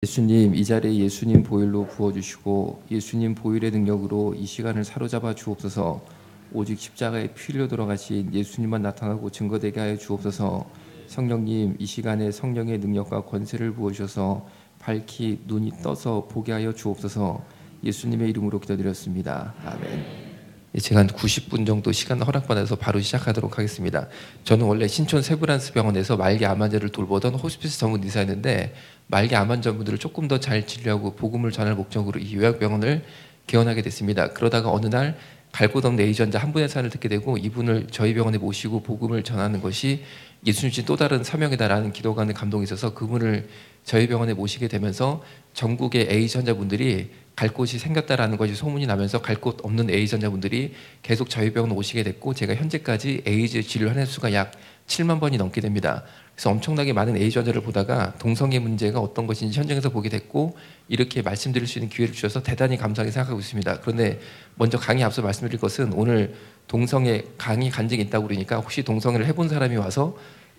예수님, 이 자리에 예수님 보혈로 부어주시고 예수님 보혈의 능력으로 이 시간을 사로잡아 주옵소서. 오직 십자가에 피 흘려 돌아가신 예수님만 나타나고 증거되게 하여 주옵소서. 성령님, 이 시간에 성령의 능력과 권세를 부어주셔서 밝히 눈이 떠서 보게 하여 주옵소서. 예수님의 이름으로 기도드렸습니다. 아멘. 제가 한 90분 정도 시간 허락받아서 바로 시작하도록 하겠습니다. 저는 원래 신촌 세브란스 병원에서 말기 암 환자를 돌보던 호스피스 전문 의사였는데, 말기 암 환자분들을 조금 더 잘 진료하고 복음을 전할 목적으로 이 요약병원을 개원하게 됐습니다. 그러다가 어느 날 갈 곳 없는 A전자 한 분의 사연을 듣게 되고, 이분을 저희 병원에 모시고 복음을 전하는 것이 예수님 주신 또 다른 사명이다라는 기도가 하는 감동이 있어서 그분을 저희 병원에 모시게 되면서 전국의 A전자분들이 갈 곳이 생겼다라는 것이 소문이 나면서 갈 곳 없는 A전자분들이 계속 저희 병원 오시게 됐고, 제가 현재까지 에이즈 진료한 횟수가 약 7만 번이 넘게 됩니다. 그래서 엄청나게 많은 A전자를 보다가 동성애 문제가 어떤 것인지 현장에서 보게 됐고, 이렇게 말씀드릴 수 있는 기회를 주셔서 대단히 감사하게 생각하고 있습니다. 그런데 먼저 강의 앞서 말씀드릴 것은, 오늘 동성애 강의 간증이 있다고 그러니까 혹시 동성애를 해본 사람이 와서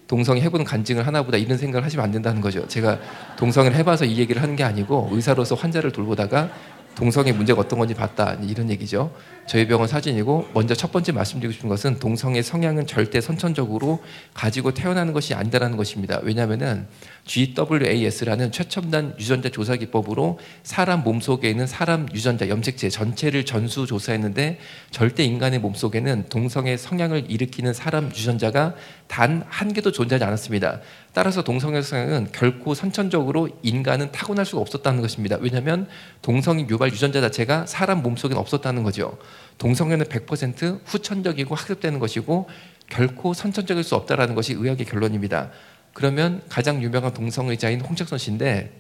동성애 해본 간증을 하나보다 이런 생각을 하시면 안 된다는 거죠. 제가 동성애를 해봐서 이 얘기를 하는 게 아니고, 의사로서 환자를 돌보다가 동성애 문제가 어떤 건지 봤다, 이런 얘기죠. 저희 병원 사진이고, 먼저 첫 번째 말씀드리고 싶은 것은 동성애 성향은 절대 선천적으로 가지고 태어나는 것이 아니다라는 것입니다. 왜냐하면 GWAS라는 최첨단 유전자 조사 기법으로 사람 몸속에 있는 사람 유전자 염색체 전체를 전수 조사했는데, 절대 인간의 몸속에는 동성애 성향을 일으키는 사람 유전자가 단 한 개도 존재하지 않았습니다. 따라서 동성애 성향은 결코 선천적으로 인간은 타고날 수가 없었다는 것입니다. 왜냐하면 동성애 유발 유전자 자체가 사람 몸속에는 없었다는 거죠. 동성애는 100% 후천적이고 학습되는 것이고 결코 선천적일 수 없다는 것이 의학의 결론입니다. 그러면 가장 유명한 동성애자인 홍석천 씨인데,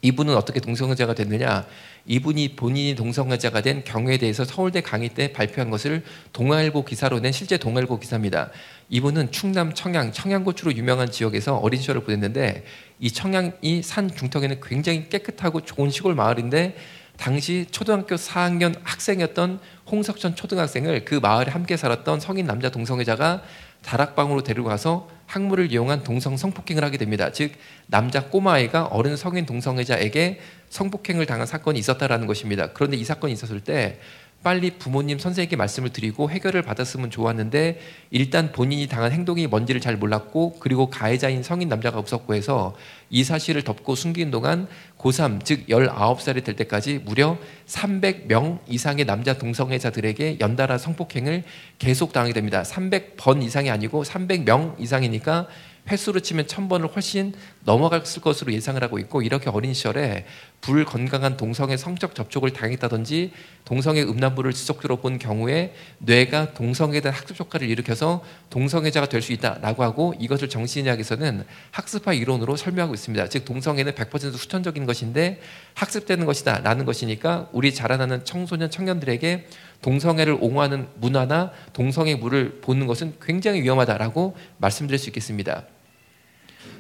이분은 어떻게 동성애자가 됐느냐? 이분이 본인이 동성애자가 된 경우에 대해서 서울대 강의 때 발표한 것을 동아일보 기사로 낸 실제 동아일보 기사입니다. 이분은 충남 청양고추로 유명한 지역에서 어린 시절을 보냈는데, 이 청양이 산 중턱에는 굉장히 깨끗하고 좋은 시골 마을인데, 당시 초등학교 4학년 학생이었던 홍석천 초등학생을 그 마을에 함께 살았던 성인 남자 동성애자가 다락방으로 데리고 가서 학물을 이용한 동성 성폭행을 하게 됩니다. 즉, 남자 꼬마아이가 어른 성인 동성애자에게 성폭행을 당한 사건이 있었다라는 것입니다. 그런데 이 사건이 있었을 때 빨리 부모님 선생에게 말씀을 드리고 해결을 받았으면 좋았는데, 일단 본인이 당한 행동이 뭔지를 잘 몰랐고, 그리고 가해자인 성인 남자가 없었고 해서 이 사실을 덮고 숨긴 동안 고3, 즉 19살이 될 때까지 무려 300명 이상의 남자 동성애자들에게 연달아 성폭행을 계속 당하게 됩니다. 300번 이상이 아니고 300명 이상이니까 횟수로 치면 1000번을 훨씬 넘어갔을 것으로 예상을 하고 있고, 이렇게 어린 시절에 불건강한 동성애 성적 접촉을 당했다든지 동성애 음란물을 지속적으로 본 경우에 뇌가 동성애에 대한 학습 효과를 일으켜서 동성애자가 될 수 있다라고 하고, 이것을 정신의학에서는 학습화 이론으로 설명하고 있습니다. 즉, 동성애는 100% 후천적인 것인데 학습되는 것이다 라는 것이니까, 우리 자라나는 청소년 청년들에게 동성애를 옹호하는 문화나 동성애물을 보는 것은 굉장히 위험하다라고 말씀드릴 수 있겠습니다.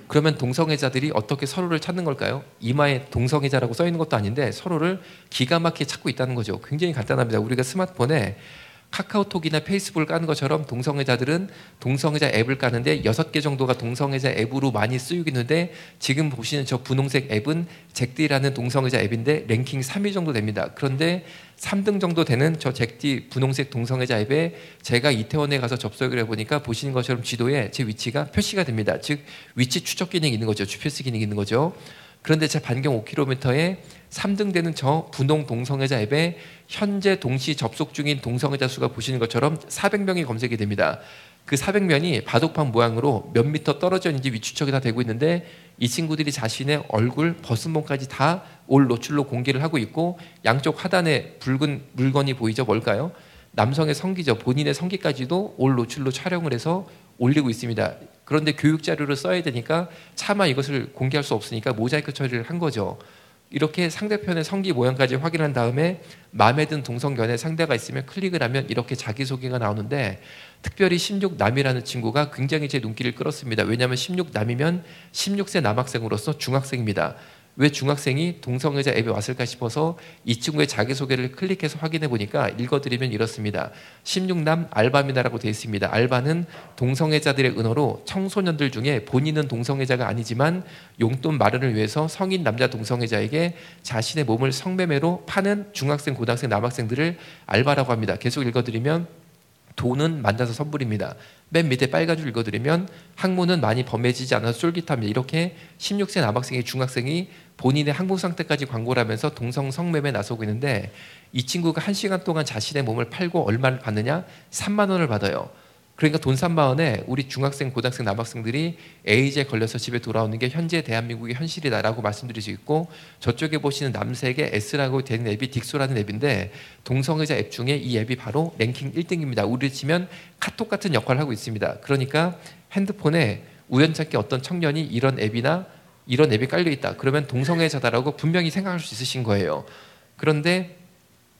그러면 동성애자들이 어떻게 서로를 찾는 걸까요? 이마에 동성애자라고 써 있는 것도 아닌데 서로를 기가 막히게 찾고 있다는 거죠. 굉장히 간단합니다. 우리가 스마트폰에 카카오톡이나 페이스북을 까는 것처럼 동성애자들은 동성애자 앱을 까는데 6개 정도가 동성애자 앱으로 많이 쓰이고 있는데, 지금 보시는 저 분홍색 앱은 잭디라는 동성애자 앱인데 랭킹 3위 정도 됩니다. 그런데 3등 정도 되는 저 잭디 분홍색 동성애자 앱에 제가 이태원에 가서 접속을 해보니까 보시는 것처럼 지도에 제 위치가 표시가 됩니다. 즉, 위치 추적 기능이 있는 거죠. GPS 기능이 있는 거죠. 그런데 제 반경 5km에 3등 되는 저 분홍 동성애자 앱에 현재 동시 접속 중인 동성애자 수가 보시는 것처럼 400명이 검색이 됩니다. 그 400명이 바둑판 모양으로 몇 미터 떨어져 있는지 위치 추적이 다 되고 있는데, 이 친구들이 자신의 얼굴, 벗은 몸까지 다 올 노출로 공개를 하고 있고, 양쪽 하단에 붉은 물건이 보이죠? 뭘까요? 남성의 성기죠. 본인의 성기까지도 올 노출로 촬영을 해서 올리고 있습니다. 그런데 교육 자료를 써야 되니까 차마 이것을 공개할 수 없으니까 모자이크 처리를 한 거죠. 이렇게 상대편의 성기 모양까지 확인한 다음에 마음에 든 동성연애 상대가 있으면 클릭을 하면 이렇게 자기소개가 나오는데, 특별히 16남이라는 친구가 굉장히 제 눈길을 끌었습니다. 왜냐하면 16남이면 16세 남학생으로서 중학생입니다. 왜 중학생이 동성애자 앱에 왔을까 싶어서 이 친구의 자기소개를 클릭해서 확인해 보니까 읽어드리면 이렇습니다. 16남 알바입니다라고 되어 있습니다. 알바는 동성애자들의 은어로 청소년들 중에 본인은 동성애자가 아니지만 용돈 마련을 위해서 성인 남자 동성애자에게 자신의 몸을 성매매로 파는 중학생, 고등학생, 남학생들을 알바라고 합니다. 계속 읽어드리면 돈은 만나서 선불입니다. 맨 밑에 빨간 줄 읽어드리면 학문은 많이 범해지지 않아서 쫄깃합니다. 이렇게 16세 남학생이 중학생이 본인의 항복 상태까지 광고를 하면서 동성 성매매에 나서고 있는데 이 친구가 1시간 동안 자신의 몸을 팔고 얼마를 받느냐? 3만 원을 받아요. 그러니까 돈 3만 원에 우리 중학생, 고등학생, 남학생들이 에이즈에 걸려서 집에 돌아오는 게 현재 대한민국의 현실이다라고 말씀드릴 수 있고, 저쪽에 보시는 남색의 S라고 되는 앱이 딕소라는 앱인데 동성애자 앱 중에 이 앱이 바로 랭킹 1등입니다. 우리를 치면 카톡 같은 역할을 하고 있습니다. 그러니까 핸드폰에 우연찮게 어떤 청년이 이런 앱이 깔려있다. 그러면 동성애자다라고 분명히 생각할 수 있으신 거예요. 그런데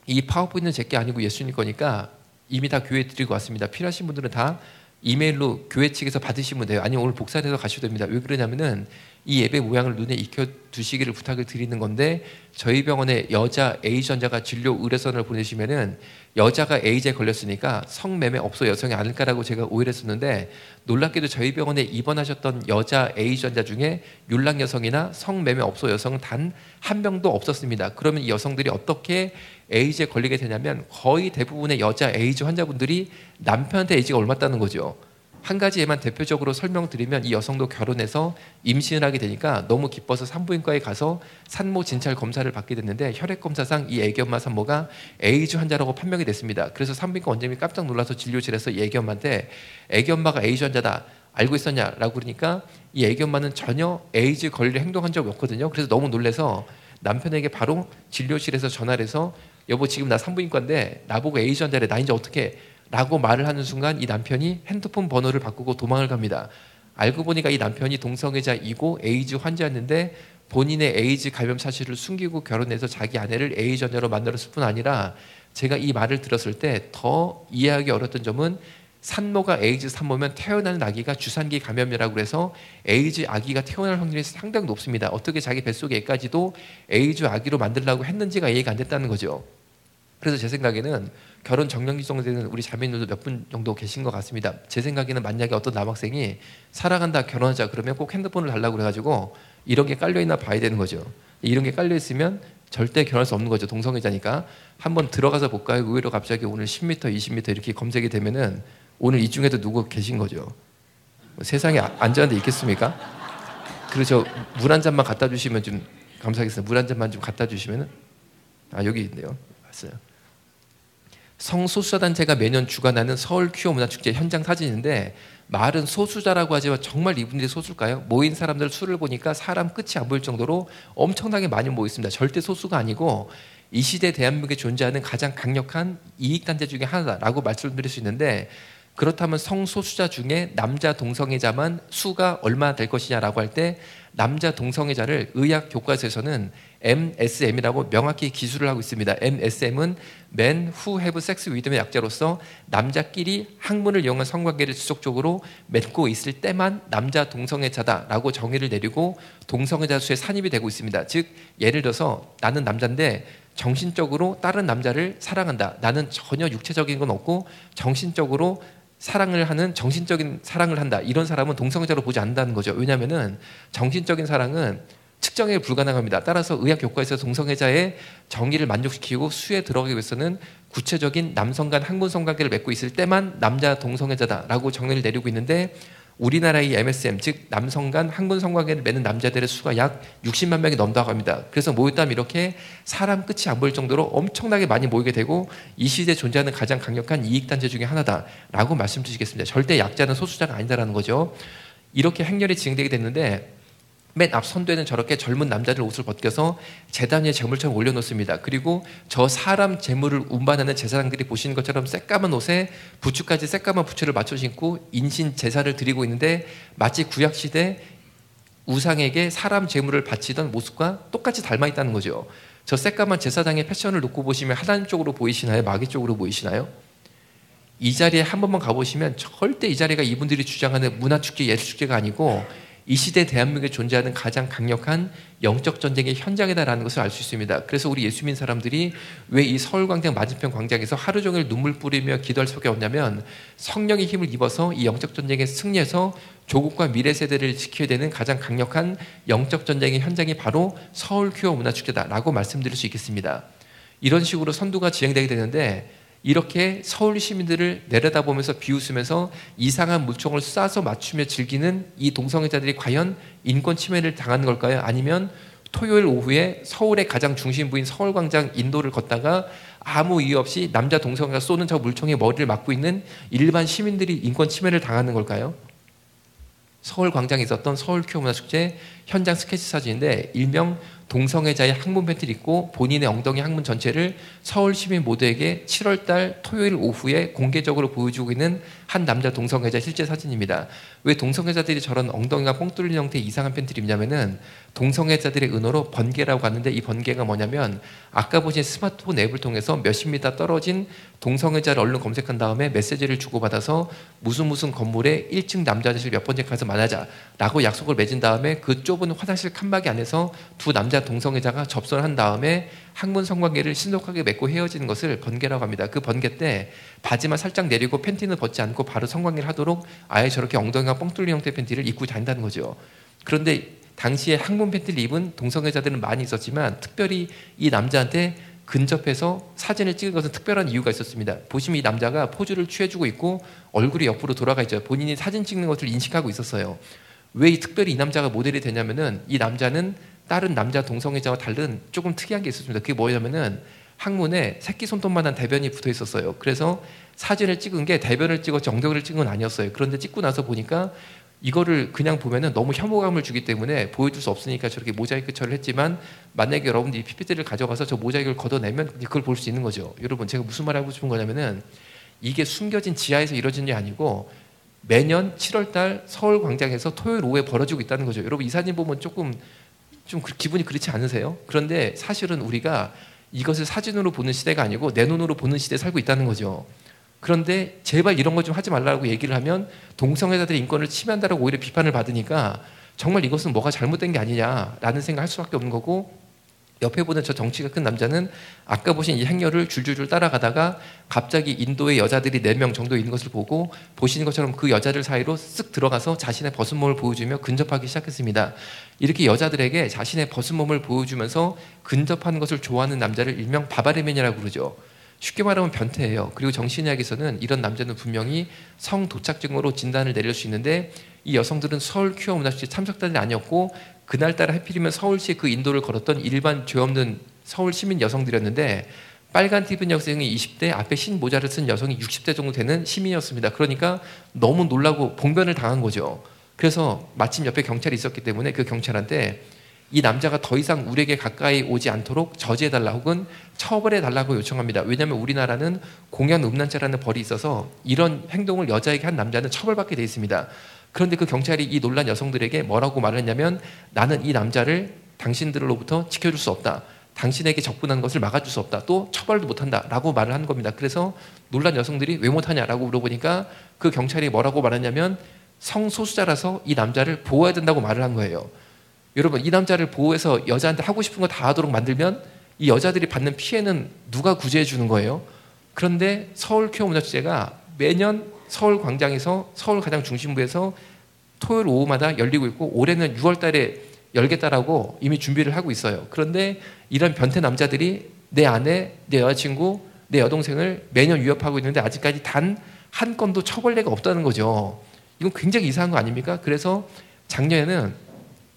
이 파워포인트는 제게 아니고 예수님 거니까 이미 다 교회에 드리고 왔습니다. 필요하신 분들은 다 이메일로 교회 측에서 받으시면 돼요. 아니면 오늘 복사를 해서 가셔도 됩니다. 왜 그러냐면은 이 앱의 모양을 눈에 익혀두시기를 부탁을 드리는 건데, 저희 병원에 여자 에이즈 환자가 진료 의뢰서를 보내시면은 여자가 에이즈에 걸렸으니까 성매매 업소 여성이 아닐까라고 제가 오해를 했었는데, 놀랍게도 저희 병원에 입원하셨던 여자 에이즈 환자 중에 율랑 여성이나 성매매 업소 여성은 단 한 명도 없었습니다. 그러면 이 여성들이 어떻게 에이즈에 걸리게 되냐면 거의 대부분의 여자 에이즈 환자분들이 남편한테 에이즈가 옮았다는 거죠. 한 가지 예만 대표적으로 설명드리면, 이 여성도 결혼해서 임신을 하게 되니까 너무 기뻐서 산부인과에 가서 산모 진찰 검사를 받게 됐는데 혈액 검사상 이 애기 엄마 산모가 에이즈 환자라고 판명이 됐습니다. 그래서 산부인과 원장님이 깜짝 놀라서 진료실에서 이 애기 엄마한테 애기 엄마가 에이즈 환자다 알고 있었냐라고 그러니까 이 애기 엄마는 전혀 에이즈 걸릴 행동한 적이 없거든요. 그래서 너무 놀라서 남편에게 바로 진료실에서 전화를 해서 여보 지금 나 산부인과인데 나보고 에이즈 환자래, 나 이제 어떻게 라고 말을 하는 순간 이 남편이 핸드폰 번호를 바꾸고 도망을 갑니다. 알고 보니까 이 남편이 동성애자이고 에이즈 환자였는데 본인의 에이즈 감염 사실을 숨기고 결혼해서 자기 아내를 에이즈 환자로 만들었을 뿐 아니라, 제가 이 말을 들었을 때 더 이해하기 어려웠던 점은 산모가 에이즈 산모면 태어나는 아기가 주산기 감염이라고 해서 에이즈 아기가 태어날 확률이 상당히 높습니다. 어떻게 자기 뱃속의 애까지도 에이즈 아기로 만들려고 했는지가 이해가 안 됐다는 거죠. 그래서 제 생각에는 결혼 정년기 정도 되는 우리 자매님들도 몇 분 정도 계신 것 같습니다. 제 생각에는 만약에 어떤 남학생이 사랑한다 결혼하자 그러면 꼭 핸드폰을 달라고 그래가지고 이런 게 깔려있나 봐야 되는 거죠. 이런 게 깔려있으면 절대 결혼할 수 없는 거죠. 동성애자니까. 한번 들어가서 볼까요? 의외로 갑자기 오늘 10m, 20m 이렇게 검색이 되면은 오늘 이 중에도 누구 계신 거죠. 세상에 안전한 데 있겠습니까? 그래서 물 한 잔만 갖다 주시면 좀 감사하겠습니다. 물 한 잔만 좀 갖다 주시면은, 여기 있네요. 봤어요. 성소수자 단체가 매년 주관하는 서울 퀴어 문화축제 현장 사진인데, 말은 소수자라고 하지만 정말 이분들이 소수일까요? 모인 사람들 수를 보니까 사람 끝이 안 보일 정도로 엄청나게 많이 모여 있습니다. 절대 소수가 아니고 이 시대 대한민국에 존재하는 가장 강력한 이익단체 중에 하나다라고 말씀드릴 수 있는데, 그렇다면 성소수자 중에 남자 동성애자만 수가 얼마나 될 것이냐라고 할 때 남자 동성애자를 의학 교과서에서는 MSM이라고 명확히 기술을 하고 있습니다. MSM은 Men Who Have Sex With의 약자로서 남자끼리 학문을 이용한 성관계를 지속적으로 맺고 있을 때만 남자 동성애자다라고 정의를 내리고 동성애자 수에 산입이 되고 있습니다. 즉 예를 들어서 나는 남자인데 정신적으로 다른 남자를 사랑한다. 나는 전혀 육체적인 건 없고 정신적으로 사랑을 하는 정신적인 사랑을 한다. 이런 사람은 동성애자로 보지 않는다는 거죠. 왜냐하면은 정신적인 사랑은 측정이 불가능합니다. 따라서 의학 교과에서 동성애자의 정의를 만족시키고 수에 들어가기 위해서는 구체적인 남성 간 학문 성관계를 맺고 있을 때만 남자 동성애자다라고 정의를 내리고 있는데, 우리나라의 MSM 즉 남성 간 학문 성관계를 맺는 남자들의 수가 약 60만 명이 넘다고 합니다. 그래서 모였다면 이렇게 사람 끝이 안 보일 정도로 엄청나게 많이 모이게 되고 이 시대에 존재하는 가장 강력한 이익단체 중에 하나다라고 말씀드리겠습니다. 절대 약자는 소수자가 아니다라는 거죠. 이렇게 행렬이 진행되게 됐는데, 맨 앞 선두에는 저렇게 젊은 남자들 옷을 벗겨서 제단 위에 재물처럼 올려놓습니다. 그리고 저 사람 재물을 운반하는 제사장들이 보시는 것처럼 새까만 옷에 부추까지 새까만 부추를 맞춰 신고 인신 제사를 드리고 있는데, 마치 구약시대 우상에게 사람 재물을 바치던 모습과 똑같이 닮아 있다는 거죠. 저 새까만 제사장의 패션을 놓고 보시면 하나님 쪽으로 보이시나요? 마귀 쪽으로 보이시나요? 이 자리에 한 번만 가보시면 절대 이 자리가 이분들이 주장하는 문화축제, 예술축제가 아니고 이 시대 대한민국에 존재하는 가장 강력한 영적 전쟁의 현장이다라는 것을 알 수 있습니다. 그래서 우리 예수 믿는 사람들이 왜 이 서울광장 맞은편 광장에서 하루 종일 눈물 뿌리며 기도할 수밖에 없냐면 성령의 힘을 입어서 이 영적 전쟁에 승리해서 조국과 미래 세대를 지켜야 되는 가장 강력한 영적 전쟁의 현장이 바로 서울 퀴어 문화축제다라고 말씀드릴 수 있겠습니다. 이런 식으로 선두가 진행되게 되는데 이렇게 서울 시민들을 내려다보면서 비웃으면서 이상한 물총을 쏴서 맞추며 즐기는 이 동성애자들이 과연 인권 침해를 당하는 걸까요? 아니면 토요일 오후에 서울의 가장 중심부인 서울광장 인도를 걷다가 아무 이유 없이 남자 동성애가 쏘는 저 물총에 머리를 맞고 있는 일반 시민들이 인권 침해를 당하는 걸까요? 서울광장에 있었던 서울 퀴어 문화축제 현장 스케치 사진인데 일명 동성애자의 항문 팬티를 입고 본인의 엉덩이 항문 전체를 서울 시민 모두에게 7월달 토요일 오후에 공개적으로 보여주고 있는 한 남자 동성애자 실제 사진입니다. 왜 동성애자들이 저런 엉덩이가 뻥 뚫린 형태의 이상한 팬티를 입냐면은 동성애자들의 은어로 번개라고 하는데 이 번개가 뭐냐면 아까 보신 스마트폰 앱을 통해서 몇십 미터 떨어진 동성애자를 얼른 검색한 다음에 메시지를 주고받아서 무슨 건물에 1층 남자 아저씨를 몇 번째 가서 만나자라고 약속을 맺은 다음에 그 좁은 화장실 칸막이 안에서 두 남자 동성애자가 접선을 한 다음에 항문 성관계를 신속하게 맺고 헤어지는 것을 번개라고 합니다. 그 번개 때 바지만 살짝 내리고 팬티는 벗지 않고 바로 성관계를 하도록 아예 저렇게 엉덩이가 뻥 뚫린 형태의 팬티를 입고 다닌다는 거죠. 그런데 당시에 항문 팬티를 입은 동성애자들은 많이 있었지만 특별히 이 남자한테 근접해서 사진을 찍은 것은 특별한 이유가 있었습니다. 보시면 이 남자가 포즈를 취해주고 있고 얼굴이 옆으로 돌아가 있죠. 본인이 사진 찍는 것을 인식하고 있었어요. 왜 특별히 이 남자가 모델이 되냐면은 이 남자는 다른 남자 동성애자와 다른 조금 특이한 게 있었습니다. 그게 뭐냐면은 항문에 새끼 손톱만한 대변이 붙어 있었어요. 그래서 사진을 찍은 게 대변을 찍었지 엉덩이를 찍은 건 아니었어요. 그런데 찍고 나서 보니까 이거를 그냥 보면은 너무 혐오감을 주기 때문에 보여줄 수 없으니까 저렇게 모자이크 처리를 했지만 만약에 여러분들이 PPT를 가져가서 저 모자이크를 걷어내면 그걸 볼 수 있는 거죠. 여러분 제가 무슨 말 하고 싶은 거냐면은 이게 숨겨진 지하에서 이루어진 게 아니고 매년 7월달 서울광장에서 토요일 오후에 벌어지고 있다는 거죠. 여러분 이 사진 보면 조금 좀 기분이 그렇지 않으세요? 그런데 사실은 우리가 이것을 사진으로 보는 시대가 아니고 내 눈으로 보는 시대에 살고 있다는 거죠. 그런데 제발 이런 거 좀 하지 말라고 얘기를 하면 동성애자들의 인권을 침해한다라고 오히려 비판을 받으니까 정말 이것은 뭐가 잘못된 게 아니냐라는 생각을 할 수밖에 없는 거고 옆에 보는 저 덩치가 큰 남자는 아까 보신 이 행렬을 줄줄줄 따라가다가 갑자기 인도의 여자들이 4명 정도 있는 것을 보고 보시는 것처럼 그 여자들 사이로 쓱 들어가서 자신의 벗은 몸을 보여주며 근접하기 시작했습니다. 이렇게 여자들에게 자신의 벗은 몸을 보여주면서 근접하는 것을 좋아하는 남자를 일명 바바리맨이라고 그러죠. 쉽게 말하면 변태예요. 그리고 정신의학에서는 이런 남자는 분명히 성도착증으로 진단을 내릴 수 있는데 이 여성들은 서울 퀴어 문화축제 참석자들이 아니었고 그날따라 하필이면 서울시에 그 인도를 걸었던 일반 죄 없는 서울 시민 여성들이었는데 빨간 티 입은 여성이 20대 앞에 흰 모자를 쓴 여성이 60대 정도 되는 시민이었습니다. 그러니까 너무 놀라고 봉변을 당한 거죠. 그래서 마침 옆에 경찰이 있었기 때문에 그 경찰한테 이 남자가 더 이상 우리에게 가까이 오지 않도록 저지해달라 혹은 처벌해달라고 요청합니다. 왜냐하면 우리나라는 공연 음란죄라는 벌이 있어서 이런 행동을 여자에게 한 남자는 처벌받게 돼 있습니다. 그런데 그 경찰이 이 놀란 여성들에게 뭐라고 말을 했냐면 나는 이 남자를 당신들로부터 지켜줄 수 없다. 당신에게 접근하는 것을 막아줄 수 없다. 또 처벌도 못한다 라고 말을 한 겁니다. 그래서 놀란 여성들이 왜 못하냐라고 물어보니까 그 경찰이 뭐라고 말했냐면 성소수자라서 이 남자를 보호해야 된다고 말을 한 거예요. 여러분 이 남자를 보호해서 여자한테 하고 싶은 거 다 하도록 만들면 이 여자들이 받는 피해는 누가 구제해 주는 거예요? 그런데 서울 퀴어 문화축제가 매년 서울광장에서 서울 가장 중심부에서 토요일 오후마다 열리고 있고 올해는 6월 달에 열겠다라고 이미 준비를 하고 있어요. 그런데 이런 변태 남자들이 내 아내, 내 여자친구, 내 여동생을 매년 위협하고 있는데 아직까지 단 한 건도 처벌례가 없다는 거죠. 이건 굉장히 이상한 거 아닙니까? 그래서 작년에는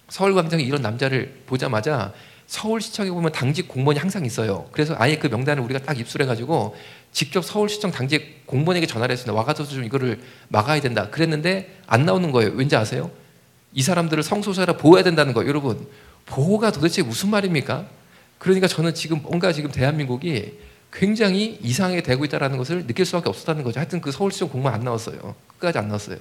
서울광장에 이런 남자를 보자마자 서울시청에 보면 당직 공무원이 항상 있어요. 그래서 아예 그 명단을 우리가 딱 입수해가지고 직접 서울시청 당직 공무원에게 전화를 했습니다. 와가지고 좀 이거를 막아야 된다. 그랬는데 안 나오는 거예요. 왠지 아세요? 이 사람들을 성소수자라 보호해야 된다는 거예요. 여러분, 보호가 도대체 무슨 말입니까? 그러니까 저는 지금 뭔가 지금 대한민국이 굉장히 이상하게 되고 있다는 것을 느낄 수밖에 없었다는 거죠. 하여튼 그 서울시청 공무원 안 나왔어요. 끝까지 안 나왔어요.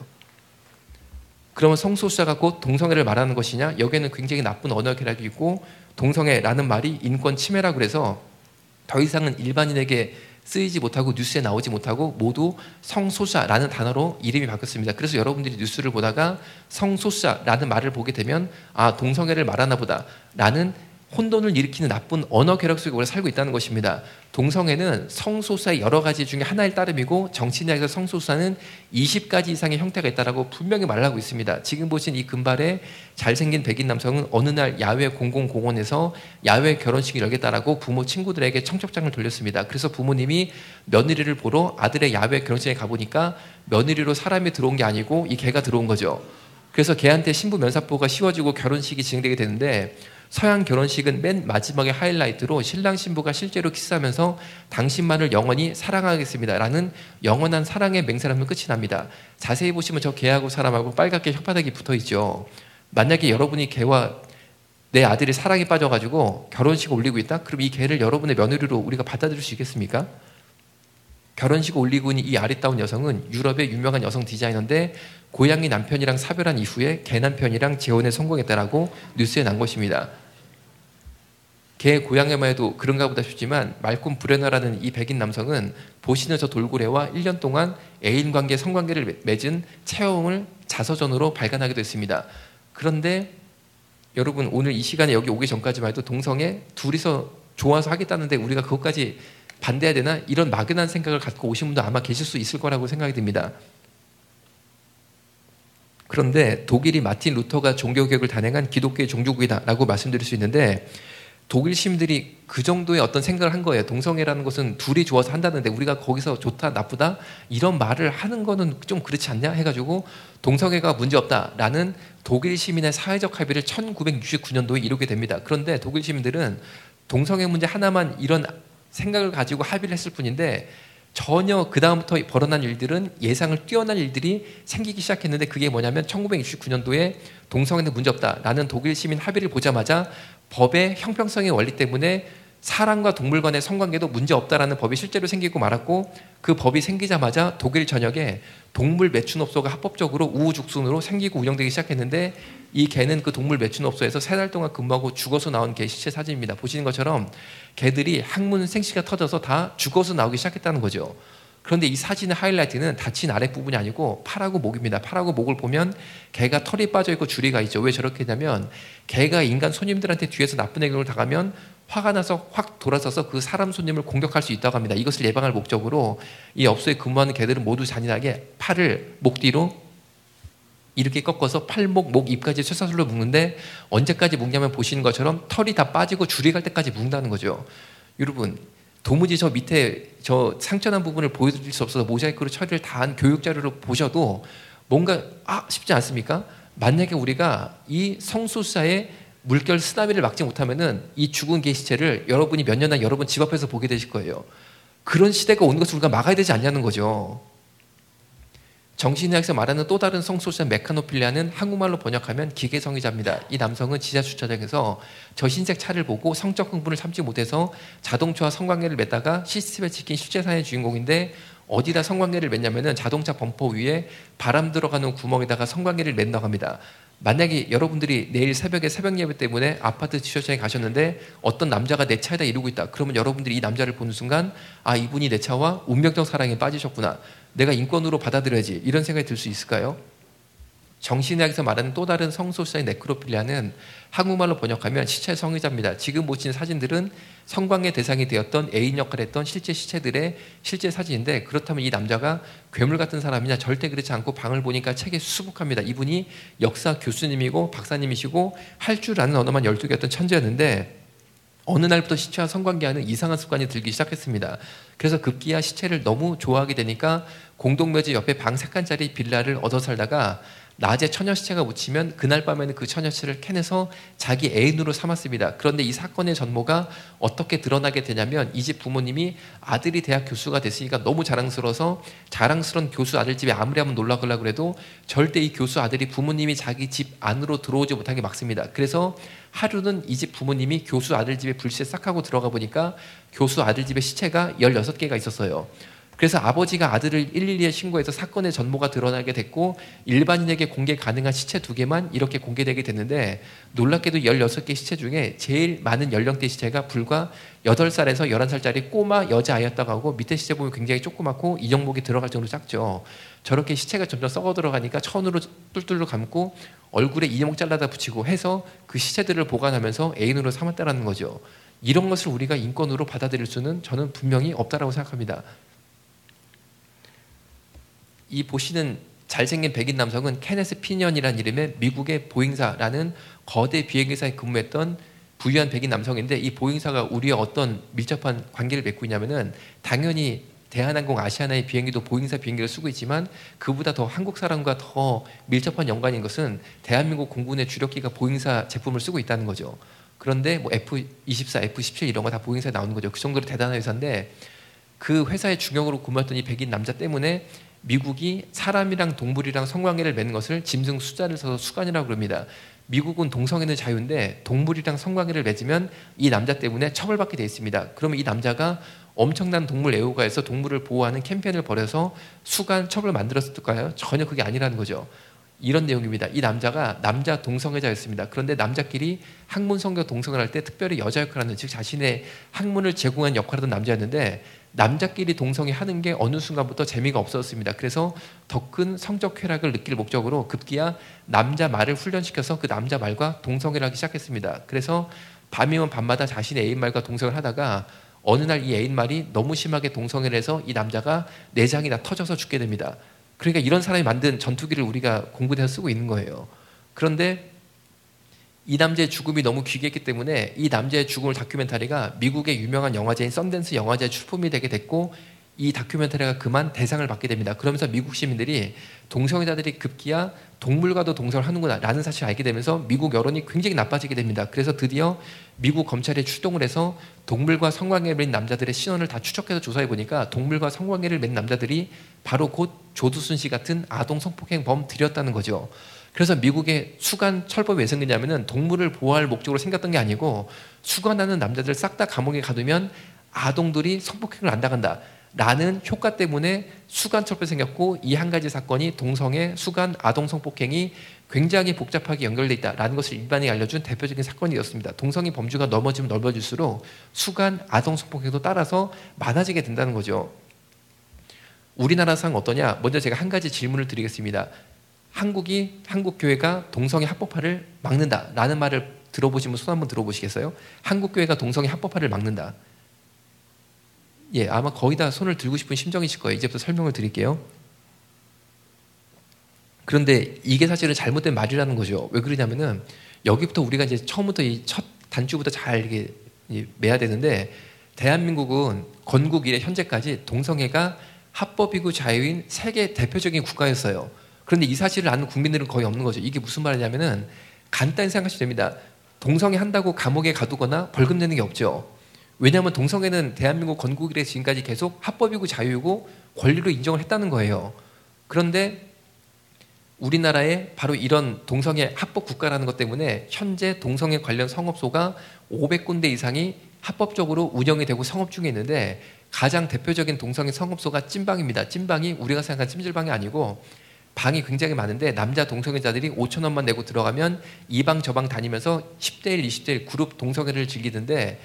그러면 성소수자가 곧 동성애를 말하는 것이냐? 여기에는 굉장히 나쁜 언어 결합이 있고 동성애라는 말이 인권 침해라고 그래서 더 이상은 일반인에게 쓰이지 못하고 뉴스에 나오지 못하고 모두 성소수자라는 단어로 이름이 바뀌었습니다. 그래서 여러분들이 뉴스를 보다가 성소수자라는 말을 보게 되면 아, 동성애를 말하나 보다 라는 혼돈을 일으키는 나쁜 언어 괴력 속에 우리가 살고 있다는 것입니다. 동성애는 성소수자의 여러 가지 중에 하나일 따름이고 정치인에서 성소수자는 20가지 이상의 형태가 있다라고 분명히 말하고 있습니다. 지금 보신 이 금발의 잘생긴 백인 남성은 어느 날 야외 공공공원에서 야외 결혼식을 열겠다라고 부모 친구들에게 청첩장을 돌렸습니다. 그래서 부모님이 며느리를 보러 아들의 야외 결혼식에 가보니까 며느리로 사람이 들어온 게 아니고 이 개가 들어온 거죠. 그래서 걔한테 신부 면사포가 씌워지고 결혼식이 진행되게 되는데 서양 결혼식은 맨 마지막에 하이라이트로 신랑 신부가 실제로 키스하면서 당신만을 영원히 사랑하겠습니다 라는 영원한 사랑의 맹세를 하면 끝이 납니다. 자세히 보시면 저 개하고 사람하고 빨갛게 혓바닥이 붙어있죠. 만약에 여러분이 개와 내 아들이 사랑에 빠져가지고 결혼식을 올리고 있다? 그럼 이 개를 여러분의 며느리로 우리가 받아들일 수 있겠습니까? 결혼식을 올리고 있는 이 아리따운 여성은 유럽의 유명한 여성 디자이너인데 고양이 남편이랑 사별한 이후에 개 남편이랑 재혼에 성공했다라고 뉴스에 난 것입니다. 개 고양이만 해도 그런가 보다 싶지만 말콤 브레너라는 이 백인 남성은 보시는 저 돌고래와 1년 동안 애인관계, 성관계를 맺은 체험을 자서전으로 발간하기도 했습니다. 그런데 여러분 오늘 이 시간에 여기 오기 전까지만 해도 동성애 둘이서 좋아서 하겠다는데 우리가 그것까지 반대해야 되나? 이런 막연한 생각을 갖고 오신 분도 아마 계실 수 있을 거라고 생각이 듭니다. 그런데 독일이 마틴 루터가 종교개혁을 단행한 기독교의 종교국이다라고 말씀드릴 수 있는데 독일 시민들이 그 정도의 어떤 생각을 한 거예요. 동성애라는 것은 둘이 좋아서 한다는데 우리가 거기서 좋다 나쁘다 이런 말을 하는 거는 좀 그렇지 않냐 해가지고 동성애가 문제없다라는 독일 시민의 사회적 합의를 1969년도에 이루게 됩니다. 그런데 독일 시민들은 동성애 문제 하나만 이런 생각을 가지고 합의를 했을 뿐인데 전혀 그 다음부터 벌어난 일들은 예상을 뛰어난 일들이 생기기 시작했는데 그게 뭐냐면 1969년도에 동성애는 문제없다라는 독일 시민 합의를 보자마자 법의 형평성의 원리 때문에 사람과 동물 간의 성관계도 문제없다라는 법이 실제로 생기고 말았고 그 법이 생기자마자 독일 전역에 동물 매춘업소가 합법적으로 우후죽순으로 생기고 운영되기 시작했는데 이 개는 그 동물 매춘업소에서 3달 동안 근무하고 죽어서 나온 개 시체 사진입니다. 보시는 것처럼 개들이 항문 생시가 터져서 다 죽어서 나오기 시작했다는 거죠. 그런데 이 사진의 하이라이트는 다친 아랫부분이 아니고 팔하고 목입니다. 팔하고 목을 보면 개가 털이 빠져있고 줄이가 있죠. 왜 저렇게 했냐면 개가 인간 손님들한테 뒤에서 나쁜 행동을 당하면 화가 나서 확 돌아서서 그 사람 손님을 공격할 수 있다고 합니다. 이것을 예방할 목적으로 이 업소에 근무하는 개들은 모두 잔인하게 팔을 목 뒤로 이렇게 꺾어서 팔목, 목, 입까지 쇠사슬로 묶는데 언제까지 묶냐면 보시는 것처럼 털이 다 빠지고 줄이 갈 때까지 묶는다는 거죠. 여러분 도무지 저 밑에 저 상처난 부분을 보여드릴 수 없어서 모자이크로 처리를 다 한 교육 자료로 보셔도 뭔가 싶지 않습니까? 만약에 우리가 이 성소수자의 물결 쓰나미를 막지 못하면은 이 죽은 개 시체를 여러분이 몇 년 안 여러분 집 앞에서 보게 되실 거예요. 그런 시대가 오는 것을 우리가 막아야 되지 않냐는 거죠. 정신의학에서 말하는 또 다른 성소수자 메카노필리아는 한국말로 번역하면 기계성애자입니다. 이 남성은 지하 주차장에서 저 흰색 차를 보고 성적 흥분을 참지 못해서 자동차와 성관계를 맺다가 CCTV에 찍힌 실제 사연의 주인공인데 어디다 성관계를 맺냐면은 자동차 범퍼 위에 바람 들어가는 구멍에다가 성관계를 맺는다고 합니다. 만약에 여러분들이 내일 새벽에 새벽 예배 때문에 아파트 주차장에 가셨는데 어떤 남자가 내 차에다 이러고 있다. 그러면 여러분들이 이 남자를 보는 순간 아 이분이 내 차와 운명적 사랑에 빠지셨구나. 내가 인권으로 받아들여야지. 이런 생각이 들 수 있을까요? 정신의학에서 말하는 또 다른 성소수자의 네크로필리아는 한국말로 번역하면 시체 성의자입니다. 지금 보신 사진들은 성광의 대상이 되었던 애인 역할을 했던 실제 시체들의 실제 사진인데 그렇다면 이 남자가 괴물 같은 사람이냐? 절대 그렇지 않고 방을 보니까 책에 수북합니다. 이분이 역사 교수님이고 박사님이시고 할 줄 아는 언어만 12개였던 천재였는데 어느 날부터 시체와 성관계하는 이상한 습관이 들기 시작했습니다. 그래서 급기야 시체를 너무 좋아하게 되니까 공동묘지 옆에 방 3칸짜리 빌라를 얻어 살다가 낮에 처녀 시체가 묻히면 그날 밤에는 그 처녀 시체를 캐내서 자기 애인으로 삼았습니다. 그런데 이 사건의 전모가 어떻게 드러나게 되냐면 이 집 부모님이 아들이 대학 교수가 됐으니까 너무 자랑스러워서 자랑스러운 교수 아들 집에 아무리 한번 놀러 가려고 해도 절대 이 교수 아들이 부모님이 자기 집 안으로 들어오지 못하게 막습니다. 그래서 하루는 이 집 부모님이 교수 아들 집에 불시에 싹 하고 들어가 보니까 교수 아들 집에 시체가 16개가 있었어요. 그래서 아버지가 아들을 112에 신고해서 사건의 전모가 드러나게 됐고 일반인에게 공개 가능한 시체 2개만 이렇게 공개되게 됐는데 놀랍게도 16개 시체 중에 제일 많은 연령대 시체가 불과 8살에서 11살짜리 꼬마 여자아이였다고 하고 밑에 시체 보면 굉장히 조그맣고 인형목이 들어갈 정도로 작죠. 저렇게 시체가 점점 썩어 들어가니까 천으로 뚫뚫로 감고 얼굴에 인형목 잘라다 붙이고 해서 그 시체들을 보관하면서 애인으로 삼았다라는 거죠. 이런 것을 우리가 인권으로 받아들일 수는 저는 분명히 없다라고 생각합니다. 이 보시는 잘생긴 백인 남성은 케네스 피니언이라는 이름의 미국의 보잉사라는 거대 비행기사에 근무했던 부유한 백인 남성인데 이 보잉사가 우리와 어떤 밀접한 관계를 맺고 있냐면은 당연히 대한항공 아시아나의 비행기도 보잉사 비행기를 쓰고 있지만 그보다 더 한국 사람과 더 밀접한 연관인 것은 대한민국 공군의 주력기가 보잉사 제품을 쓰고 있다는 거죠. 그런데 뭐 F-24, F-17 이런 거 다 보잉사에 나오는 거죠. 그 정도로 대단한 회사인데 그 회사의 중역으로 근무했던 이 백인 남자 때문에 미국이 사람이랑 동물이랑 성관계를 맺는 것을 짐승 숫자를 써서 수간이라고 그럽니다. 미국은 동성애는 자유인데 동물이랑 성관계를 맺으면 이 남자 때문에 처벌받게 돼 있습니다. 그러면 이 남자가 엄청난 동물 애호가에서 동물을 보호하는 캠페인을 벌여서 수간 처벌을 만들었을까요? 전혀 그게 아니라는 거죠. 이런 내용입니다. 이 남자가 남자 동성애자였습니다. 그런데 남자끼리 학문 성교 동성을 할 때 특별히 여자 역할을 하는, 즉 자신의 학문을 제공한 역할을 하던 남자였는데 남자끼리 동성애 하는 게 어느 순간부터 재미가 없었습니다. 그래서 더 큰 성적 쾌락을 느낄 목적으로 급기야 남자 말을 훈련시켜서 그 남자 말과 동성애를 하기 시작했습니다. 그래서 밤이면 밤마다 자신의 애인 말과 동성을 하다가 어느 날 이 애인 말이 너무 심하게 동성애를 해서 이 남자가 내장이 다 터져서 죽게 됩니다. 그러니까 이런 사람이 만든 전투기를 우리가 공군에서 쓰고 있는 거예요. 그런데 이 남자의 죽음이 너무 귀했기 때문에 이 남자의 죽음을 다큐멘터리가 미국의 유명한 영화제인 썬댄스 영화제에 출품이 되게 됐고 이 다큐멘터리가 그만 대상을 받게 됩니다. 그러면서 미국 시민들이 동성애자들이 급기야 동물과도 동성을 하는구나 라는 사실을 알게 되면서 미국 여론이 굉장히 나빠지게 됩니다. 그래서 드디어 미국 검찰이 출동을 해서 동물과 성관계를 맺은 남자들의 신원을 다 추적해서 조사해 보니까 동물과 성관계를 맺은 남자들이 바로 곧 조두순 씨 같은 아동 성폭행범들이었다는 거죠. 그래서 미국의 수간 철법이 왜 생기냐면은 동물을 보호할 목적으로 생겼던 게 아니고 수간하는 남자들 싹 다 감옥에 가두면 아동들이 성폭행을 안 당한다 라는 효과 때문에 수간 철법이 생겼고 이 한 가지 사건이 동성애, 수간, 아동 성폭행이 굉장히 복잡하게 연결돼 있다라는 것을 일반인이 알려준 대표적인 사건이었습니다. 동성애 범주가 넘어지면 넓어질수록 수간, 아동 성폭행도 따라서 많아지게 된다는 거죠. 우리나라 상황 어떠냐? 먼저 제가 한 가지 질문을 드리겠습니다. 한국 교회가 동성애 합법화를 막는다라는 말을 들어보시면 손 한번 들어보시겠어요? 한국 교회가 동성애 합법화를 막는다. 예, 아마 거의 다 손을 들고 싶은 심정이실 거예요. 이제부터 설명을 드릴게요. 그런데 이게 사실은 잘못된 말이라는 거죠. 왜 그러냐면은 여기부터 우리가 이제 처음부터 이 첫 단추부터 잘 이렇게 매야 되는데 대한민국은 건국 이래 현재까지 동성애가 합법이고 자유인 세계 대표적인 국가였어요. 그런데 이 사실을 아는 국민들은 거의 없는 거죠. 이게 무슨 말이냐면은 간단히 생각하시면 됩니다. 동성애 한다고 감옥에 가두거나 벌금 내는 게 없죠. 왜냐하면 동성애는 대한민국 건국 이래 지금까지 계속 합법이고 자유이고 권리로 인정을 했다는 거예요. 그런데 우리나라에 바로 이런 동성애 합법 국가라는 것 때문에 현재 동성애 관련 성업소가 500군데 이상이 합법적으로 운영이 되고 성업 중에 있는데 가장 대표적인 동성애 성업소가 찐방입니다. 찐방이 우리가 생각하는 찜질방이 아니고 방이 굉장히 많은데 남자 동성애자들이 5,000원만 내고 들어가면 이 방 저 방 다니면서 10대1, 20대1 그룹 동성애를 즐기는데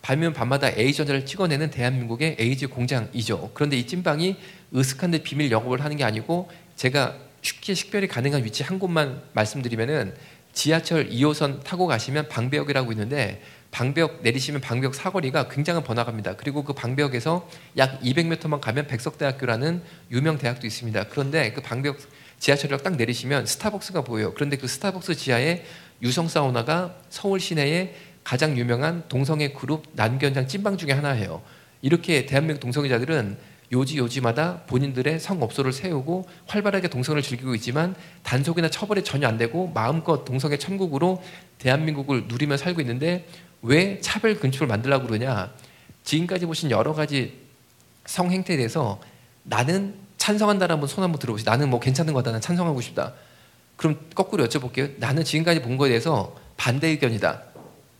밤이면 밤마다 에이즈 전자를 찍어내는 대한민국의 에이즈 공장이죠. 그런데 이 찐방이 으슥한 듯 비밀 영업을 하는 게 아니고 제가 쉽게 식별이 가능한 위치 한 곳만 말씀드리면은 지하철 2호선 타고 가시면 방배역이라고 있는데 방배역 내리시면 방배역 사거리가 굉장히 번화가입니다. 그리고 그 방배역에서 약 200m만 가면 백석대학교라는 유명 대학도 있습니다. 그런데 그 방배역 지하철역 딱 내리시면 스타벅스가 보여요. 그런데 그 스타벅스 지하에 유성사우나가 서울 시내에 가장 유명한 동성애 그룹 난견장 찐방 중에 하나예요. 이렇게 대한민국 동성애자들은 요지마다 본인들의 성업소를 세우고 활발하게 동성을 즐기고 있지만 단속이나 처벌이 전혀 안 되고 마음껏 동성애 천국으로 대한민국을 누리며 살고 있는데 왜 차별 근처를 만들려고 그러냐? 지금까지 보신 여러 가지 성행태에 대해서 나는 찬성한다라는 분 손 한번 들어보세요. 나는 뭐 괜찮은 거다. 난 찬성하고 싶다. 그럼 거꾸로 여쭤볼게요. 나는 지금까지 본 거에 대해서 반대 의견이다.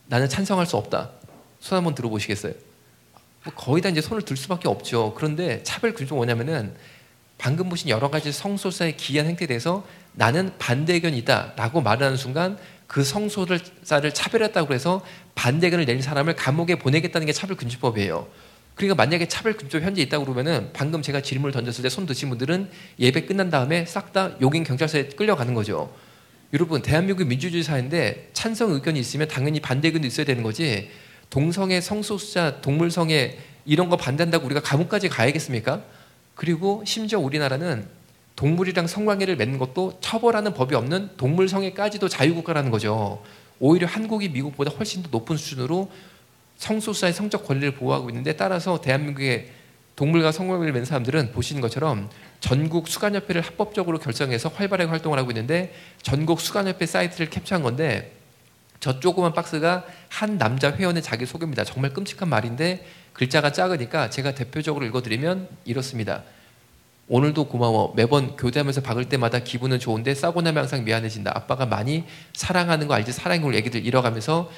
나는 찬성할 수 없다. 손 한번 들어보시겠어요? 뭐 거의 다 이제 손을 들 수밖에 없죠. 그런데 차별금지법은 뭐냐면은 방금 보신 여러 가지 성소수자의 기이한 행태에 대해서 나는 반대 의견이다라고 말하는 순간 그 성소수자를 차별했다고 해서 반대 의견을 낸 사람을 감옥에 보내겠다는 게 차별금지법이에요. 그러니까 만약에 차별금지법 현재 있다고 그러면은 방금 제가 질문을 던졌을 때 손 드신 분들은 예배 끝난 다음에 싹 다 용인 경찰서에 끌려가는 거죠. 여러분, 대한민국이 민주주의 사회인데 찬성 의견이 있으면 당연히 반대 의견도 있어야 되는 거지. 동성애, 성소수자, 동물성애 이런 거 반대한다고 우리가 감옥까지 가야겠습니까? 그리고 심지어 우리나라는 동물이랑 성관계를 맺는 것도 처벌하는 법이 없는 동물성애까지도 자유국가라는 거죠. 오히려 한국이 미국보다 훨씬 더 높은 수준으로 성소수자의 성적 권리를 보호하고 있는데, 따라서 대한민국의 동물과 성관계를 맺는 사람들은 보시는 것처럼 전국 수간협회를 합법적으로 결성해서 활발하게 활동을 하고 있는데, 전국 수간협회 사이트를 캡처한 건데 저 조그만 박스가 한 남자 회원의 자기소개입니다. 정말 끔찍한 말인데 글자가 작으니까 제가 대표적으로 읽어드리면 이렇습니다. 오늘도 고마워. 매번 교대하면서 박을 때마다 기분은 좋은데 싸고 나면 항상 미안해진다. 아빠가 많이 사랑하는 거 알지? 사랑의 울 애기들 잃어가면서,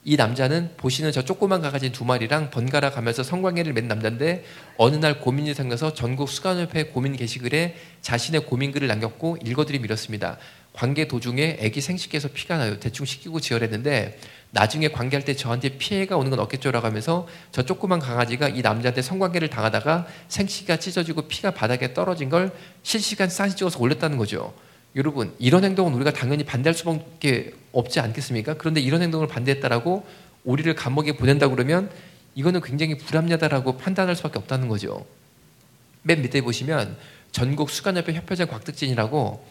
이 남자는 보시는 저 조그만 강아지 2마리랑 번갈아 가면서 성관계를 맺는 남자인데 어느 날 고민이 생겨서 전국 수간협회 고민 게시글에 자신의 고민글을 남겼고 읽어드리면 이렇습니다. 관계 도중에 애기 생식기에서 피가 나요. 대충 씻기고 지혈했는데 나중에 관계할 때 저한테 피해가 오는 건 없겠죠라고 하면서 저 조그만 강아지가 이 남자한테 성관계를 당하다가 생식기가 찢어지고 피가 바닥에 떨어진 걸 실시간 사진 찍어서 올렸다는 거죠. 여러분, 이런 행동은 우리가 당연히 반대할 수밖에 없지 않겠습니까? 그런데 이런 행동을 반대했다라고 우리를 감옥에 보낸다고 그러면 이거는 굉장히 불합리하다라고 판단할 수밖에 없다는 거죠. 맨 밑에 보시면 전국 수간협회 협회장 곽득진이라고,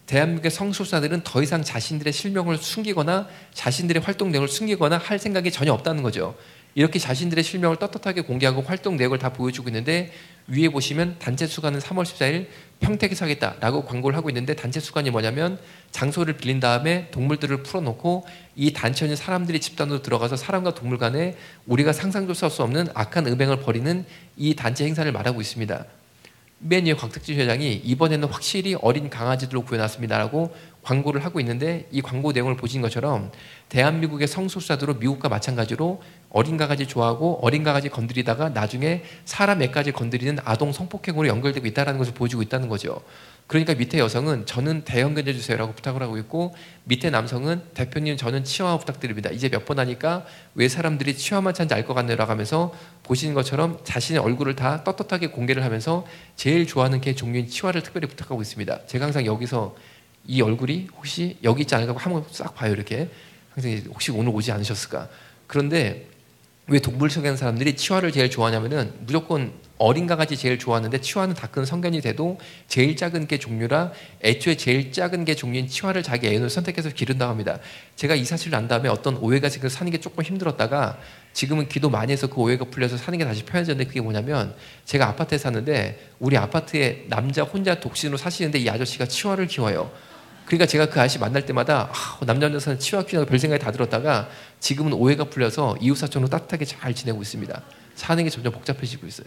대한민국의 성소수자들은 더 이상 자신들의 실명을 숨기거나 자신들의 활동 내용을 숨기거나 할 생각이 전혀 없다는 거죠. 이렇게 자신들의 실명을 떳떳하게 공개하고 활동 내역을 다 보여주고 있는데, 위에 보시면 단체 수간은 3월 14일 평택에서 하겠다라고 광고를 하고 있는데, 단체 수간이 뭐냐면 장소를 빌린 다음에 동물들을 풀어놓고 이 단체는 사람들이 집단으로 들어가서 사람과 동물 간에 우리가 상상도 할 수 없는 악한 음행을 벌이는 이 단체 행사를 말하고 있습니다. 맨 위에 곽득진 회장이 이번에는 확실히 어린 강아지들로 구해놨습니다라고 광고를 하고 있는데, 이 광고 내용을 보신 것처럼 대한민국의 성소수자들은 미국과 마찬가지로 어린 강아지 좋아하고 어린 강아지 건드리다가 나중에 사람 애까지 건드리는 아동 성폭행으로 연결되고 있다는 것을 보여주고 있다는 거죠. 그러니까 밑에 여성은 저는 대형견 해주세요라고 부탁을 하고 있고, 밑에 남성은 대표님 저는 치와와 부탁드립니다. 이제 몇 번 하니까 왜 사람들이 치와만 찾는지 알 것 같네요라고 하면서 보시는 것처럼 자신의 얼굴을 다 떳떳하게 공개를 하면서 제일 좋아하는 개 종류인 치와를 특별히 부탁하고 있습니다. 제가 항상 여기서 이 얼굴이 혹시 여기 있지 않을까 한번 싹 봐요. 이렇게 항상 혹시 오늘 오지 않으셨을까. 그런데 왜 동물 성애하는 사람들이 치와를 제일 좋아하냐면은 무조건 어린 강아지 제일 좋아하는데 치와는 다 큰 성견이 돼도 제일 작은 개 종류라 애초에 제일 작은 개 종류인 치와를 자기 애인으로 선택해서 기른다고 합니다. 제가 이 사실을 안 다음에 어떤 오해가 지금 사는 게 조금 힘들었다가 지금은 기도 많이 해서 그 오해가 풀려서 사는 게 다시 편해졌는데, 그게 뭐냐면 제가 아파트에 사는데 우리 아파트에 남자 혼자 독신으로 사시는데 이 아저씨가 치와를 키워요. 그러니까 제가 그 아저씨 만날 때마다 남자 혼자서는 치와 키우는 별 생각이 다 들었다가 지금은 오해가 풀려서 이웃사촌으로 따뜻하게 잘 지내고 있습니다. 사는 게 점점 복잡해지고 있어요.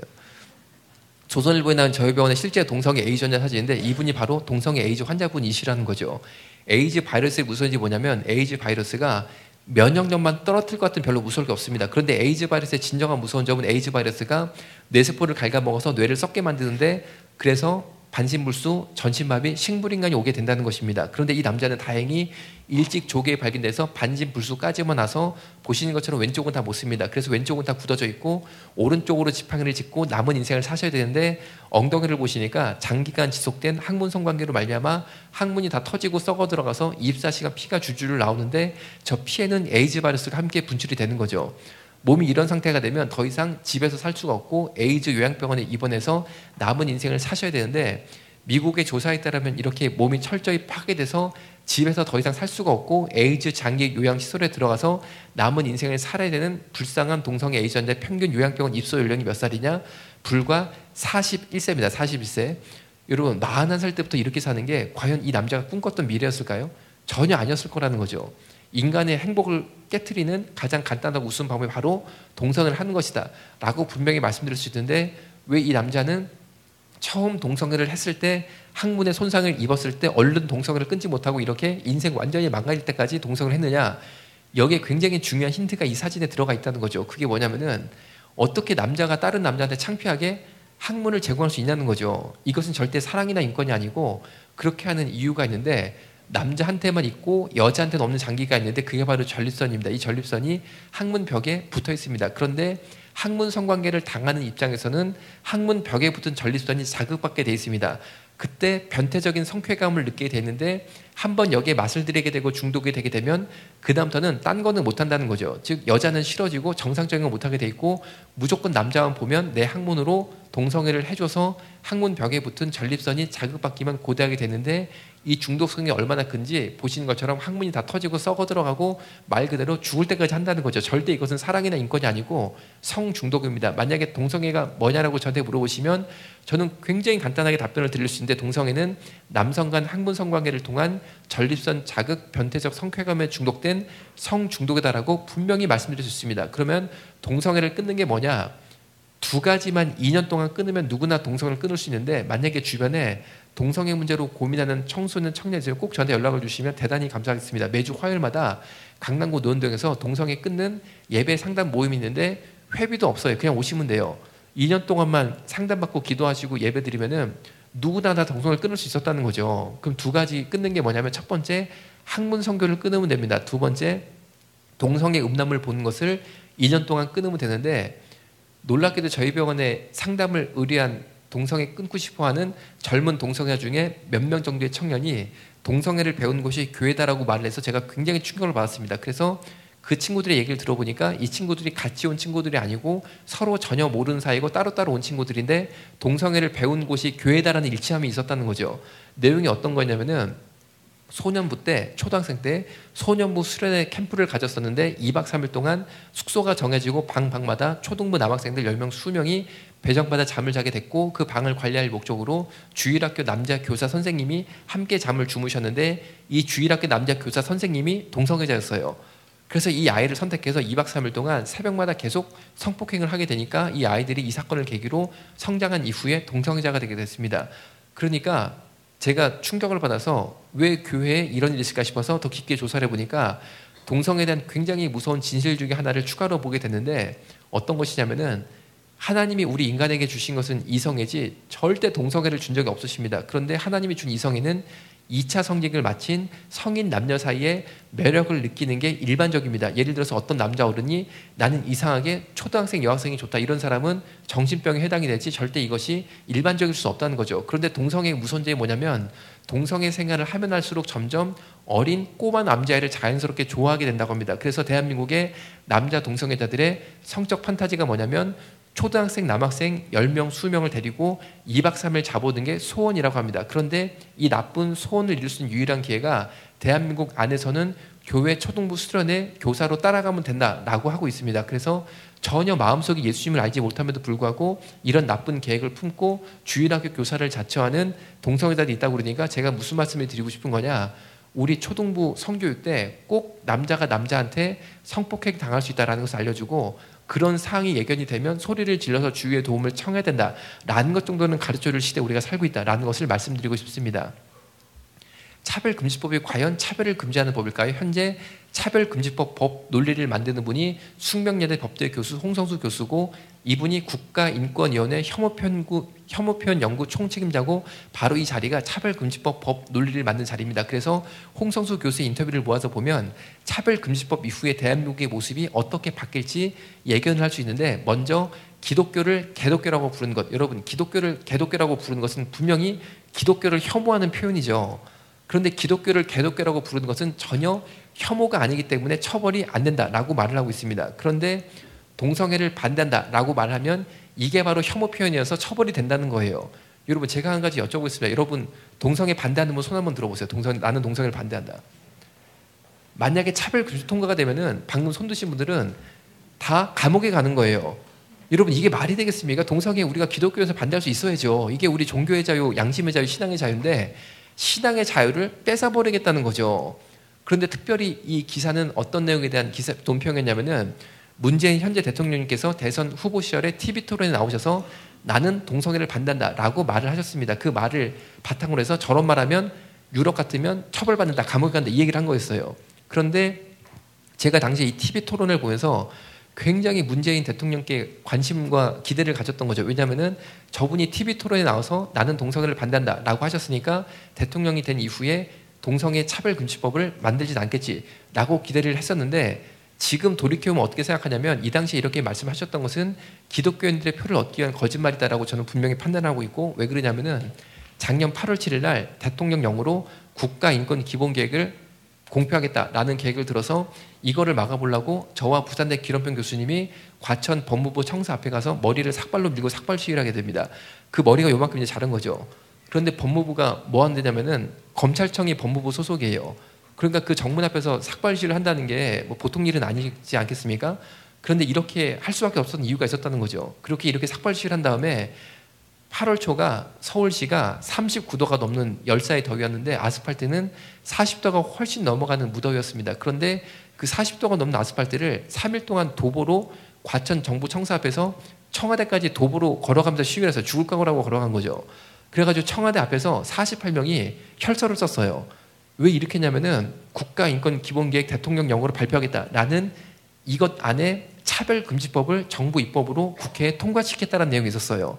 조선일보에 나온 저희 병원의 실제 동성애 에이즈 환자 사진인데 이분이 바로 동성애 에이즈 환자분이시라는 거죠. 에이즈 바이러스의 무서운 점이 뭐냐면 에이즈 바이러스가 면역력만 떨어뜨릴 것 같은 별로 무서울 게 없습니다. 그런데 에이즈 바이러스의 진정한 무서운 점은 에이즈 바이러스가 뇌세포를 갉아먹어서 뇌를 썩게 만드는데, 그래서 반신불수, 전신마비, 식물인간이 오게 된다는 것입니다. 그런데 이 남자는 다행히 일찍 조기에 발견돼서 반신불수까지만 나서 보시는 것처럼 왼쪽은 다 못 씁니다. 그래서 왼쪽은 다 굳어져 있고 오른쪽으로 지팡이를 짚고 남은 인생을 사셔야 되는데, 엉덩이를 보시니까 장기간 지속된 항문 성관계로 말미암아 항문이 다 터지고 썩어 들어가서 24시간 피가 줄줄 나오는데 저 피에는 에이즈 바이러스가 함께 분출이 되는 거죠. 몸이 이런 상태가 되면 더 이상 집에서 살 수가 없고 에이즈 요양병원에 입원해서 남은 인생을 사셔야 되는데, 미국의 조사에 따르면 이렇게 몸이 철저히 파괴돼서 집에서 더 이상 살 수가 없고 에이즈 장기 요양시설에 들어가서 남은 인생을 살아야 되는 불쌍한 동성애 에이즈 환자의 평균 요양병원 입소 연령이 몇 살이냐? 불과 41세입니다. 41세. 여러분, 41살 때부터 이렇게 사는 게 과연 이 남자가 꿈꿨던 미래였을까요? 전혀 아니었을 거라는 거죠. 인간의 행복을 깨트리는 가장 간단하고 우스운 방법이 바로 동성애를 하는 것이다 라고 분명히 말씀드릴 수 있는데, 왜 이 남자는 처음 동성애를 했을 때 항문에 손상을 입었을 때 얼른 동성애를 끊지 못하고 이렇게 인생 완전히 망가질 때까지 동성애를 했느냐? 여기에 굉장히 중요한 힌트가 이 사진에 들어가 있다는 거죠. 그게 뭐냐면은 어떻게 남자가 다른 남자한테 창피하게 학문을 제공할 수 있냐는 거죠. 이것은 절대 사랑이나 인권이 아니고 그렇게 하는 이유가 있는데, 남자한테만 있고 여자한테는 없는 장기가 있는데 그게 바로 전립선입니다. 이 전립선이 학문 벽에 붙어 있습니다. 그런데 학문 성관계를 당하는 입장에서는 학문 벽에 붙은 전립선이 자극받게 돼 있습니다. 그때 변태적인 성쾌감을 느끼게 되는데, 한번 여기에 맛을 들이게 되고 중독이 되게 되면 그 다음부터는 딴 거는 못한다는 거죠. 즉 여자는 싫어지고 정상적인 거 못하게 돼 있고, 무조건 남자만 보면 내 학문으로 동성애를 해줘서 학문 벽에 붙은 전립선이 자극받기만 고대하게 되는데, 이 중독성이 얼마나 큰지 보시는 것처럼 학문이 다 터지고 썩어 들어가고 말 그대로 죽을 때까지 한다는 거죠. 절대 이것은 사랑이나 인권이 아니고 성중독입니다. 만약에 동성애가 뭐냐라고 저한테 물어보시면 저는 굉장히 간단하게 답변을 드릴 수 있는데, 동성애는 남성 간 학문 성관계를 통한 전립선 자극, 변태적 성쾌감에 중독된 성중독이다라고 분명히 말씀드릴 수 있습니다. 그러면 동성애를 끊는 게 뭐냐? 두 가지만 2년 동안 끊으면 누구나 동성애를 끊을 수 있는데, 만약에 주변에 동성애 문제로 고민하는 청소년 청년들 꼭 저한테 연락을 주시면 대단히 감사하겠습니다. 매주 화요일마다 강남구 노원동에서 동성애 끊는 예배 상담 모임이 있는데 회비도 없어요. 그냥 오시면 돼요. 2년 동안만 상담받고 기도하시고 예배 드리면은 누구나 다 동성애를 끊을 수 있었다는 거죠. 그럼 두 가지 끊는 게 뭐냐면, 첫 번째 학문 성교를 끊으면 됩니다. 두 번째 동성애 음란물 보는 것을 2년 동안 끊으면 되는데, 놀랍게도 저희 병원에 상담을 의뢰한 동성애 끊고 싶어하는 젊은 동성애 중에 몇 명 정도의 청년이 동성애를 배운 곳이 교회다라고 말을 해서 제가 굉장히 충격을 받았습니다. 그래서 그 친구들의 얘기를 들어보니까 이 친구들이 같이 온 친구들이 아니고 서로 전혀 모르는 사이고 따로따로 온 친구들인데, 동성애를 배운 곳이 교회다라는 일치함이 있었다는 거죠. 내용이 어떤 거냐면은, 소년부 때, 초등학생 때 소년부 수련회 캠프를 가졌었는데 2박 3일 동안 숙소가 정해지고 방마다 초등부 남학생들 10명 수명이 배정받아 잠을 자게 됐고, 그 방을 관리할 목적으로 주일학교 남자 교사 선생님이 함께 잠을 주무셨는데, 이 주일학교 남자 교사 선생님이 동성애자였어요. 그래서 이 아이를 선택해서 2박 3일 동안 새벽마다 계속 성폭행을 하게 되니까 이 아이들이 이 사건을 계기로 성장한 이후에 동성애자가 되게 됐습니다. 그러니까 제가 충격을 받아서 왜 교회에 이런 일이 있을까 싶어서 더 깊게 조사를 해보니까 동성애에 대한 굉장히 무서운 진실 중에 하나를 추가로 보게 됐는데, 어떤 것이냐면은, 하나님이 우리 인간에게 주신 것은 이성애지 절대 동성애를 준 적이 없으십니다. 그런데 하나님이 준 이성애는 2차 성직을 마친 성인 남녀 사이에 매력을 느끼는 게 일반적입니다. 예를 들어서 어떤 남자 어른이 나는 이상하게 초등학생 여학생이 좋다, 이런 사람은 정신병에 해당이 되지 절대 이것이 일반적일 수 없다는 거죠. 그런데 동성애의 무선제이 뭐냐면, 동성애 생활을 하면 할수록 점점 어린 꼬마 남자애를 자연스럽게 좋아하게 된다고 합니다. 그래서 대한민국의 남자 동성애자들의 성적 판타지가 뭐냐면, 초등학생 남학생 10명, 20명을 데리고 2박 3일 자보는 게 소원이라고 합니다. 그런데 이 나쁜 소원을 이룰 수 있는 유일한 기회가 대한민국 안에서는 교회 초등부 수련회 교사로 따라가면 된다라고 하고 있습니다. 그래서 전혀 마음속에 예수님을 알지 못함에도 불구하고 이런 나쁜 계획을 품고 주일학교 교사를 자처하는 동성애자들이 있다고 그러니까, 제가 무슨 말씀을 드리고 싶은 거냐, 우리 초등부 성교육 때 꼭 남자가 남자한테 성폭행 당할 수 있다는 것을 알려주고, 그런 사항이 예견이 되면 소리를 질러서 주위의 도움을 청해야 된다라는 것 정도는 가르쳐줄 시대에 우리가 살고 있다라는 것을 말씀드리고 싶습니다. 차별금지법이 과연 차별을 금지하는 법일까요? 현재 차별금지법 법 논리를 만드는 분이 숙명여대 법대 교수 홍성수 교수고, 이분이 국가인권위원회 혐오표현 연구 총책임자고, 바로 이 자리가 차별금지법 법 논리를 만든 자리입니다. 그래서 홍성수 교수의 인터뷰를 모아서 보면 차별금지법 이후에 대한민국의 모습이 어떻게 바뀔지 예견을 할 수 있는데, 먼저 기독교를 개독교라고 부르는 것, 여러분 기독교를 개독교라고 부르는 것은 분명히 기독교를 혐오하는 표현이죠. 그런데 기독교를 개독교라고 부르는 것은 전혀 혐오가 아니기 때문에 처벌이 안 된다라고 말을 하고 있습니다. 그런데 동성애를 반대한다라고 말하면 이게 바로 혐오 표현이어서 처벌이 된다는 거예요. 여러분 제가 한 가지 여쭤보겠습니다. 여러분 동성애 반대하는 분 손 한번 들어보세요. 나는 동성애를 반대한다. 만약에 차별금지 통과가 되면은 방금 손 드신 분들은 다 감옥에 가는 거예요. 여러분 이게 말이 되겠습니까? 동성애 우리가 기독교에서 반대할 수 있어야죠. 이게 우리 종교의 자유, 양심의 자유, 신앙의 자유인데 신앙의 자유를 뺏어버리겠다는 거죠. 그런데 특별히 이 기사는 어떤 내용에 대한 논평이었냐면은, 문재인 현재 대통령님께서 대선 후보 시절에 TV 토론에 나오셔서 나는 동성애를 반대한다라고 말을 하셨습니다. 그 말을 바탕으로 해서 저런 말하면 유럽 같으면 처벌받는다, 감옥에 간다, 이 얘기를 한 거였어요. 그런데 제가 당시에 이 TV 토론을 보면서 굉장히 문재인 대통령께 관심과 기대를 가졌던 거죠. 왜냐하면은 저분이 TV 토론에 나와서 나는 동성애를 반대한다라고 하셨으니까 대통령이 된 이후에 동성애 차별금지법을 만들진 않겠지라고 기대를 했었는데, 지금 돌이켜보면 어떻게 생각하냐면 이 당시에 이렇게 말씀하셨던 것은 기독교인들의 표를 얻기 위한 거짓말이다라고 저는 분명히 판단하고 있고, 왜 그러냐면은 작년 8월 7일 날 대통령령으로 국가인권기본계획을 공표하겠다라는 계획을 들어서 이거를 막아보려고 저와 부산대 기런평 교수님이 과천 법무부 청사 앞에 가서 머리를 삭발로 밀고 삭발 시위를 하게 됩니다. 그 머리가 요만큼 이제 자른 거죠. 그런데 법무부가 뭐 한다냐면은 검찰청이 법무부 소속이에요. 그러니까 그 정문 앞에서 삭발 시위를 한다는 게 뭐 보통 일은 아니지 않겠습니까? 그런데 이렇게 할 수밖에 없었던 이유가 있었다는 거죠. 그렇게 이렇게 삭발 시위를 한 다음에 8월 초가 서울시가 39도가 넘는 열사의 더위였는데 아스팔트는 40도가 훨씬 넘어가는 무더위였습니다. 그런데 그 40도가 넘는 아스팔트를 3일 동안 도보로 과천 정부 청사 앞에서 청와대까지 도보로 걸어가면서 시위를 해서 죽을 각오라고 걸어간 거죠. 그래가지고 청와대 앞에서 48명이 혈서를 썼어요. 왜 이렇게 했냐면은 국가인권기본계획 대통령령으로 발표하겠다라는 이것 안에 차별금지법을 정부 입법으로 국회에 통과시켰다는 내용이 있었어요.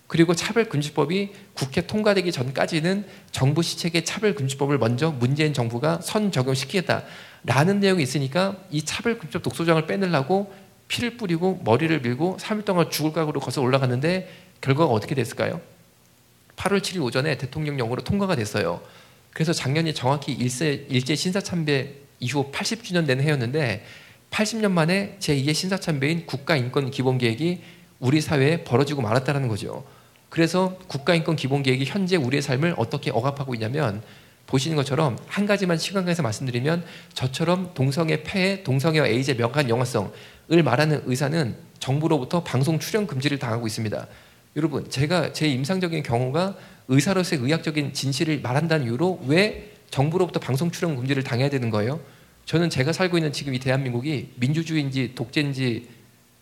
그리고 차별금지법이 국회 통과되기 전까지는 정부 시책의 차별금지법을 먼저 문재인 정부가 선 적용시키겠다라는 내용이 있으니까 이 차별금지법 독소장을 빼내려고 피를 뿌리고 머리를 밀고 3일 동안 죽을 각오로 거슬러 올라갔는데 결과가 어떻게 됐을까요? 8월 7일 오전에 대통령령으로 통과가 됐어요. 그래서 작년에 정확히 일제 신사참배 이후 80주년 된 해였는데 80년 만에 제2의 신사참배인 국가인권기본계획이 우리 사회에 벌어지고 말았다는 거죠. 그래서 국가인권기본계획이 현재 우리의 삶을 어떻게 억압하고 있냐면, 보시는 것처럼 한 가지만 시간에서 말씀드리면, 저처럼 동성애 폐해, 동성애와 에이즈의 명확한 연관성을 말하는 의사는 정부로부터 방송 출연 금지를 당하고 있습니다. 여러분, 제가 제 임상적인 경우가 의사로서의 의학적인 진실을 말한다는 이유로 왜 정부로부터 방송 출연 금지를 당해야 되는 거예요? 저는 제가 살고 있는 지금 이 대한민국이 민주주의인지 독재인지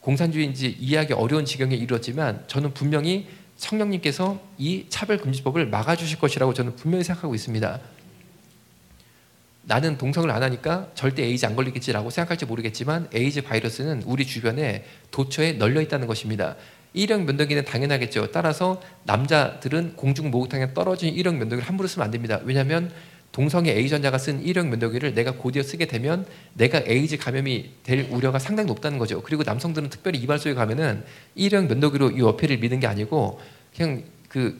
공산주의인지 이해하기 어려운 지경에 이르렀지만, 저는 분명히 성령님께서 이 차별금지법을 막아주실 것이라고 저는 분명히 생각하고 있습니다. 나는 동성을 안 하니까 절대 에이즈 안 걸리겠지라고 생각할지 모르겠지만, 에이즈 바이러스는 우리 주변에 도처에 널려 있다는 것입니다. 일형 면도기는 당연하겠죠. 따라서 남자들은 공중 목욕탕에 떨어진 일형 면도기를 함부로 쓰면 안 됩니다. 왜냐하면 동성애 A전자가 쓴 일형 면도기를 내가 곧이어 쓰게 되면 내가 에이즈 감염이 될 우려가 상당히 높다는 거죠. 그리고 남성들은 특별히 이발소에 가면은 일형 면도기로 이 어필을 미는 게 아니고 그냥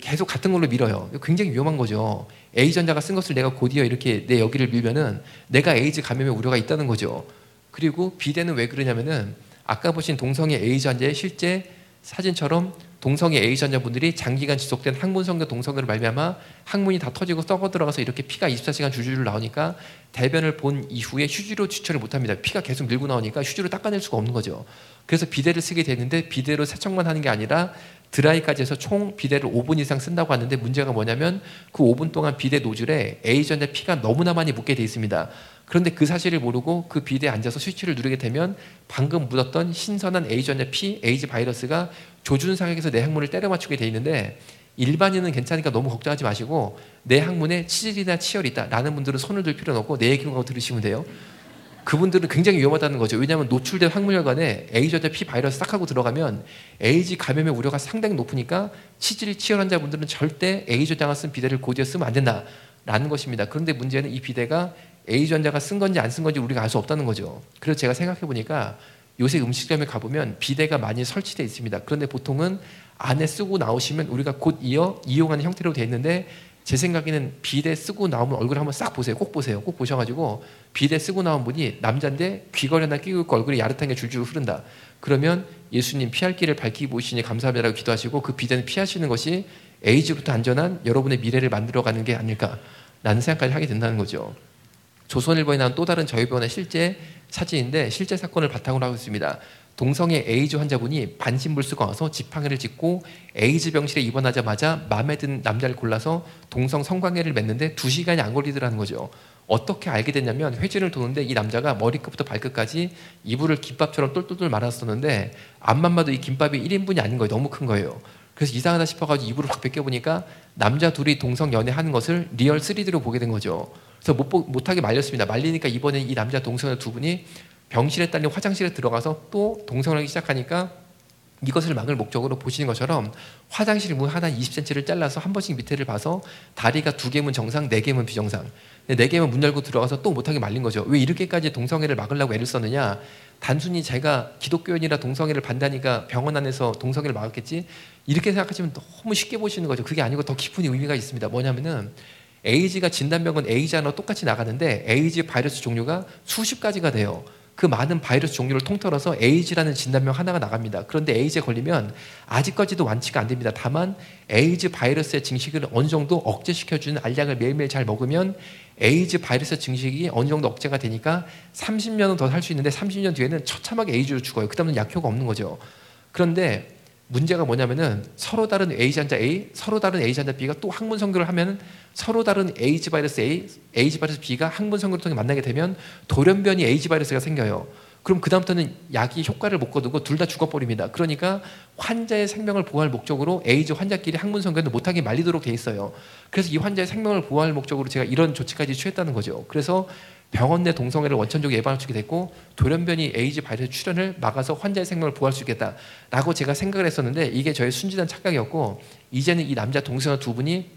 계속 같은 걸로 밀어요. 굉장히 위험한 거죠. A전자가 쓴 것을 내가 곧이어 이렇게 내 여기를 밀면은 내가 에이즈 감염의 우려가 있다는 거죠. 그리고 비대는 왜 그러냐면은 아까 보신 동성애 A전자의 실제 사진처럼 동성애 A전자분들이 장기간 지속된 항문 성교 동성애를 말미암아 항문이 다 터지고 썩어 들어가서 이렇게 피가 24시간 줄줄 나오니까 대변을 본 이후에 휴지로 추출을 못합니다. 피가 계속 밀고 나오니까 휴지로 닦아낼 수가 없는 거죠. 그래서 비데를 쓰게 되는데, 비데로 세척만 하는 게 아니라 드라이까지 해서 총 비데를 5분 이상 쓴다고 하는데, 문제가 뭐냐면 그 5분 동안 비데 노즐에 A전자 피가 너무나 많이 묻게 돼 있습니다. 그런데 그 사실을 모르고 그 비데에 앉아서 스위치를 누르게 되면 방금 묻었던 신선한 A전자 피, 에이즈 바이러스가 조준사격에서 내 항문을 때려 맞추게 돼 있는데, 일반인은 괜찮으니까 너무 걱정하지 마시고 내 항문에 치질이나 치열이 있다 라는 분들은 손을 들 필요는 없고 내 얘기만 하고 들으시면 돼요. 그분들은 굉장히 위험하다는 거죠. 왜냐하면 노출된 항문혈관에 A전자 피 바이러스 싹 하고 들어가면 에이즈 감염의 우려가 상당히 높으니까 치질이 치열한 자분들은 절대 A전자가 쓴 비데를 곧이어 쓰면 안 된다라는 것입니다. 그런데 문제는 이 비데가 A전자가 쓴 건지 안 쓴 건지 우리가 알 수 없다는 거죠. 그래서 제가 생각해 보니까 요새 음식점에 가보면 비데가 많이 설치되어 있습니다. 그런데 보통은 안에 쓰고 나오시면 우리가 곧 이어 이용하는 형태로 되어 있는데, 제 생각에는 비데 쓰고 나오면 얼굴 한번 싹 보세요. 꼭 보세요. 꼭 보셔가지고 비데 쓰고 나온 분이 남자인데 귀걸이 하나 끼고 있고 얼굴이 야릇한 게 줄줄 흐른다. 그러면 예수님 피할 길을 밝히 보시니 감사합니다라고 기도하시고 그 비데는 피하시는 것이 에이즈부터 안전한 여러분의 미래를 만들어가는 게 아닐까라는 생각까지 하게 된다는 거죠. 조선일보에 나온 또 다른 저희 병원의 실제 사진인데, 실제 사건을 바탕으로 하고 있습니다. 동성애 에이즈 환자분이 반신불수가 와서 지팡이를 짚고 에이즈 병실에 입원하자마자 마음에 든 남자를 골라서 동성 성관계를 맺는데 2시간이 안 걸리더라는 거죠. 어떻게 알게 됐냐면, 회진을 도는데 이 남자가 머리끝부터 발끝까지 이불을 김밥처럼 똘똘똘 말았었는데 앞만 봐도 이 김밥이 1인분이 아닌 거예요. 너무 큰 거예요. 그래서 이상하다 싶어가지고 이불을 확 벗겨보니까 남자 둘이 동성 연애하는 것을 리얼 3D로 보게 된 거죠. 그래서 못하게 말렸습니다. 말리니까 이번에 이 남자 동성애 두 분이 병실에 딸린 화장실에 들어가서 또 동성을 하기 시작하니까 이것을 막을 목적으로 보시는 것처럼 화장실 문 하나 20cm를 잘라서 한 번씩 밑에를 봐서 다리가 2개면 정상, 4개면 비정상. 4개면 문 열고 들어가서 또 못하게 말린 거죠. 왜 이렇게까지 동성애를 막으려고 애를 썼느냐. 단순히 제가 기독교인이라 동성애를 반대하니까 병원 안에서 동성애를 막았겠지, 이렇게 생각하시면 너무 쉽게 보시는 거죠. 그게 아니고 더 깊은 의미가 있습니다. 뭐냐면은 에이즈가 진단병은 에이즈 하나 똑같이 나가는데 에이즈 바이러스 종류가 수십 가지가 돼요. 그 많은 바이러스 종류를 통틀어서 에이즈라는 진단명 하나가 나갑니다. 그런데 에이즈에 걸리면 아직까지도 완치가 안 됩니다. 다만 에이즈 바이러스의 증식을 어느 정도 억제시켜주는 알약을 매일매일 잘 먹으면 에이즈 바이러스 증식이 어느 정도 억제가 되니까 30년은 더 살 수 있는데 30년 뒤에는 처참하게 에이즈로 죽어요. 그 다음은 약효가 없는 거죠. 그런데 문제가 뭐냐면은 서로 다른 에이즈 환자 A, 서로 다른 에이즈 환자 B가 또 항문 선교를 하면 서로 다른 에이즈 바이러스 A, 에이즈 바이러스 B가 항문 선교를 통해 만나게 되면 돌연변이 에이즈 바이러스가 생겨요. 그럼 그다음부터는 약이 효과를 못 거두고 둘 다 죽어버립니다. 그러니까 환자의 생명을 보호할 목적으로 에이즈 환자끼리 항문 선교는 못하게 말리도록 돼 있어요. 그래서 이 환자의 생명을 보호할 목적으로 제가 이런 조치까지 취했다는 거죠. 그래서 병원 내 동성애를 원천적으로 예방할 수 있게 됐고 돌연변이 에이즈 바이러스 출현을 막아서 환자의 생명을 보호할 수 있겠다라고 제가 생각을 했었는데 이게 저의 순진한 착각이었고, 이제는 이 남자 동성애 두 분이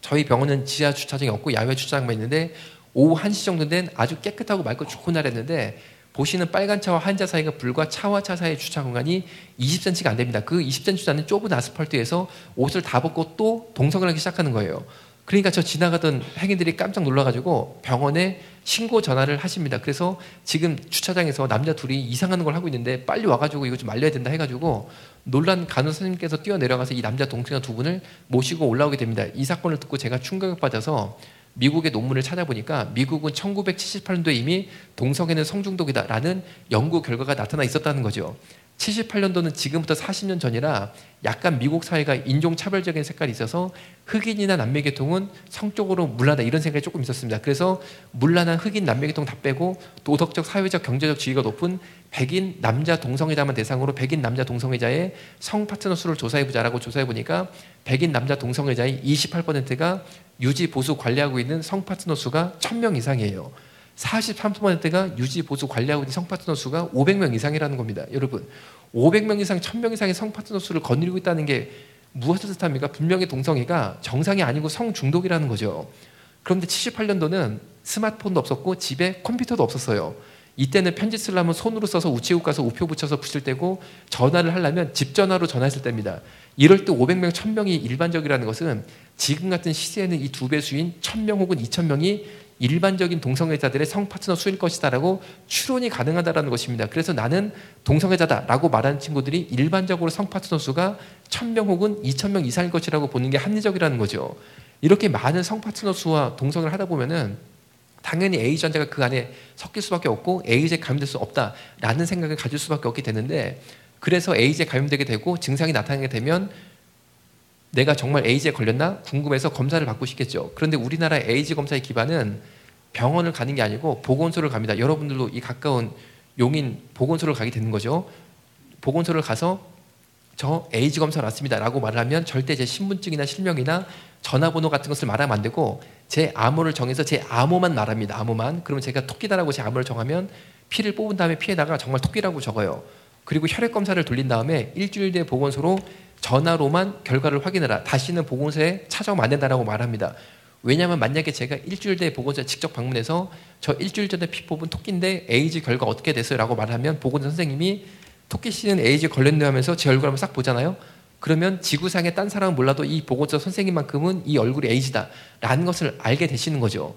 저희 병원은 지하 주차장이 없고 야외 주차장만 있는데 오후 1시 정도 된 아주 깨끗하고 맑고 좋은 날이었는데 보시는 빨간 차와 한자 사이가 불과 차와 차 사이의 주차 공간이 20cm가 안 됩니다. 그 20cm 안에 좁은 아스팔트에서 옷을 다 벗고 또 동성을 하기 시작하는 거예요. 그러니까 저 지나가던 행인들이 깜짝 놀라가지고 병원에 신고 전화를 하십니다. 그래서 지금 주차장에서 남자 둘이 이상한 걸 하고 있는데 빨리 와가지고 이거 좀 알려야 된다 해가지고 놀란 간호사 선생님께서 뛰어내려가서 이 남자 동성애 두 분을 모시고 올라오게 됩니다. 이 사건을 듣고 제가 충격을 받아서 미국의 논문을 찾아보니까 미국은 1978년도에 이미 동성애는 성중독이다라는 연구 결과가 나타나 있었다는 거죠. 78년도는 지금부터 40년 전이라 약간 미국 사회가 인종차별적인 색깔이 있어서 흑인이나 남매계통은 성적으로 문란하다 이런 생각이 조금 있었습니다. 그래서 문란한 흑인 남매계통 다 빼고 도덕적, 사회적, 경제적 지위가 높은 백인 남자 동성애자만 대상으로 백인 남자 동성애자의 성 파트너 수를 조사해보자라고 조사해보니까 백인 남자 동성애자의 28%가 유지, 보수, 관리하고 있는 성 파트너 수가 1000명 이상이에요. 43%가 유지, 보수, 관리하고 있는 성파트너 수가 500명 이상이라는 겁니다. 여러분 500명 이상, 1000명 이상의 성파트너 수를 거느리고 있다는 게 무엇을 뜻합니까? 분명히 동성애가 정상이 아니고 성중독이라는 거죠. 그런데 78년도는 스마트폰도 없었고 집에 컴퓨터도 없었어요. 이때는 편지 쓰려면 손으로 써서 우체국 가서 우표 붙여서 붙일 때고 전화를 하려면 집 전화로 전화했을 때입니다. 이럴 때 500명, 1000명이 일반적이라는 것은 지금 같은 시대에는 이 2배 수인 1000명 혹은 2000명이 일반적인 동성애자들의 성파트너 수일 것이다라고 추론이 가능하다는 것입니다. 그래서 나는 동성애자다라고 말하는 친구들이 일반적으로 성파트너 수가 1000명 혹은 2000명 이상일 것이라고 보는 게 합리적이라는 거죠. 이렇게 많은 성파트너 수와 동성을 하다 보면은 당연히 에이즈 환자가 그 안에 섞일 수밖에 없고 에이즈에 감염될 수 없다라는 생각을 가질 수밖에 없게 되는데, 그래서 에이즈에 감염되게 되고 증상이 나타나게 되면 내가 정말 에이즈에 걸렸나 궁금해서 검사를 받고 싶겠죠. 그런데 우리나라 에이즈 검사의 기반은 병원을 가는 게 아니고 보건소를 갑니다. 여러분들도 이 가까운 용인 보건소를 가게 되는 거죠. 보건소를 가서 저 에이즈 검사 왔습니다 라고 말을 하면 절대 제 신분증이나 실명이나 전화번호 같은 것을 말하면 안 되고 제 암호를 정해서 제 암호만 말합니다. 암호만. 그러면 제가 토끼다라고 제 암호를 정하면 피를 뽑은 다음에 피에다가 정말 토끼라고 적어요. 그리고 혈액 검사를 돌린 다음에 일주일 뒤에 보건소로 전화로만 결과를 확인해라. 다시는 보건소에 찾아오면 안 된다라고 말합니다. 왜냐하면 만약에 제가 일주일 뒤에 보건소에 직접 방문해서 저 일주일 전에 피 뽑은 토끼인데 에이즈 결과 어떻게 됐어요? 라고 말하면 보건소 선생님이 토끼 씨는 에이즈 걸렸네 하면서 제 얼굴 한번 싹 보잖아요. 그러면 지구상의 딴 사람은 몰라도 이 보건소 선생님만큼은 이 얼굴이 에이즈다 라는 것을 알게 되시는 거죠.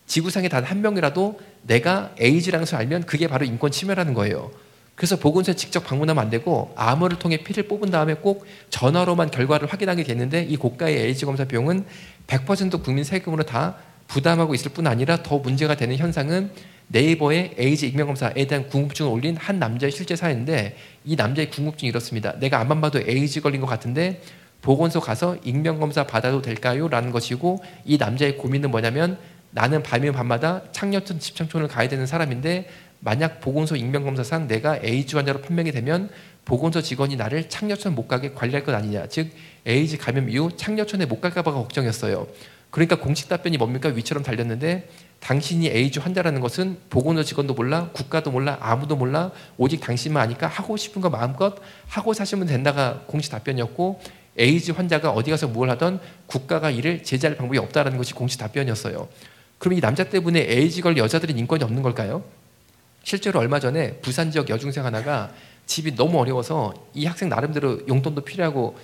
지구상에 단 한 명이라도 내가 에이즈라는 것을 알면 그게 바로 인권 침해라는 거예요. 그래서 보건소에 직접 방문하면 안 되고 암호를 통해 피를 뽑은 다음에 꼭 전화로만 결과를 확인하게 되는데, 이 고가의 에이즈 검사 비용은 100% 국민 세금으로 다 부담하고 있을 뿐 아니라 더 문제가 되는 현상은 네이버에 에이즈 익명검사에 대한 궁금증을 올린 한 남자의 실제 사연인데, 이 남자의 궁금증이 이렇습니다. 내가 앞만 봐도 에이즈 걸린 것 같은데 보건소 가서 익명검사 받아도 될까요? 라는 것이고, 이 남자의 고민은 뭐냐면 나는 밤이면 밤마다 창녀촌 집창촌을 가야 되는 사람인데 만약 보건소 익명검사상 내가 에이즈 환자로 판명이 되면 보건소 직원이 나를 창녀촌 못 가게 관리할 것 아니냐. 즉 에이즈 감염 이후 창녀촌에 못 갈까 봐가 걱정이었어요. 그러니까 공식 답변이 뭡니까? 위처럼 달렸는데 당신이 에이즈 환자라는 것은 보건소 직원도 몰라, 국가도 몰라, 아무도 몰라, 오직 당신만 아니까 하고 싶은 거 마음껏 하고 사시면 된다가 공식 답변이었고, 에이즈 환자가 어디 가서 뭘 하던 국가가 이를 제재할 방법이 없다는 것이 공식 답변이었어요. 그럼 이 남자 때문에 에이즈 걸 여자들은 인권이 없는 걸까요? 실제로 얼마 전에 부산 지역 여중생 하나가 집이 너무 어려워서 이 학생 나름대로 용돈도 필요하고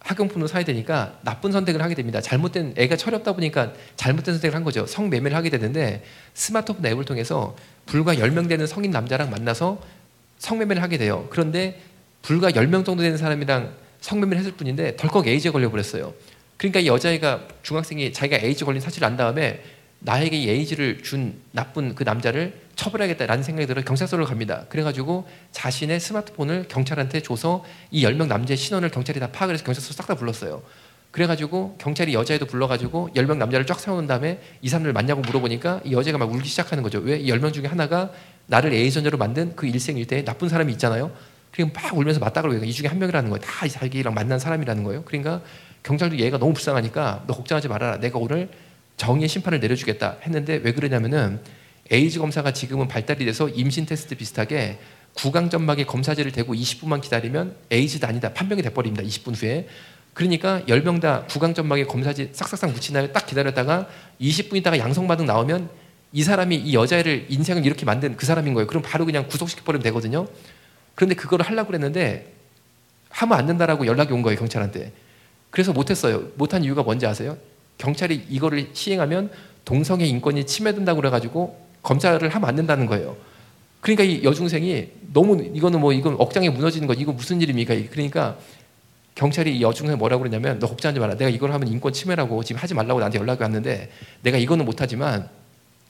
학용품도 사야 되니까 나쁜 선택을 하게 됩니다. 잘못된, 애가 철이 없다 보니까 잘못된 선택을 한 거죠. 성매매를 하게 되는데 스마트폰 앱을 통해서 불과 10명 되는 성인 남자랑 만나서 성매매를 하게 돼요. 그런데 불과 10명 정도 되는 사람이랑 성매매를 했을 뿐인데 덜컥 에이즈에 걸려버렸어요. 그러니까 이 여자애가, 중학생이 자기가 에이즈 걸린 사실을 안 다음에 나에게 이 에이즈를 준 나쁜 그 남자를 처벌해야겠다라는 생각이 들어 경찰서로 갑니다. 그래가지고 자신의 스마트폰을 경찰한테 줘서 이 10명 남자의 신원을 경찰이 다 파악을 해서 경찰서 싹 다 불렀어요. 그래가지고 경찰이 여자애도 불러가지고 10명 남자를 쫙 세워놓은 다음에 이 사람들 맞냐고 물어보니까 이 여자가 막 울기 시작하는 거죠. 왜? 이 10명 중에 하나가 나를 에이전자로 만든 그 일생일대에 나쁜 사람이 있잖아요. 그러니까 막 울면서 맞다 그러고 이 중에 한 명이라는 거예요. 다 자기랑 만난 사람이라는 거예요. 그러니까 경찰도 얘가 너무 불쌍하니까 너 걱정하지 말아라. 내가 오늘 정의의 심판을 내려주겠다 했는데, 왜 그러냐면은 에이즈 검사가 지금은 발달이 돼서 임신 테스트 비슷하게 구강점막에 검사지를 대고 20분만 기다리면 에이즈도 아니다 판명이 돼버립니다. 20분 후에. 그러니까 10명 다 구강점막에 검사지 싹싹싹 묻힌 다음에 딱 기다렸다가 20분 있다가 양성 반응 나오면 이 사람이 이 여자애를 인생을 이렇게 만든 그 사람인 거예요. 그럼 바로 그냥 구속시켜버리면 되거든요. 그런데 그거를 하려고 그랬는데 하면 안 된다라고 연락이 온 거예요, 경찰한테. 그래서 못했어요. 못한 이유가 뭔지 아세요? 경찰이 이거를 시행하면 동성애 인권이 침해된다고 그래가지고 검사를 하면 안 된다는 거예요. 그러니까 이 여중생이 너무 이건 억장이 무너지는 거, 이거 무슨 일입니까? 그러니까 경찰이 이 여중생 뭐라고 그러냐면 너 걱정하지 마라. 내가 이걸 하면 인권 침해라고 지금 하지 말라고 나한테 연락이 왔는데 내가 이거는 못하지만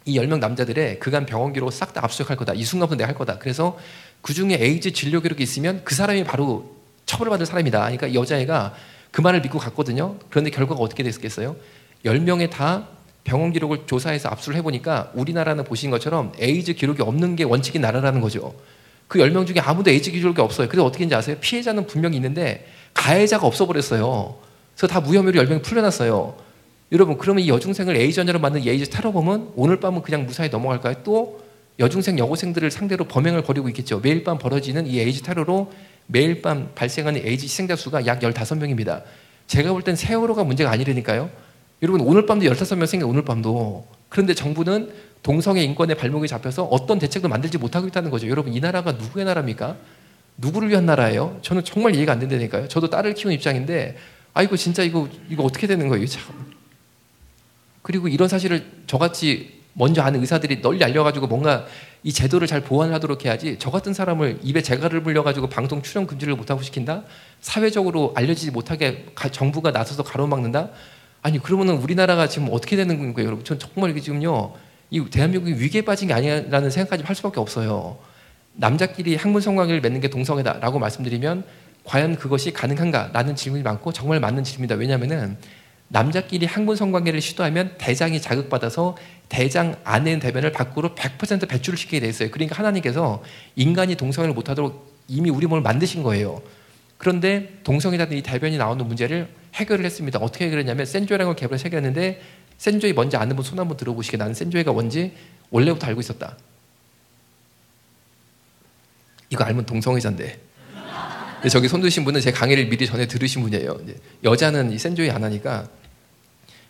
이 10명 남자들의 그간 병원 기록 싹 다 압수수색할 거다. 이 순간부터 내가 할 거다. 그래서 그중에 에이즈 진료 기록이 있으면 그 사람이 바로 처벌받을 사람이다. 그러니까 이 여자애가 그 말을 믿고 갔거든요. 그런데 결과가 어떻게 됐겠어요? 10명에 다 병원 기록을 조사해서 압수를 해보니까 우리나라는 보신 것처럼 에이즈 기록이 없는 게 원칙인 나라라는 거죠. 그 10명 중에 아무도 에이즈 기록이 없어요. 그래서 어떻게 했는지 아세요? 피해자는 분명히 있는데 가해자가 없어버렸어요. 그래서 다 무혐의로 10명이 풀려났어요. 여러분, 그러면 이 여중생을 에이전자로 만든 에이즈 테러범은 오늘 밤은 그냥 무사히 넘어갈까요? 또 여중생, 여고생들을 상대로 범행을 벌이고 있겠죠. 매일 밤 벌어지는 이 에이즈 테러로 매일 밤 발생하는 에이즈 희생자 수가 약 15명입니다. 제가 볼 땐 세월호가 문제가 아니라니까요. 여러분, 오늘 밤도 15명 생겨, 오늘 밤도. 그런데 정부는 동성애 인권의 발목이 잡혀서 어떤 대책도 만들지 못하고 있다는 거죠. 여러분, 이 나라가 누구의 나라입니까? 누구를 위한 나라예요? 저는 정말 이해가 안 된다니까요. 저도 딸을 키우는 입장인데 아이고 진짜 이거 어떻게 되는 거예요? 참. 그리고 이런 사실을 저같이 먼저 아는 의사들이 널리 알려가지고 뭔가 이 제도를 잘 보완하도록 해야지, 저 같은 사람을 입에 재갈을 불려가지고 방송 출연 금지를 못하고 시킨다? 사회적으로 알려지지 못하게 정부가 나서서 가로막는다? 아니, 그러면은 우리나라가 지금 어떻게 되는 거예요, 여러분? 전 정말 이게 지금요, 이 대한민국이 위기에 빠진 게 아니라는 생각까지 할 수밖에 없어요. 남자끼리 학문 성관계를 맺는 게 동성애다라고 말씀드리면 과연 그것이 가능한가라는 질문이 많고 정말 맞는 질문입니다. 왜냐하면은 남자끼리 학문 성관계를 시도하면 대장이 자극받아서 대장 안에 있는 대변을 밖으로 100% 배출을 시키게 돼 있어요. 그러니까 하나님께서 인간이 동성애를 못하도록 이미 우리 몸을 만드신 거예요. 그런데 동성애자들이 이 대변이 나오는 문제를 해결을 했습니다. 어떻게 해결했냐면 센조이라는 걸 개발해서 해결했는데, 센조이 뭔지 아는 분 손 한번 들어보시게. 나는 센조이가 뭔지 원래부터 알고 있었다. 이거 알면 동성애자인데. 저기 손 드신 분은 제 강의를 미리 전에 들으신 분이에요. 여자는 이 센조이 안 하니까.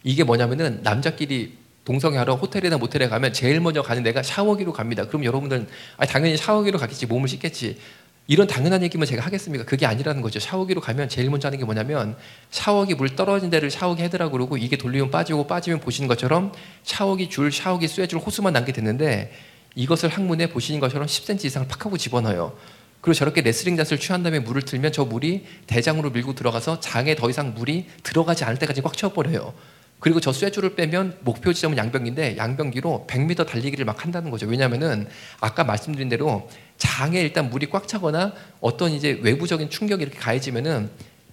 이게 뭐냐면은 남자끼리 동성애하러 호텔이나 모텔에 가면 제일 먼저 가는 데가 샤워기로 갑니다. 그럼 여러분들은 당연히 샤워기로 갔겠지, 몸을 씻겠지, 이런 당연한 얘기면 제가 하겠습니까? 그게 아니라는 거죠. 샤워기로 가면 제일 먼저 하는 게 뭐냐면 샤워기 물 떨어진 데를 샤워기 헤드라고 그러고, 이게 돌리면 빠지고 빠지면 보시는 것처럼 샤워기 줄, 샤워기 쇠줄, 호스만 남게 됐는데, 이것을 항문에 보시는 것처럼 10cm 이상을 팍 하고 집어넣어요. 그리고 저렇게 레슬링 자세를 취한 다음에 물을 틀면 저 물이 대장으로 밀고 들어가서 장에 더 이상 물이 들어가지 않을 때까지 꽉 채워버려요. 그리고 저 쇠줄을 빼면 목표 지점은 양변기인데 양변기로 100m 달리기를 막 한다는 거죠. 왜냐하면은 아까 말씀드린 대로 장에 일단 물이 꽉 차거나 어떤 이제 외부적인 충격이 이렇게 가해지면은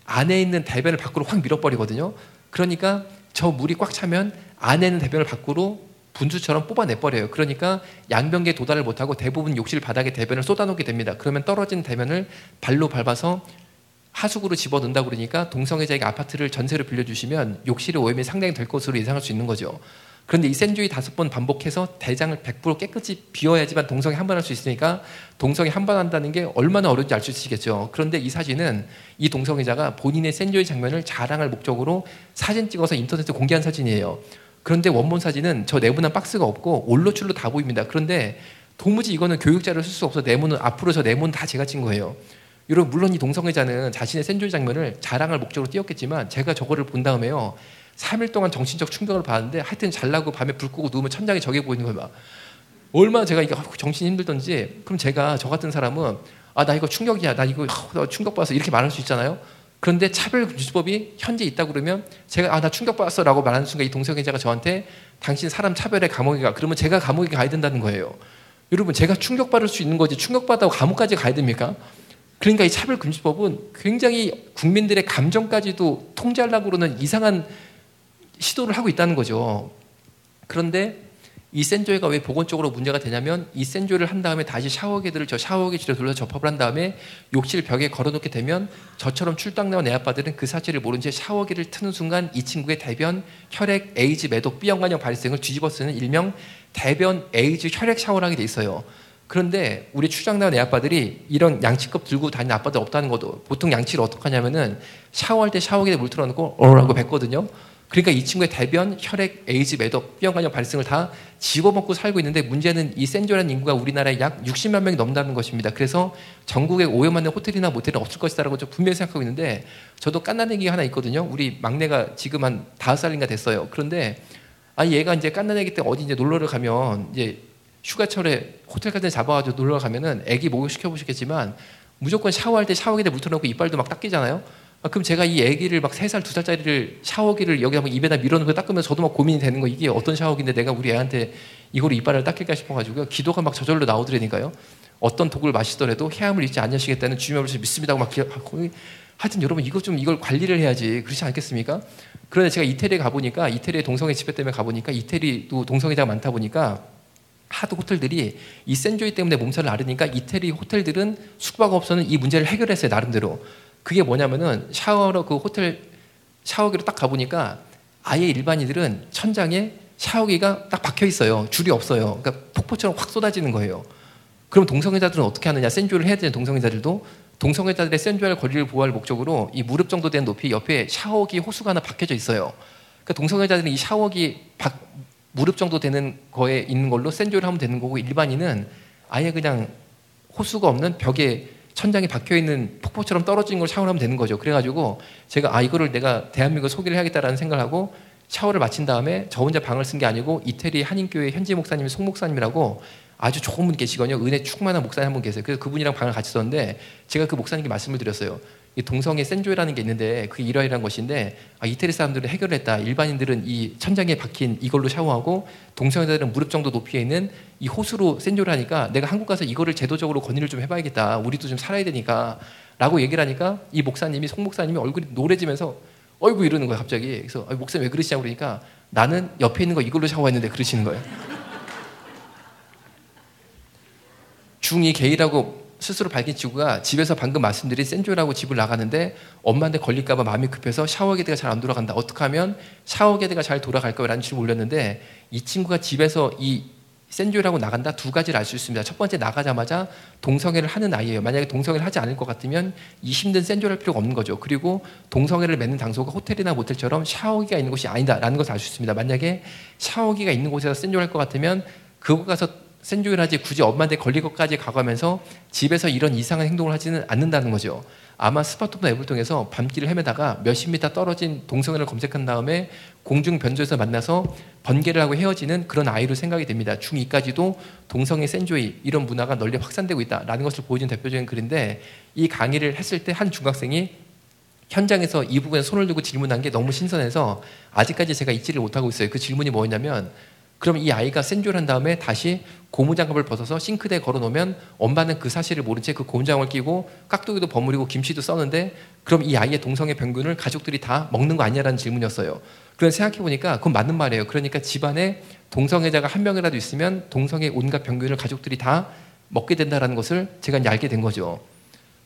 안에 있는 대변을 밖으로 확 밀어버리거든요. 그러니까 저 물이 꽉 차면 안에 있는 대변을 밖으로 분수처럼 뽑아내버려요. 그러니까 양변기에 도달을 못하고 대부분 욕실 바닥에 대변을 쏟아놓게 됩니다. 그러면 떨어진 대변을 발로 밟아서 하수구로 집어넣는다 그러니까 동성애자에게 아파트를 전세로 빌려주시면 욕실의 오염이 상당히 될 것으로 예상할 수 있는 거죠. 그런데 이 센조이 5번 반복해서 대장을 100% 깨끗이 비워야지만 동성애 한 번 할 수 있으니까 동성애 한 번 한다는 게 얼마나 어려운지 알 수 있으시겠죠. 그런데 이 사진은 이 동성애자가 본인의 센조이 장면을 자랑할 목적으로 사진 찍어서 인터넷에 공개한 사진이에요. 그런데 원본 사진은 저 네모난 박스가 없고 올로출로 다 보입니다. 그런데 도무지 이거는 교육자를 쓸 수 없어 네모는 앞으로 저 네모는 다 제가 찍은 거예요. 여러분 물론 이 동성애자는 자신의 센조이 장면을 자랑할 목적으로 띄웠겠지만 제가 저거를 본 다음에요 3일 동안 정신적 충격을 받았는데 하여튼 잘나고 밤에 불 끄고 누우면 천장이 저게 보이는 거예요. 막. 얼마나 제가 이게 정신이 힘들던지. 그럼 제가 저 같은 사람은 나 이거 충격이야 나 이거 충격받았어 이렇게 말할 수 있잖아요. 그런데 차별금지법이 현재 있다고 그러면 제가 나 충격받았어 라고 말하는 순간 이 동성애자가 저한테 당신 사람 차별해 감옥에 가. 그러면 제가 감옥에 가야 된다는 거예요. 여러분 제가 충격받을 수 있는 거지 충격받다고 감옥까지 가야 됩니까? 그러니까 이 차별금지법은 굉장히 국민들의 감정까지도 통제하려고 그러는 이상한 시도를 하고 있다는 거죠. 그런데 이 센조이가 왜 보건적으로 문제가 되냐면 이 센조이를 한 다음에 다시 샤워기들을 저 샤워기 줄에 돌려서 접합을 한 다음에 욕실 벽에 걸어놓게 되면 저처럼 출당 나온 애 아빠들은 그 사실을 모른 채 샤워기를 트는 순간 이 친구의 대변, 혈액, 에이즈, 매독, B형간염 발생을 뒤집어 쓰는 일명 대변, 에이즈, 혈액 샤워를 하게 돼 있어요. 그런데 우리 출장 나온 애 아빠들이 이런 양치컵 들고 다니는 아빠들 없다는 것도 보통 양치를 어떻게 하냐면은 샤워할 때 샤워기에 물 틀어놓고 어라고 뱉거든요. 그러니까 이 친구의 대변, 혈액, 에이즈, 매독, B형간염 발생을 다 집어먹고 살고 있는데 문제는 이 센조라는 인구가 우리나라에 약 60만 명이 넘는다는 것입니다. 그래서 전국에 오염하는 호텔이나 모텔은 없을 것이다라고 저 분명히 생각하고 있는데 저도 깐난 애기가 하나 있거든요. 우리 막내가 지금 한 5살인가 됐어요. 그런데 얘가 이제 깐난 애기 때 어디 이제 놀러를 가면 이제 휴가철에 호텔 같은 데 잡아가지고 놀러 가면은 애기 목욕 시켜보시겠지만 무조건 샤워할 때 샤워기에 물 틀어놓고 이빨도 막 닦이잖아요. 그럼 제가 이 애기를 막 3살, 2살짜리를 샤워기를 여기다 막 입에다 밀어넣고 닦으면서 저도 막 고민이 되는 거 이게 어떤 샤워기인데 내가 우리 애한테 이거로 이빨을 닦일까 싶어가지고요. 기도가 막 저절로 나오더라니까요. 어떤 독을 마시더라도 해함을 잊지 않으시겠다는 주님의 말씀을 믿습니다고 막 하여튼 여러분 이걸 관리를 해야지 그렇지 않겠습니까? 그런데 제가 이태리에 가보니까 이태리의 동성애 집회 때문에 가보니까 이태리도 동성애자가 많다 보니까 하도 호텔들이 이 센조이 때문에 몸살을 앓으니까 이태리 호텔들은 숙박업소는 이 문제를 해결했어요 나름대로. 그게 뭐냐면은 샤워로 그 호텔 샤워기로 딱 가보니까 아예 일반인들은 천장에 샤워기가 딱 박혀 있어요. 줄이 없어요. 그러니까 폭포처럼 확 쏟아지는 거예요. 그럼 동성애자들은 어떻게 하느냐? 센조이를 해야 되는 동성애자들도 동성애자들의 센조이의 권리를 보호할 목적으로 이 무릎 정도 되는 높이 옆에 샤워기 호수가 하나 박혀져 있어요. 그러니까 동성애자들은 이 샤워기 무릎 정도 되는 거에 있는 걸로 센조이를 하면 되는 거고 일반인은 아예 그냥 호수가 없는 벽에 천장에 박혀있는 폭포처럼 떨어진 걸 샤워를 하면 되는 거죠. 그래가지고 제가 이거를 내가 대한민국에 소개를 해야겠다라는 생각을 하고 샤워를 마친 다음에 저 혼자 방을 쓴 게 아니고 이태리 한인교회 현지 목사님이 송 목사님이라고 아주 좋은 분 계시거든요. 은혜 충만한 목사님 한 분 계세요. 그래서 그분이랑 방을 같이 썼는데 제가 그 목사님께 말씀을 드렸어요. 이 동성애 센조이라는 게 있는데 그게 이러이러한 것인데 이태리 사람들은 해결을 했다. 일반인들은 이 천장에 박힌 이걸로 샤워하고 동성애자들은 무릎 정도 높이에 있는 이 호수로 센조이를 하니까 내가 한국 가서 이거를 제도적으로 건의를 좀 해봐야겠다. 우리도 좀 살아야 되니까 라고 얘기를 하니까 이 목사님이 송 목사님이 얼굴이 노래지면서 어이구 이러는 거예요 갑자기. 그래서 목사님 왜 그러시냐고 그러니까 나는 옆에 있는 거 이걸로 샤워했는데 그러시는 거예요. 중2 게이라고 스스로 밝힌 친구가 집에서 방금 말씀드린 센조이라고 집을 나가는데 엄마한테 걸릴까봐 마음이 급해서 샤워기대가 잘 안 돌아간다. 어떻게 하면 샤워기대가 잘 돌아갈까요? 라는 질문을 올렸는데 이 친구가 집에서 이 센조이라고 나간다 2가지를 알 수 있습니다. 첫 번째 나가자마자 동성애를 하는 아이예요. 만약에 동성애를 하지 않을 것 같으면 이 힘든 센조이를 할 필요가 없는 거죠. 그리고 동성애를 맺는 장소가 호텔이나 모텔처럼 샤워기가 있는 곳이 아니다라는 것을 알 수 있습니다. 만약에 샤워기가 있는 곳에서 센조이를 할 것 같으면 그곳 가서 센조이를 하지 굳이 엄마한테 걸릴 것까지 가가면서 집에서 이런 이상한 행동을 하지는 않는다는 거죠. 아마 스마트폰 앱을 통해서 밤길을 헤매다가 몇십 미터 떨어진 동성애를 검색한 다음에 공중 변조에서 만나서 번개를 하고 헤어지는 그런 아이로 생각이 됩니다. 중2까지도 동성애 센조이 이런 문화가 널리 확산되고 있다라는 것을 보여준 대표적인 글인데 이 강의를 했을 때 한 중학생이 현장에서 이 부분에 손을 들고 질문한 게 너무 신선해서 아직까지 제가 잊지를 못하고 있어요. 그 질문이 뭐였냐면 그럼 이 아이가 센조이를 한 다음에 다시 고무장갑을 벗어서 싱크대에 걸어놓으면 엄마는 그 사실을 모른 채 그 고무장갑을 끼고 깍두기도 버무리고 김치도 써는데 그럼 이 아이의 동성애 병균을 가족들이 다 먹는 거 아니냐라는 질문이었어요. 그래서 생각해보니까 그건 맞는 말이에요. 그러니까 집안에 동성애자가 한 명이라도 있으면 동성애 온갖 병균을 가족들이 다 먹게 된다는 것을 제가 이제 알게 된 거죠.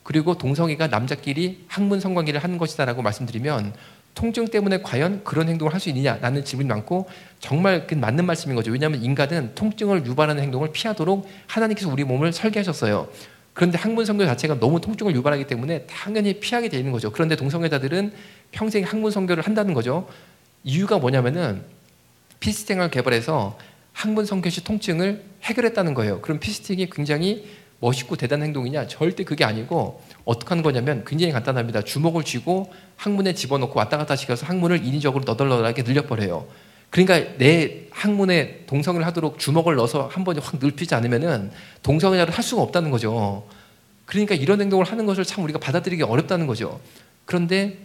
그리고 동성애가 남자끼리 학문 성관계를 하는 것이다라고 말씀드리면 통증 때문에 과연 그런 행동을 할 수 있느냐라는 질문이 많고 정말 그 맞는 말씀인 거죠. 왜냐하면 인간은 통증을 유발하는 행동을 피하도록 하나님께서 우리 몸을 설계하셨어요. 그런데 학문 성교 자체가 너무 통증을 유발하기 때문에 당연히 피하게 되는 거죠. 그런데 동성애자들은 평생 학문 성교를 한다는 거죠. 이유가 뭐냐면은 피스팅을 개발해서 학문 성교 시 통증을 해결했다는 거예요. 그럼 피스팅이 굉장히 멋있고 대단한 행동이냐? 절대 그게 아니고 어떻게 하는 거냐면 굉장히 간단합니다. 주먹을 쥐고 항문에 집어넣고 왔다 갔다 시켜서 항문을 인위적으로 너덜너덜하게 늘려버려요. 그러니까 내 항문에 동성애를 하도록 주먹을 넣어서 한 번에 확 늙히지 않으면은 동성애를 할 수가 없다는 거죠. 그러니까 이런 행동을 하는 것을 참 우리가 받아들이기 어렵다는 거죠. 그런데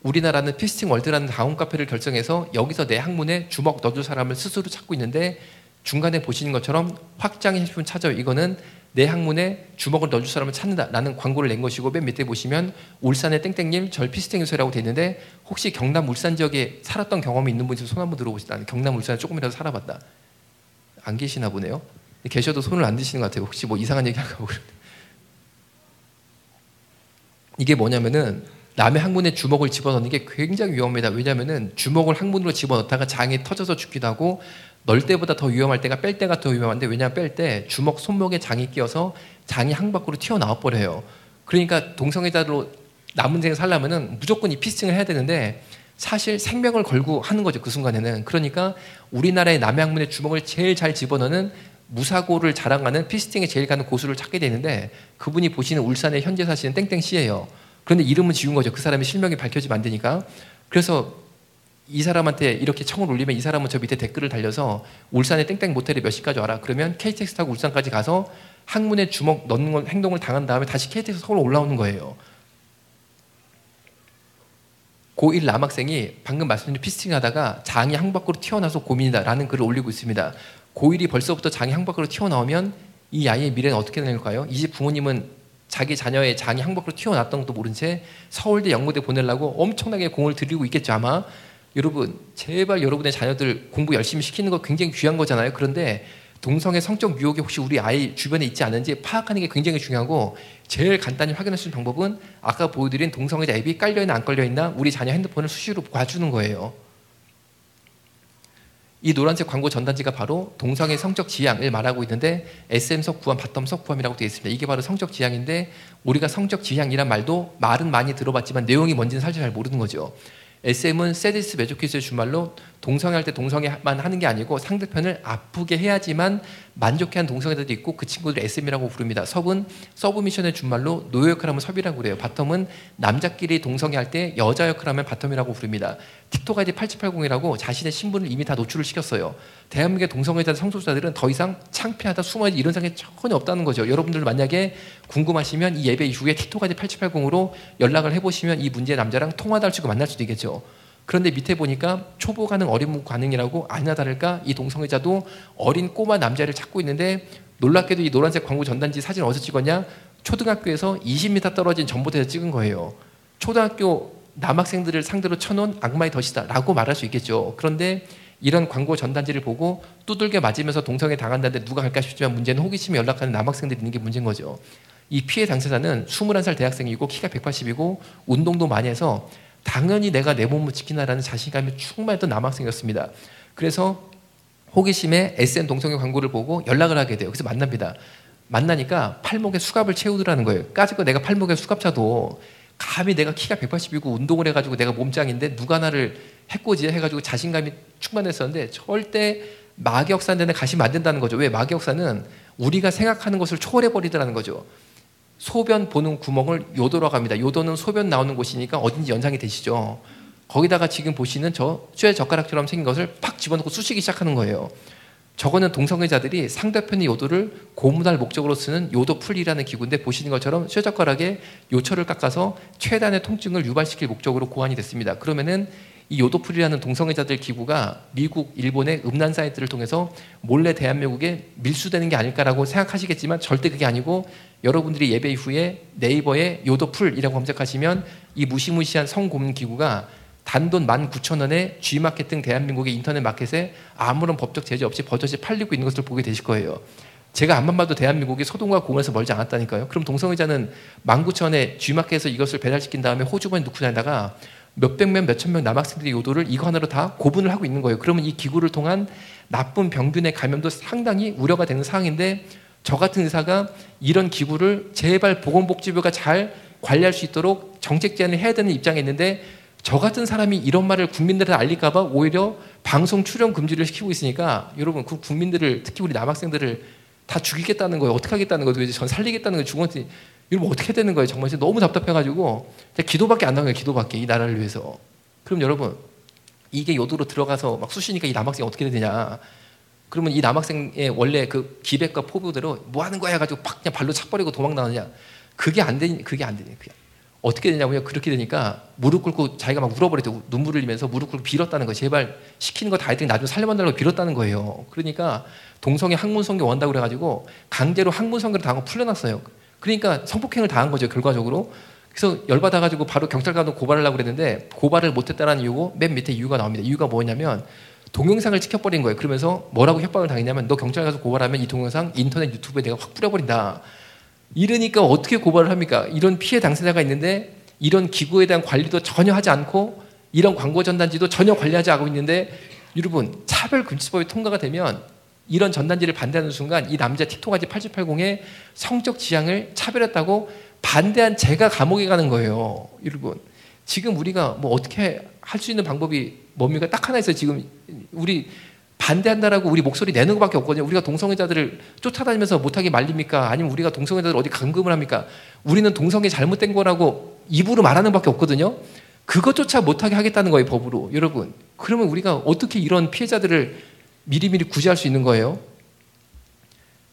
우리나라는 피스팅 월드라는 다운 카페를 결성해서 여기서 내 항문에 주먹 넣어줄 사람을 스스로 찾고 있는데 중간에 보시는 것처럼 확장의 해수분 찾아요. 이거는 내 항문에 주먹을 넣어줄 사람을 찾는다라는 광고를 낸 것이고 맨 밑에 보시면 울산의 땡땡님 절 피스팅 유소라고 되어 있는데 혹시 경남 울산 지역에 살았던 경험이 있는 분이 손 한번 들어보시다. 나는 경남 울산에 조금이라도 살아봤다. 안 계시나 보네요. 계셔도 손을 안 드시는 것 같아요. 혹시 뭐 이상한 얘기 할까 모르겠는데. 이게 뭐냐면은 남의 항문에 주먹을 집어넣는 게 굉장히 위험합니다. 왜냐하면은 주먹을 항문으로 집어넣다가 장이 터져서 죽기도 하고 넣을 때보다 더 위험할 때가 뺄 때가 더 위험한데 왜냐하면 뺄 때 주먹 손목에 장이 끼어서 장이 항 밖으로 튀어나와 버려요. 그러니까 동성애자로 남은 생을 살려면은 무조건 이 피스팅을 해야 되는데 사실 생명을 걸고 하는 거죠. 그 순간에는. 그러니까 우리나라의 남의 항문에 주먹을 제일 잘 집어넣는 무사고를 자랑하는 피스팅에 제일 가는 고수를 찾게 되는데 그분이 보시는 울산에 현재 사시는 땡땡씨예요. 그런데 이름은 지운 거죠. 그 사람의 실명이 밝혀지면 안 되니까. 그래서 이 사람한테 이렇게 청을 올리면 이 사람은 저 밑에 댓글을 달려서 울산의 땡땡 모텔에 몇 시까지 와라. 그러면 KTX 타고 울산까지 가서 항문에 주먹 넣는 행동을 당한 다음에 다시 KTX 서울 올라오는 거예요. 고1 남학생이 방금 말씀드린 피스팅 하다가 장이 항 밖으로 튀어나와서 고민이다라는 글을 올리고 있습니다. 고1이 벌써부터 장이 항 밖으로 튀어나오면 이 아이의 미래는 어떻게 될까요? 이 집 부모님은 자기 자녀의 장이 항 밖으로 튀어나왔던 것도 모른 채 서울대 연고대 보내려고 엄청나게 공을 들이고 있겠죠 아마. 여러분 제발 여러분의 자녀들 공부 열심히 시키는 거 굉장히 귀한 거잖아요. 그런데 동성애 성적 유혹이 혹시 우리 아이 주변에 있지 않은지 파악하는 게 굉장히 중요하고 제일 간단히 확인할 수 있는 방법은 아까 보여드린 동성애자 앱이 깔려있나 안 깔려있나 우리 자녀 핸드폰을 수시로 봐주는 거예요. 이 노란색 광고 전단지가 바로 동성애 성적 지향을 말하고 있는데 SM석 구함, 바텀석 구함이라고 되어 있습니다. 이게 바로 성적 지향인데 우리가 성적 지향이란 말도 말은 많이 들어봤지만 내용이 뭔지는 사실 잘 모르는 거죠. SM은 세디스 메조키스의 준말로 동성애할 때 동성애만 하는 게 아니고 상대편을 아프게 해야지만 만족해하는 동성애자도 있고 그 친구들 SM이라고 부릅니다. 섭은 서브미션의 준말로 노예 역할하면 섭이라고 그래요. 바텀은 남자끼리 동성애할 때 여자 역할하면 바텀이라고 부릅니다. 틱톡 아이디 8780이라고 자신의 신분을 이미 다 노출을 시켰어요. 대한민국의 동성애자 성소수자들은 더 이상 창피하다 숨어야지 이런 생각이 전혀 없다는 거죠. 여러분들 만약에 궁금하시면 이 예배 이후에 틱톡 아이디 8780으로 연락을 해보시면 이 문제의 남자랑 통화도 할 수 있고 만날 수도 있겠죠. 그런데 밑에 보니까 초보 가능 어린 가능이라고 아니나 다를까 이 동성애자도 어린 꼬마 남자를 찾고 있는데 놀랍게도 이 노란색 광고 전단지 사진 어디서 찍었냐? 초등학교에서 20m 떨어진 전봇대에서 찍은 거예요. 초등학교 남학생들을 상대로 쳐놓은 악마의 덫이다라고 말할 수 있겠죠. 그런데 이런 광고 전단지를 보고 두들겨 맞으면서 동성애 당한다는데 누가 갈까 싶지만 문제는 호기심에 연락하는 남학생들이 있는 게 문제인 거죠. 이 피해 당사자는 21살 대학생이고 키가 180이고 운동도 많이 해서 당연히 내가 내 몸을 지키나라는 자신감이 충만했던 남학생이었습니다. 그래서 호기심에 SN 동성애 광고를 보고 연락을 하게 돼요. 그래서 만납니다. 만나니까 팔목에 수갑을 채우더라는 거예요. 까짓거 내가 팔목에 수갑 차도 감히 내가 키가 180이고 운동을 해가지고 내가 몸짱인데 누가 나를 해코지 해가지고 자신감이 충만했었는데 절대 마귀역사인 데는 가시면 안 된다는 거죠. 왜? 마귀역사는 우리가 생각하는 것을 초월해버리더라는 거죠. 소변 보는 구멍을 요도라고 합니다. 요도는 소변 나오는 곳이니까 어딘지 연상이 되시죠. 거기다가 지금 보시는 저 쇠젓가락처럼 생긴 것을 팍 집어넣고 쑤시기 시작하는 거예요. 저거는 동성애자들이 상대편의 요도를 고문할 목적으로 쓰는 요도풀이라는 기구인데 보시는 것처럼 쇠젓가락에 요철을 깎아서 최단의 통증을 유발시킬 목적으로 고안이 됐습니다. 그러면은 이 요도풀이라는 동성애자들 기구가 미국, 일본의 음란 사이트를 통해서 몰래 대한민국에 밀수되는 게 아닐까라고 생각하시겠지만 절대 그게 아니고 여러분들이 예배 이후에 네이버에 요도풀이라고 검색하시면 이 무시무시한 성고문 기구가 단돈 19,000원에 G마켓 등 대한민국의 인터넷 마켓에 아무런 법적 제재 없이 버젓이 팔리고 있는 것을 보게 되실 거예요. 제가 안만 봐도 대한민국이 소돔과 공에서 멀지 않았다니까요. 그럼 동성애자는 19,000원에 G마켓에서 이것을 배달시킨 다음에 호주머니에 넣고 다니다가 몇백 명, 몇천 명 남학생들의 요도를 이거 하나로 다 고분을 하고 있는 거예요. 그러면 이 기구를 통한 나쁜 병균의 감염도 상당히 우려가 되는 상황인데 저 같은 의사가 이런 기구를 제발 보건복지부가 잘 관리할 수 있도록 정책 제안을 해야 되는 입장에 있는데 저 같은 사람이 이런 말을 국민들한테 알릴까 봐 오히려 방송 출연 금지를 시키고 있으니까 여러분 그 국민들을 특히 우리 남학생들을 다 죽이겠다는 거예요. 어떻게 하겠다는 거예요. 전 살리겠다는 거예요. 죽었더니 여러분 어떻게 되는 거예요. 정말 너무 답답해가지고 기도밖에 안 나와요. 기도밖에 이 나라를 위해서. 그럼 여러분 이게 요도로 들어가서 막 쑤시니까 이 남학생이 어떻게 되냐. 그러면 이 남학생의 원래 그 기백과 포부대로 뭐 하는 거야 해가지고 팍 그냥 발로 차버리고 도망 나느냐. 그게 안 되니. 어떻게 되냐고요? 그렇게 되니까 무릎 꿇고 자기가 막 울어버렸대요. 눈물을 흘리면서 무릎 꿇고 빌었다는 거예요. 제발 시키는 거 다 했더니 나좀 살려만달라고 빌었다는 거예요. 그러니까 동성애 학문성교 원다고 그래가지고 강제로 학문성교를 당하고 풀려났어요. 그러니까 성폭행을 당한 거죠. 결과적으로. 그래서 열받아가지고 바로 경찰관으로 고발을 하려고 그랬는데 고발을 못했다는 이유고 맨 밑에 이유가 나옵니다. 이유가 뭐냐면 동영상을 찍혀버린 거예요. 그러면서 뭐라고 협박을 당했냐면 너 경찰 가서 고발하면 이 동영상 인터넷 유튜브에 내가 확 뿌려버린다. 이러니까 어떻게 고발을 합니까? 이런 피해 당사자가 있는데 이런 기구에 대한 관리도 전혀 하지 않고 이런 광고 전단지도 전혀 관리하지 않고 있는데 여러분 차별금지법이 통과가 되면 이런 전단지를 반대하는 순간 이 남자 틱톡아지 8780의 성적 지향을 차별했다고 반대한 제가 감옥에 가는 거예요. 여러분 지금 우리가 뭐 어떻게 할 수 있는 방법이 뭡니까? 딱 하나 있어요. 지금 우리 반대한다라고 우리 목소리 내는 것밖에 없거든요. 우리가 동성애자들을 쫓아다니면서 못하게 말립니까? 아니면 우리가 동성애자들 어디 감금을 합니까? 우리는 동성애 잘못된 거라고 입으로 말하는 밖에 없거든요. 그것조차 못하게 하겠다는 거예요. 법으로. 여러분 그러면 우리가 어떻게 이런 피해자들을 미리미리 구제할 수 있는 거예요?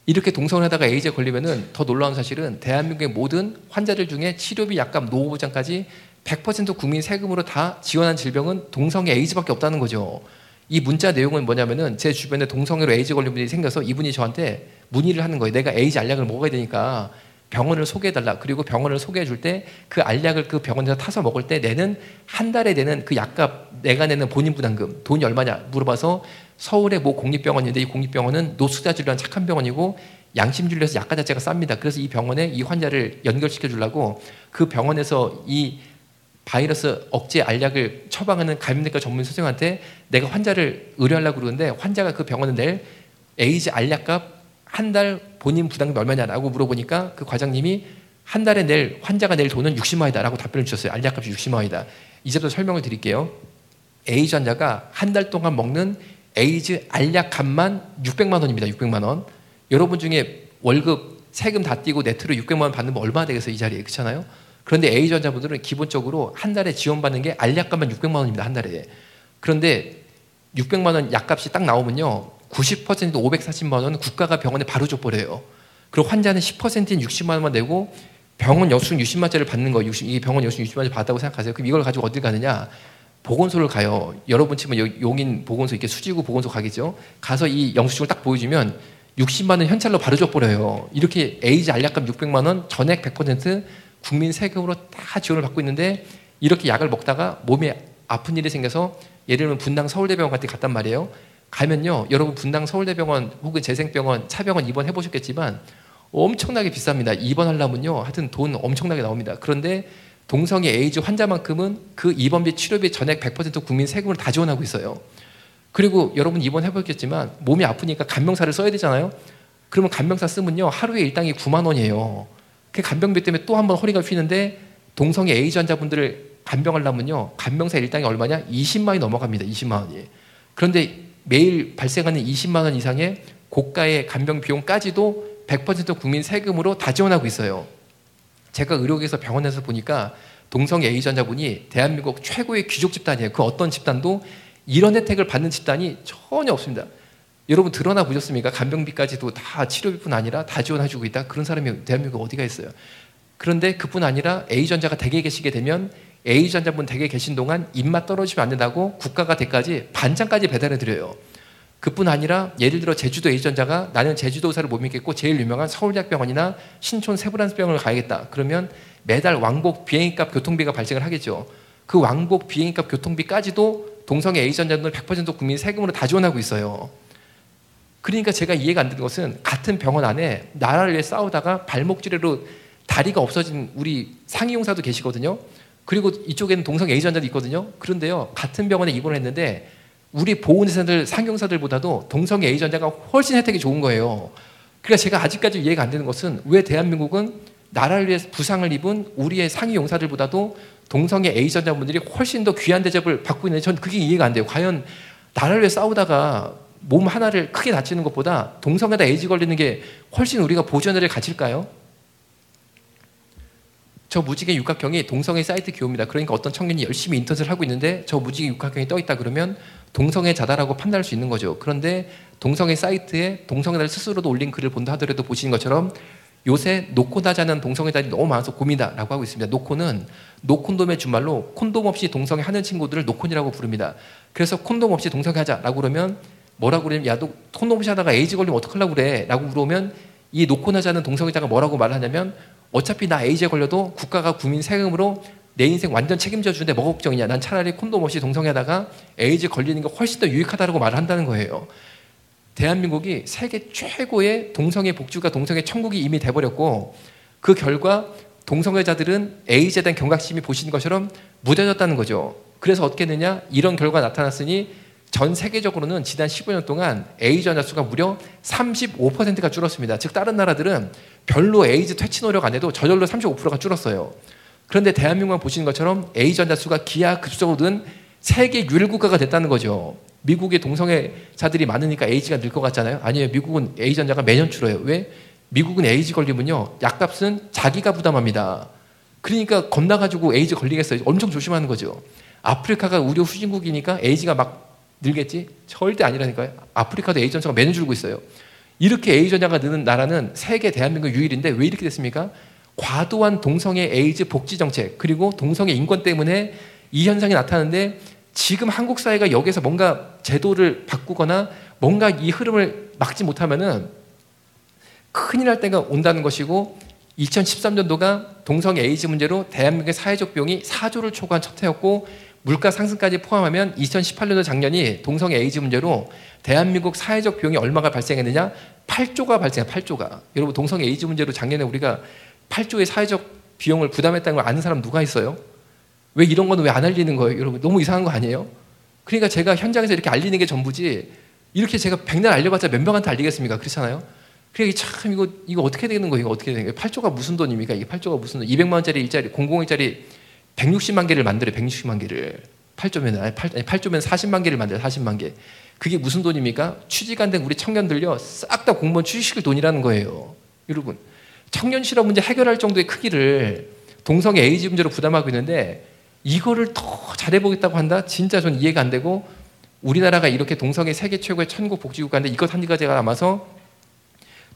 이렇게 동성애하다가 에이즈에 걸리면은 더 놀라운 사실은 대한민국의 모든 환자들 중에 치료비, 약값, 노후보장까지 100% 국민 세금으로 다 지원한 질병은 동성애 에이즈밖에 없다는 거죠. 이 문자 내용은 뭐냐면은 제 주변에 동성애로 에이즈 걸린 분이 생겨서 이분이 저한테 문의를 하는 거예요. 내가 에이즈 알약을 먹어야 되니까 병원을 소개해달라. 그리고 병원을 소개해줄 때 그 알약을 그 병원에서 타서 먹을 때 내는 한 달에 내는 그 약값 내가 내는 본인 부담금 돈이 얼마냐 물어봐서 서울의 모 공립병원인데 이 공립병원은 노숙자들을 위한 착한 병원이고 양심주의라서 약가 자체가 쌉니다. 그래서 이 병원에 이 환자를 연결시켜 주려고 그 병원에서 이 바이러스 억제 알약을 처방하는 감염내과 전문 선생님한테 내가 환자를 의뢰하려고 그러는데 환자가 그 병원에 낼 에이즈 알약값 한 달 본인 부담금이 얼마냐라고 물어보니까 그 과장님이 한 달에 낼 환자가 낼 돈은 60만 원이다라고 답변을 주셨어요. 알약값이 60만 원이다. 이제부터 설명을 드릴게요. 에이즈 환자가 한 달 동안 먹는 에이즈 알약값만 600만 원입니다. 600만 원. 여러분 중에 월급 세금 다 떼고 네트로 600만 원 받는 분 얼마나 되겠어요? 이 자리에. 그렇잖아요? 그런데 에이즈 환자분들은 기본적으로 한 달에 지원받는 게 알약값만 600만 원입니다. 한 달에. 그런데 600만 원 약값이 딱 나오면요. 90% 540만 원은 국가가 병원에 바로 줘버려요. 그리고 환자는 10%인 60만 원만 내고 병원 여수증 60만 원짜리를 받는 거예요. 이 병원 여수증 60만 원짜리 받았다고 생각하세요. 그럼 이걸 가지고 어딜 가느냐? 보건소를 가요. 여러분 치면 용인 보건소 이렇게 수지구 보건소 가겠죠. 가서 이 영수증을 딱 보여주면 60만 원 현찰로 바로 줘버려요. 이렇게 에이즈 알약값 600만 원 전액 100% 국민 세금으로 다 지원을 받고 있는데 이렇게 약을 먹다가 몸에 아픈 일이 생겨서 예를 들면 분당 서울대병원 같은 데 갔단 말이에요. 가면요. 여러분 분당 서울대병원 혹은 재생병원, 차병원 입원해 보셨겠지만 엄청나게 비쌉니다. 입원하려면요. 하여튼 돈 엄청나게 나옵니다. 그런데 동성애 에이즈 환자만큼은 그 입원비, 치료비 전액 100% 국민 세금을 다 지원하고 있어요. 그리고 여러분 입원해 보셨겠지만 몸이 아프니까 간병사를 써야 되잖아요. 그러면 간병사 쓰면요. 하루에 일당이 9만 원이에요. 그 간병비 때문에 또 한 번 허리가 휘는데 동성애 에이즈 환자분들을 간병하려면요. 간병사 일당이 얼마냐? 20만 원이 넘어갑니다. 20만 원이. 그런데 매일 발생하는 20만 원 이상의 고가의 간병 비용까지도 100% 국민 세금으로 다 지원하고 있어요. 제가 의료계에서 병원에서 보니까 동성애 에이즈 환자분이 대한민국 최고의 귀족 집단이에요. 그 어떤 집단도 이런 혜택을 받는 집단이 전혀 없습니다. 여러분 드러나 보셨습니까? 간병비까지도 다 치료비뿐 아니라 다 지원해주고 있다. 그런 사람이 대한민국 어디가 있어요? 그런데 그뿐 아니라 에이즈 환자가 댁에 계시게 되면 에이즈 환자분 댁에 계신 동안 입맛 떨어지면 안 된다고 국가가 댁까지 반찬까지 배달해 드려요. 그뿐 아니라 예를 들어 제주도 에이즈 환자가 나는 제주도 의사를 못 믿겠고 제일 유명한 서울대학병원이나 신촌 세브란스병원을 가야겠다. 그러면 매달 왕복 비행값 교통비가 발생을 하겠죠. 그 왕복 비행값 교통비까지도 동성애 에이즈 환자분들 100% 국민 세금으로 다 지원하고 있어요. 그러니까 제가 이해가 안 되는 것은 같은 병원 안에 나라를 위해 싸우다가 발목지뢰로 다리가 없어진 우리 상이용사도 계시거든요. 그리고 이쪽에는 동성 A전자도 있거든요. 그런데요, 같은 병원에 입원을 했는데 우리 보훈의사들, 상용사들보다도 동성 A전자가 훨씬 혜택이 좋은 거예요. 그러니까 제가 아직까지 이해가 안 되는 것은 왜 대한민국은 나라를 위해 부상을 입은 우리의 상위용사들보다도 동성애 A전자분들이 훨씬 더 귀한 대접을 받고 있는데 전 그게 이해가 안 돼요. 과연 나라를 위해 싸우다가 몸 하나를 크게 다치는 것보다 동성애다 에이즈 걸리는 게 훨씬 우리가 보존을 가질까요? 저 무지개 육각형이 동성애 사이트 기호입니다. 그러니까 어떤 청년이 열심히 인터넷을 하고 있는데 저 무지개 육각형이 떠 있다 그러면 동성애자다라고 판단할 수 있는 거죠. 그런데 동성애 사이트에 동성애자를 스스로도 올린 글을 본다 하더라도 보시는 것처럼 요새 노코나자는 동성애자들이 너무 많아서 고민이다라고 하고 있습니다. 노코는 노콘돔의 준말로 콘돔 없이 동성애 하는 친구들을 노콘이라고 부릅니다. 그래서 콘돔 없이 동성애 하자라고 그러면 뭐라고 그러면 야, 너 콘돔 없이 하다가 에이즈 걸리면 어떡하려고 그래? 라고 물어보면 이 노코나자는 동성애자가 뭐라고 말을 하냐면 어차피 나 에이즈에 걸려도 국가가 국민 세금으로 내 인생 완전 책임져 주는데 뭐가 걱정이냐. 난 차라리 콘돔 없이 동성애하다가 에이즈 걸리는 게 훨씬 더 유익하다고 말을 한다는 거예요. 대한민국이 세계 최고의 동성애 복지가 동성애 천국이 이미 돼버렸고 그 결과 동성애자들은 에이즈에 대한 경각심이 보시는 것처럼 무뎌졌다는 거죠. 그래서 어떻게 되냐? 이런 결과가 나타났으니 전 세계적으로는 지난 15년 동안 에이즈 환자 수가 무려 35%가 줄었습니다. 즉 다른 나라들은 별로 에이즈 퇴치 노력 안 해도 저절로 35%가 줄었어요. 그런데 대한민국만 보시는 것처럼 에이즈 환자 수가 기하급수적으로 는 세계 유일 국가가 됐다는 거죠. 미국의 동성애자들이 많으니까 에이즈가 늘 것 같잖아요. 아니에요. 미국은 에이즈 환자가 매년 줄어요. 왜? 미국은 에이즈 걸리면요, 약값은 자기가 부담합니다. 그러니까 겁나가지고 에이즈 걸리겠어요. 엄청 조심하는 거죠. 아프리카가 의료 후진국이니까 에이즈가 막 늘겠지? 절대 아니라니까요. 아프리카도 에이즈 환자가 매년 줄고 있어요. 이렇게 에이즈 환자가 느는 나라는 세계 대한민국 유일인데 왜 이렇게 됐습니까? 과도한 동성애 에이즈 복지 정책 그리고 동성애 인권 때문에 이 현상이 나타나는데 지금 한국 사회가 여기서 뭔가 제도를 바꾸거나 뭔가 이 흐름을 막지 못하면은 큰일 날 때가 온다는 것이고 2013년도가 동성애 에이즈 문제로 대한민국의 사회적 비용이 4조를 초과한 첫 해였고 물가 상승까지 포함하면 2018년도 작년이 동성애 에이즈 문제로 대한민국 사회적 비용이 얼마가 발생했느냐? 8조가 발생해 8조가. 여러분 동성애 에이즈 문제로 작년에 우리가 8조의 사회적 비용을 부담했다는 걸 아는 사람 누가 있어요? 왜 이런 거는 왜 안 알리는 거예요? 여러분 너무 이상한 거 아니에요? 그러니까 제가 현장에서 이렇게 알리는 게 전부지 이렇게 제가 백날 알려봤자 몇 명한테 알리겠습니까? 그렇잖아요? 그러니까 참 이거 어떻게 되는 거예요? 이거 어떻게 되는 거예요? 8조가 무슨 돈입니까? 이게 8조가 무슨 돈? 200만 원짜리 일자리, 공공일자리 160만 개를 만들어요. 160만 개를. 8조면 8조면 40만 개를 만들어요. 40만 개. 그게 무슨 돈입니까? 취직 안 된 우리 청년들요. 싹 다 공무원 취직시킬 돈이라는 거예요. 여러분. 청년 실업 문제 해결할 정도의 크기를 동성애 에이즈 문제로 부담하고 있는데 이거를 더 잘해보겠다고 한다? 진짜 전 이해가 안 되고 우리나라가 이렇게 동성애 세계 최고의 천국 복지국가인데 이것 한 가지가 남아서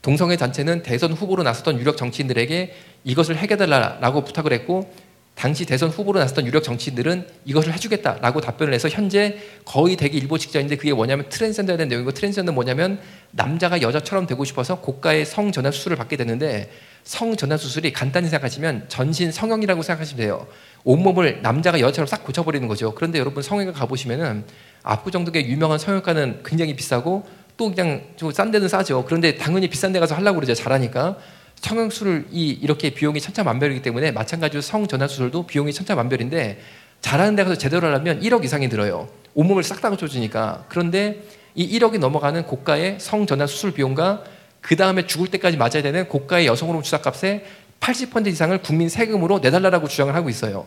동성애 단체는 대선 후보로 나섰던 유력 정치인들에게 이것을 해결해달라고 부탁을 했고 당시 대선 후보로 나섰던 유력 정치인들은 이것을 해주겠다라고 답변을 해서 현재 거의 되기 일보 직전인데 그게 뭐냐면 트랜스젠더에 대한 내용이고 트랜스젠더는 뭐냐면 남자가 여자처럼 되고 싶어서 고가의 성전환 수술을 받게 되는데 성전환 수술이 간단히 생각하시면 전신 성형이라고 생각하시면 돼요. 온몸을 남자가 여자처럼 싹 고쳐버리는 거죠. 그런데 여러분 성형외과 가보시면은 압구정동의 유명한 성형외과는 굉장히 비싸고 또 그냥 좀 싼 데는 싸죠. 그런데 당연히 비싼 데 가서 하려고 그러죠. 잘하니까. 성형수술이 이렇게 비용이 천차만별이기 때문에 마찬가지로 성전환 수술도 비용이 천차만별인데 잘하는 데 가서 제대로 하려면 1억 이상이 들어요. 온몸을 싹 다 고쳐주니까. 그런데 이 1억이 넘어가는 고가의 성전환 수술 비용과 그 다음에 죽을 때까지 맞아야 되는 고가의 여성 호르몬 주사값의 80% 이상을 국민 세금으로 내달라고 주장을 하고 있어요.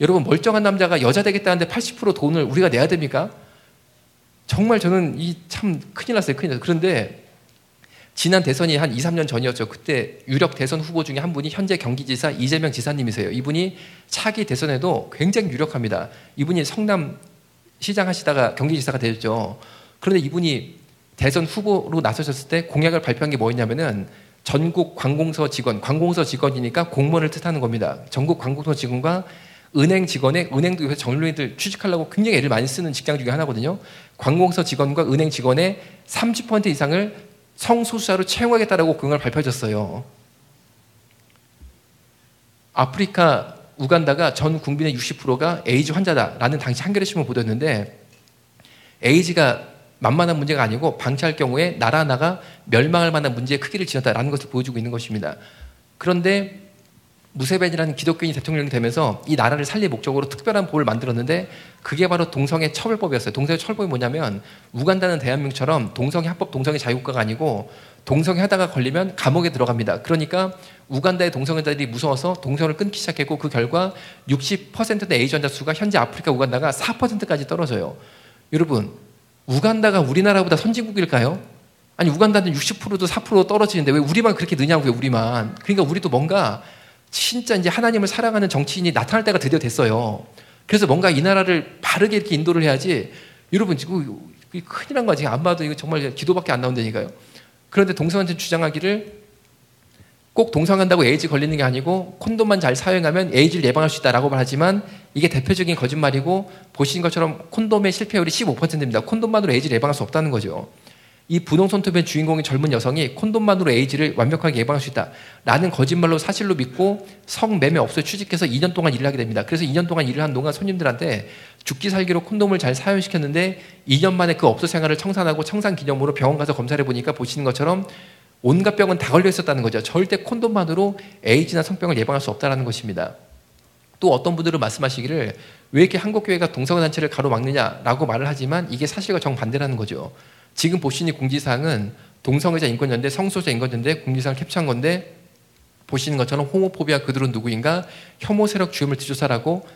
여러분 멀쩡한 남자가 여자 되겠다는데 80% 돈을 우리가 내야 됩니까? 정말 저는 참 큰일 났어요. 큰일 났어요. 그런데 지난 대선이 한 2, 3년 전이었죠. 그때 유력 대선 후보 중에 한 분이 현재 경기지사 이재명 지사님이세요. 이분이 차기 대선에도 굉장히 유력합니다. 이분이 성남 시장 하시다가 경기지사가 되셨죠. 그런데 이분이 대선 후보로 나서셨을 때 공약을 발표한 게 뭐였냐면은 전국 관공서 직원, 관공서 직원이니까 공무원을 뜻하는 겁니다. 전국 관공서 직원과 은행 직원의 은행도 요새 전문의들 취직하려고 굉장히 애를 많이 쓰는 직장 중에 하나거든요. 관공서 직원과 은행 직원의 30% 이상을 성소수자로 채용하겠다라고 공약을 발표하셨어요. 아프리카 우간다가 전 국민의 60%가 에이즈 환자다라는 당시 한겨레 신문 보도였는데 에이즈가 만만한 문제가 아니고 방치할 경우에 나라 하나가 멸망할 만한 문제의 크기를 지녔다라는 것을 보여주고 있는 것입니다. 그런데 무세벤이라는 기독교인이 대통령이 되면서 이 나라를 살릴 목적으로 특별한 법을 만들었는데 그게 바로 동성애 처벌법이었어요. 동성애 처벌법이 뭐냐면 우간다는 대한민국처럼 동성애 합법 동성애 자유국가가 아니고 동성애 하다가 걸리면 감옥에 들어갑니다. 그러니까 우간다의 동성애자들이 무서워서 동성애를 끊기 시작했고 그 결과 60%대 에이즈 환자 수가 현재 아프리카 우간다가 4%까지 떨어져요. 여러분, 우간다가 우리나라보다 선진국일까요? 아니 우간다는 60%도 4% 떨어지는데 왜 우리만 그렇게 느냐고요, 우리만. 그러니까 우리도 뭔가 진짜 이제 하나님을 사랑하는 정치인이 나타날 때가 드디어 됐어요. 그래서 뭔가 이 나라를 바르게 이렇게 인도를 해야지. 여러분 지금 큰일 난 거지. 안 봐도 이거 정말 기도밖에 안 나온다니까요. 그런데 동성애자는 주장하기를 꼭 동성한다고 에이즈 걸리는 게 아니고 콘돔만 잘 사용하면 에이즈를 예방할 수 있다라고 하지만 이게 대표적인 거짓말이고 보신 것처럼 콘돔의 실패율이 15%입니다. 콘돔만으로 에이즈를 예방할 수 없다는 거죠. 이 분홍 손톱의 주인공인 젊은 여성이 콘돔만으로 에이즈를 완벽하게 예방할 수 있다라는 거짓말로 사실로 믿고 성매매 업소에 취직해서 2년 동안 일을 하게 됩니다. 그래서 2년 동안 일을 한 동안 손님들한테 죽기 살기로 콘돔을 잘 사용시켰는데 2년 만에 그 업소 생활을 청산하고 청산 기념으로 병원 가서 검사를 해보니까 보시는 것처럼 온갖 병은 다 걸려 있었다는 거죠. 절대 콘돔만으로 에이즈나 성병을 예방할 수 없다는 것입니다. 또 어떤 분들은 말씀하시기를 왜 이렇게 한국교회가 동성애단체를 가로막느냐라고 말을 하지만 이게 사실과 정반대라는 거죠. 지금 보시는 공지사항은 동성애자 인권연대, 성소수자 인권연대 공지사항을 캡처한 건데 보시는 것처럼 호모포비아 그들은 누구인가 혐오 세력 주요물 뒷조사라고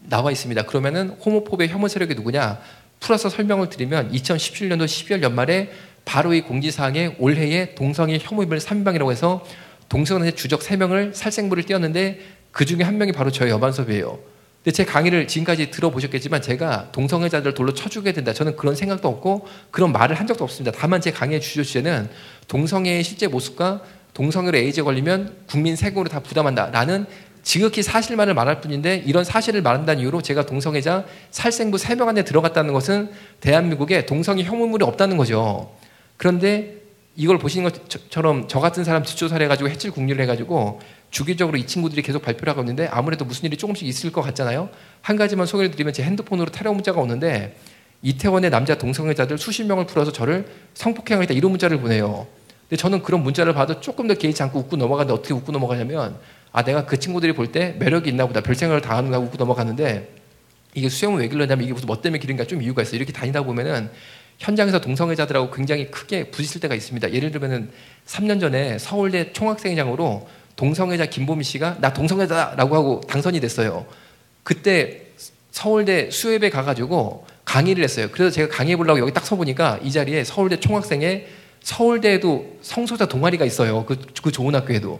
나와 있습니다. 그러면은 호모포비아 혐오 세력이 누구냐 풀어서 설명을 드리면 2017년도 12월 연말에 바로 이 공지사항에 올해에 동성애 혐오인멸 3인방이라고 해서 동성애 주적 3명을 살생부를 띄웠는데 그 중에 한 명이 바로 저희 여반섭이에요. 근데 제 강의를 지금까지 들어보셨겠지만 제가 동성애자들 돌로 쳐주게 된다. 저는 그런 생각도 없고 그런 말을 한 적도 없습니다. 다만 제 강의의 주제는 동성애의 실제 모습과 동성애로 에이즈에 걸리면 국민 세금으로 다 부담한다라는 지극히 사실만을 말할 뿐인데 이런 사실을 말한다는 이유로 제가 동성애자 살생부 3명 안에 들어갔다는 것은 대한민국에 동성애 혐오물이 없다는 거죠. 그런데 이걸 보시는 것처럼 저 같은 사람 뒷조사를 해가지고 해칠 국리를 해가지고 주기적으로 이 친구들이 계속 발표를 하고 있는데 아무래도 무슨 일이 조금씩 있을 것 같잖아요. 한 가지만 소개를 드리면 제 핸드폰으로 테러 문자가 오는데 이태원의 남자 동성애자들 수십 명을 풀어서 저를 성폭행하겠다 이런 문자를 보내요. 근데 저는 그런 문자를 봐도 조금 더 개의치 않고 웃고 넘어가는데 어떻게 웃고 넘어가냐면 아 내가 그 친구들이 볼 때 매력이 있나 보다 별 생각을 다 하는가 웃고 넘어가는데 이게 수영을 왜 길렀냐면 이게 무슨 뭐 때문에 기른가 좀 이유가 있어요. 이렇게 다니다 보면은 현장에서 동성애자들하고 굉장히 크게 부딪힐 때가 있습니다. 예를 들면은 3년 전에 서울대 총학생회장으로 동성애자 김보미 씨가 나 동성애자라고 하고 당선이 됐어요. 그때 서울대 수협에 가가지고 강의를 했어요. 그래서 제가 강의해 보려고 여기 딱 서보니까 이 자리에 서울대 총학생회 서울대에도 성소자 동아리가 있어요. 그 좋은 학교에도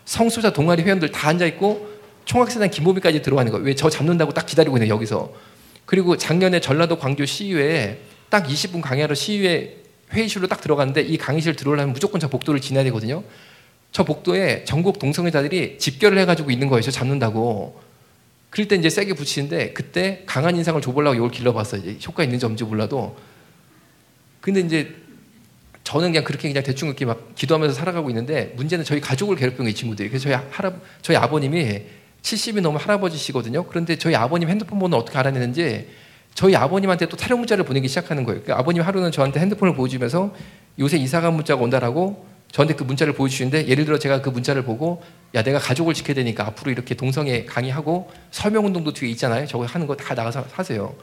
성소자 동아리 회원들 다 앉아있고 총학생단 김보미까지 들어가는 거예요. 왜 저 잡는다고 딱 기다리고 있네요. 여기서. 그리고 작년에 전라도 광주 시의회에 딱 20분 강의하러 시의회 회의실로 딱 들어갔는데 이 강의실 들어오려면 무조건 저 복도를 지나야 되거든요. 저 복도에 전국 동성애자들이 집결을 해가지고 있는 거예요. 저 잡는다고. 그럴 때 이제 세게 붙이는데 그때 강한 인상을 줘보려고 이걸 길러봤어요. 이제 효과 있는지 없는지 몰라도. 근데 이제 저는 그냥 그렇게 그냥 대충 이렇게 막 기도하면서 살아가고 있는데 문제는 저희 가족을 괴롭히는 거예요. 이 친구들이. 그래서 저희 아버님이 70이 넘은 할아버지시거든요. 그런데 저희 아버님 핸드폰 번호를 어떻게 알아내는지 저희 아버님한테 또 타령 문자를 보내기 시작하는 거예요. 그러니까 아버님 하루는 저한테 핸드폰을 보여주면서 요새 이사간 문자가 온다라고 저한테 그 문자를 보여주시는데 예를 들어 제가 그 문자를 보고 야 내가 가족을 지켜야 되니까 앞으로 이렇게 동성애 강의하고 서명운동도 뒤에 있잖아요. 저거 하는 거 다 나가서 하세요.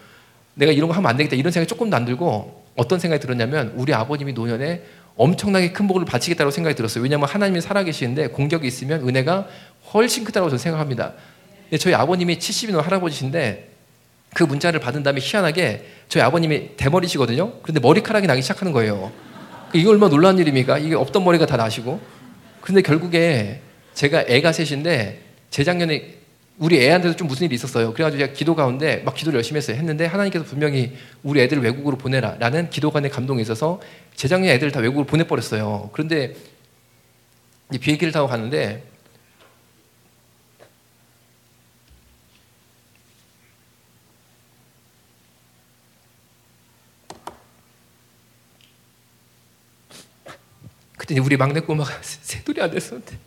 내가 이런 거 하면 안 되겠다 이런 생각이 조금도 안 들고 어떤 생각이 들었냐면 우리 아버님이 노년에 엄청나게 큰 복을 바치겠다고 생각이 들었어요. 왜냐하면 하나님이 살아계시는데 공격이 있으면 은혜가 훨씬 크다고 저는 생각합니다. 근데 저희 아버님이 70이 넘은 할아버지신데 그 문자를 받은 다음에 희한하게 저희 아버님이 대머리시거든요. 그런데 머리카락이 나기 시작하는 거예요. 이게 얼마나 놀라운 일입니까? 이게 없던 머리가 다 나시고. 그런데 결국에 제가 애가 셋인데 재작년에 우리 애한테도 좀 무슨 일이 있었어요. 그래가지고 제가 기도 가운데 막 기도를 열심히 했어요. 했는데 하나님께서 분명히 우리 애들을 외국으로 보내라 라는 기도관의 감동이 있어서 재작년에 애들을 다 외국으로 보내버렸어요. 그런데 비행기를 타고 가는데 그때 우리 막내 꼬마가 새돌이 안 됐었는데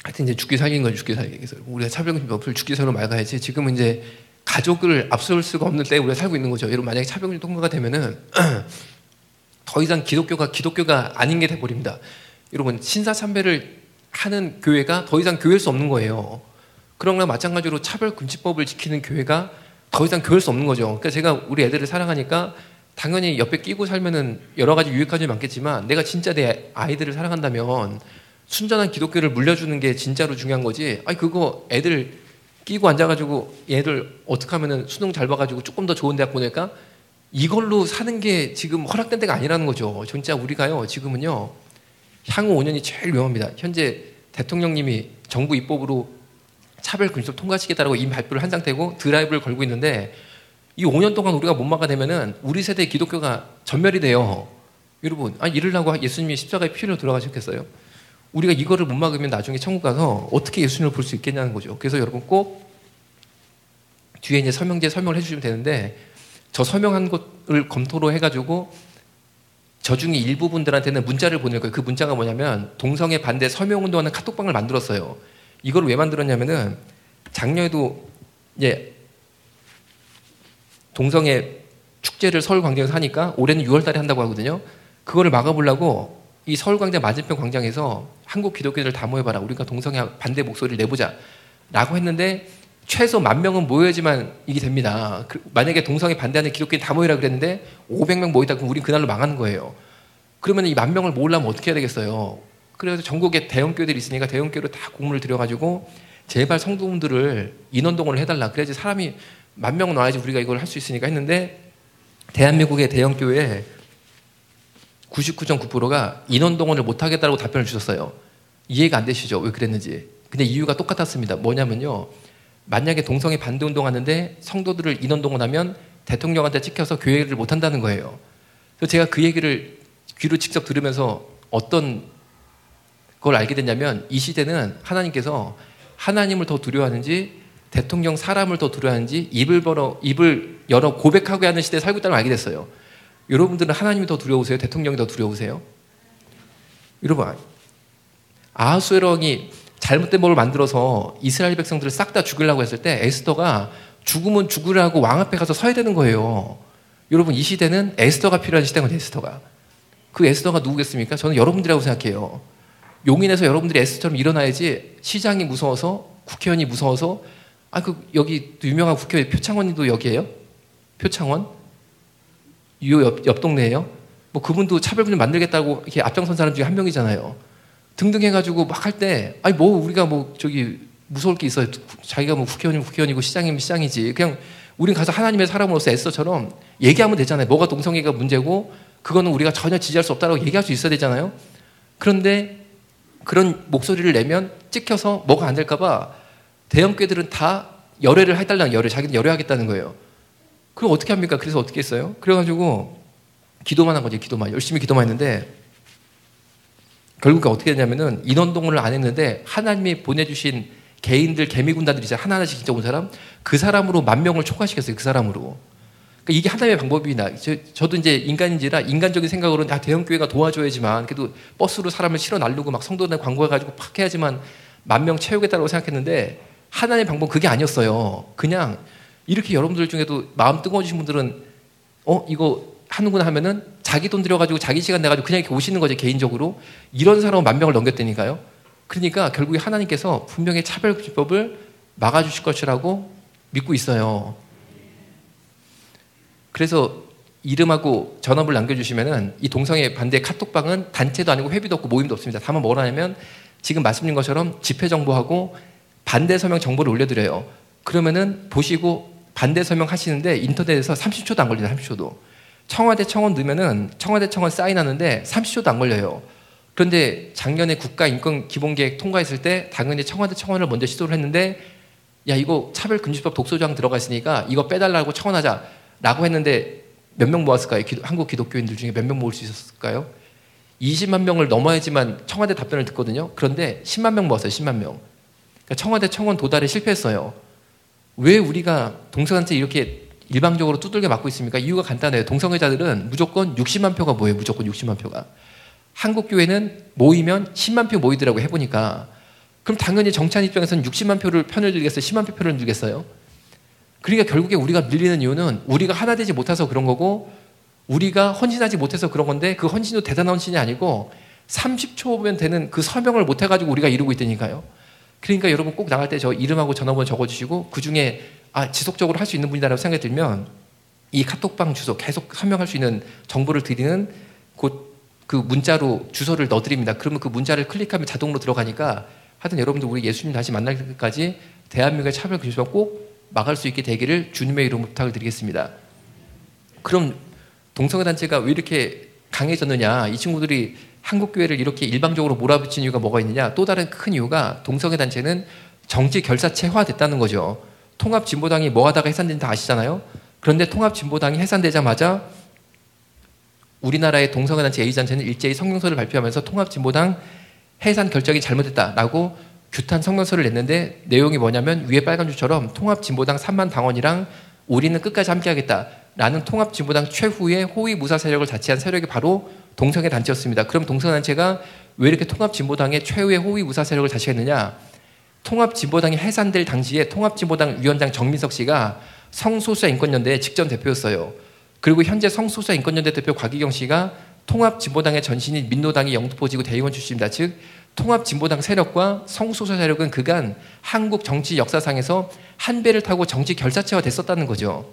하여튼 이제 죽기 살기인 건 죽기 살기. 그래서 우리가 차별금지법을 죽기 살로 막아야지. 지금은 이제 가족을 앞설 수가 없는 때에 우리가 살고 있는 거죠. 여러분 만약에 차별금지 통과가 되면은 더 이상 기독교가 아닌 게 돼버립니다. 여러분 신사참배를 하는 교회가 더 이상 교회일 수 없는 거예요. 그런 거랑 마찬가지로 차별금지법을 지키는 교회가 더 이상 교회일 수 없는 거죠. 그러니까 제가 우리 애들을 사랑하니까 당연히 옆에 끼고 살면은 여러 가지 유익한 점이 많겠지만 내가 진짜 내 아이들을 사랑한다면 순전한 기독교를 물려주는 게 진짜로 중요한 거지. 아니 그거 애들 끼고 앉아가지고 얘들 어떻게 하면은 수능 잘 봐가지고 조금 더 좋은 대학 보낼까? 이걸로 사는 게 지금 허락된 데가 아니라는 거죠. 진짜 우리가요 지금은요 향후 5년이 제일 위험합니다. 현재 대통령님이 정부 입법으로 차별금지법 통과시키겠다고 이미 발표를 한 상태고 드라이브를 걸고 있는데 이 5년 동안 우리가 못 막아내면은 우리 세대의 기독교가 전멸이 돼요. 여러분, 아니 이러려고 예수님이 십자가에 피 흘려 돌아가셨겠어요? 우리가 이거를 못 막으면 나중에 천국 가서 어떻게 예수님을 볼 수 있겠냐는 거죠. 그래서 여러분 꼭 뒤에 이제 설명지에 설명을 해주시면 되는데 저 설명한 것을 검토로 해가지고 저 중에 일부분들한테는 문자를 보낼 거예요. 그 문자가 뭐냐면 동성애 반대 서명운동하는 카톡방을 만들었어요. 이걸 왜 만들었냐면은 작년에도 이제 동성애 축제를 서울광장에서 하니까 올해는 6월달에 한다고 하거든요. 그거를 막아보려고 이 서울광장 맞은편 광장에서 한국 기독교인들 다 모여봐라. 우리가 동성애 반대 목소리를 내보자. 라고 했는데 최소 10,000명은 모여야지만 이게 됩니다. 만약에 동성애 반대하는 기독교인 다 모이라 그랬는데 500명 모이다 그럼 우린 그날로 망하는 거예요. 그러면 이 10,000명을 모으려면 어떻게 해야 되겠어요? 그래서 전국에 대형교회들이 있으니까 대형교회로 다 공문을 들여가지고 제발 성도분들을 인원동원을 해달라. 그래야지 사람이 10,000명 나와야지 우리가 이걸 할 수 있으니까 했는데 대한민국의 대형교회 99.9%가 인원동원을 못하겠다고 답변을 주셨어요. 이해가 안 되시죠? 왜 그랬는지. 근데 이유가 똑같았습니다. 뭐냐면요. 만약에 동성애 반대운동 하는데 성도들을 인원동원하면 대통령한테 찍혀서 교회를 못한다는 거예요. 그래서 제가 그 얘기를 귀로 직접 들으면서 어떤 걸 알게 됐냐면 이 시대는 하나님께서 하나님을 더 두려워하는지 대통령 사람을 더 두려워하는지 입을 열어 고백하게 하는 시대에 살고 있다는 걸 알게 됐어요. 여러분들은 하나님이 더 두려우세요? 대통령이 더 두려우세요? 여러분 아하수에왕이 잘못된 법을 만들어서 이스라엘 백성들을 싹 다 죽이려고 했을 때 에스더가 죽으면 죽으라고 왕 앞에 가서 서야 되는 거예요. 여러분 이 시대는 에스더가 필요한 시대거든요. 에스더가. 그 에스더가 누구겠습니까? 저는 여러분들이라고 생각해요. 용인에서 여러분들이 에스더처럼 일어나야지 시장이 무서워서 국회의원이 무서워서 여기 유명한 국회의원 표창원님도 여기에요? 표창원? 옆 동네예요? 뭐 그분도 차별금지 만들겠다고 이렇게 앞장선 사람 중에 한 명이잖아요. 등등 해가지고 막 할 때 우리가 무서울 게 있어요. 자기가 국회의원이면 국회의원이고 시장이면 시장이지. 그냥 우린 가서 하나님의 사람으로서 에스더처럼 얘기하면 되잖아요. 뭐가 동성애가 문제고 그거는 우리가 전혀 지지할 수 없다고 얘기할 수 있어야 되잖아요. 그런데 그런 목소리를 내면 찍혀서 뭐가 안 될까 봐 대형교회들은 다 열애를 해달라는 자기는 열애하겠다는 거예요. 그럼 어떻게 합니까? 그래서 어떻게 했어요? 그래가지고 기도만 한 거죠. 열심히 기도만 했는데 결국 어떻게 됐냐면은 인원동원을 안 했는데 하나님이 보내주신 개인들 개미군단들이 이제 하나하나씩 진짜 온 사람 그 사람으로 10,000명을 초과시켰어요. 그 사람으로. 그러니까 이게 하나님의 방법이나 저도 이제 인간인지라 인간적인 생각으로는 대형교회가 도와줘야지만 그래도 버스로 사람을 실어 날르고 막 성도들 광고해가지고 팍 해야지만 10,000명 채우겠다고 생각했는데 하나님의 방법은 그게 아니었어요. 그냥 이렇게 여러분들 중에도 마음 뜨거워지신 분들은 이거 하는구나 하면은 자기 돈 들여가지고 자기 시간 내가지고 그냥 이렇게 오시는 거죠. 개인적으로. 이런 사람은 10,000명을 넘겼다니까요. 그러니까 결국에 하나님께서 분명히 차별금지법을 막아주실 것이라고 믿고 있어요. 그래서 이름하고 전화번호를 남겨주시면은 이 동성애 반대 카톡방은 단체도 아니고 회비도 없고 모임도 없습니다. 다만 뭐라 하냐면 지금 말씀드린 것처럼 집회 정보하고 반대 서명 정보를 올려드려요. 그러면은 보시고 반대 서명 하시는데 인터넷에서 30초도 안 걸리네요. 30초도. 청와대 청원 넣으면은 청와대 청원 사인하는데 30초도 안 걸려요. 그런데 작년에 국가인권기본계획 통과했을 때 당연히 청와대 청원을 먼저 시도를 했는데 야 이거 차별금지법 독소조항 들어가 있으니까 이거 빼달라고 청원하자라고 했는데 몇 명 모았을까요? 한국 기독교인들 중에 몇 명 모을 수 있었을까요? 20만 명을 넘어야지만 청와대 답변을 듣거든요. 그런데 10만 명 모았어요. 10만 명. 그러니까 청와대 청원 도달에 실패했어요. 왜 우리가 동성한테 이렇게 일방적으로 두들겨 맞고 있습니까? 이유가 간단해요. 동성애자들은 무조건 60만 표가 뭐예요? 무조건 60만 표가. 한국교회는 모이면 10만 표 모이더라고 해보니까. 그럼 당연히 정치한 입장에서는 60만 표를 편을 들겠어요? 10만 표 표를 들겠어요? 그러니까 결국에 우리가 밀리는 이유는 우리가 하나 되지 못해서 그런 거고 우리가 헌신하지 못해서 그런 건데 그 헌신도 대단한 헌신이 아니고 30초면 되는 그 서명을 못 해가지고 우리가 이루고 있다니까요. 그러니까 여러분 꼭 나갈 때 저 이름하고 전화번호 적어주시고 그 중에 지속적으로 할 수 있는 분이라고 생각이 들면 이 카톡방 주소 계속 서명할 수 있는 정보를 드리는 그 문자로 주소를 넣어드립니다. 그러면 그 문자를 클릭하면 자동으로 들어가니까 하여튼 여러분들 우리 예수님 다시 만날 때까지 대한민국의 차별금지법 꼭 막을 수 있게 되기를 주님의 이름으로 부탁을 드리겠습니다. 그럼 동성애단체가 왜 이렇게 강해졌느냐, 이 친구들이 한국교회를 이렇게 일방적으로 몰아붙인 이유가 뭐가 있느냐, 또 다른 큰 이유가 동성애단체는 정치 결사체화됐다는 거죠. 통합진보당이 뭐 하다가 해산된지 다 아시잖아요. 그런데 통합진보당이 해산되자마자 우리나라의 동성애단체 A단체는 일제히 성명서를 발표하면서 통합진보당 해산 결정이 잘못됐다라고 규탄 성명서를 냈는데 내용이 뭐냐면 위에 빨간 줄처럼 통합진보당 3만 당원이랑 우리는 끝까지 함께하겠다라는 통합진보당 최후의 호위무사 세력을 자치한 세력이 바로 동성애단체였습니다. 그럼 동성애단체가 왜 이렇게 통합진보당의 최후의 호위무사 세력을 자치했느냐? 통합진보당이 해산될 당시에 통합진보당 위원장 정민석 씨가 성소수자 인권연대의 직전 대표였어요. 그리고 현재 성소수자 인권연대 대표 곽희경 씨가 통합진보당의 전신인 민노당이 영등포지구 대의원 출신입니다. 즉 통합진보당 세력과 성소수자 세력은 그간 한국 정치 역사상에서 한 배를 타고 정치 결사체화 됐었다는 거죠.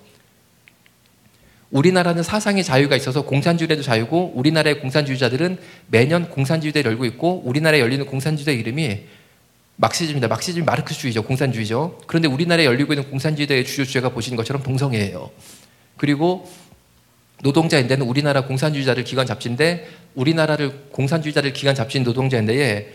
우리나라는 사상의 자유가 있어서 공산주의도 자유고 우리나라의 공산주의자들은 매년 공산주의대를 열고 있고 우리나라에 열리는 공산주의대 이름이 막시즘입니다. 막시즘이 마르크스주의죠. 공산주의죠. 그런데 우리나라에 열리고 있는 공산주의대의 주요 주제가 보시는 것처럼 동성애예요. 그리고 노동자연대는 우리나라 공산주의자들 기관 잡지인데 우리나라를 공산주의자들 기관 잡지인 노동자연대에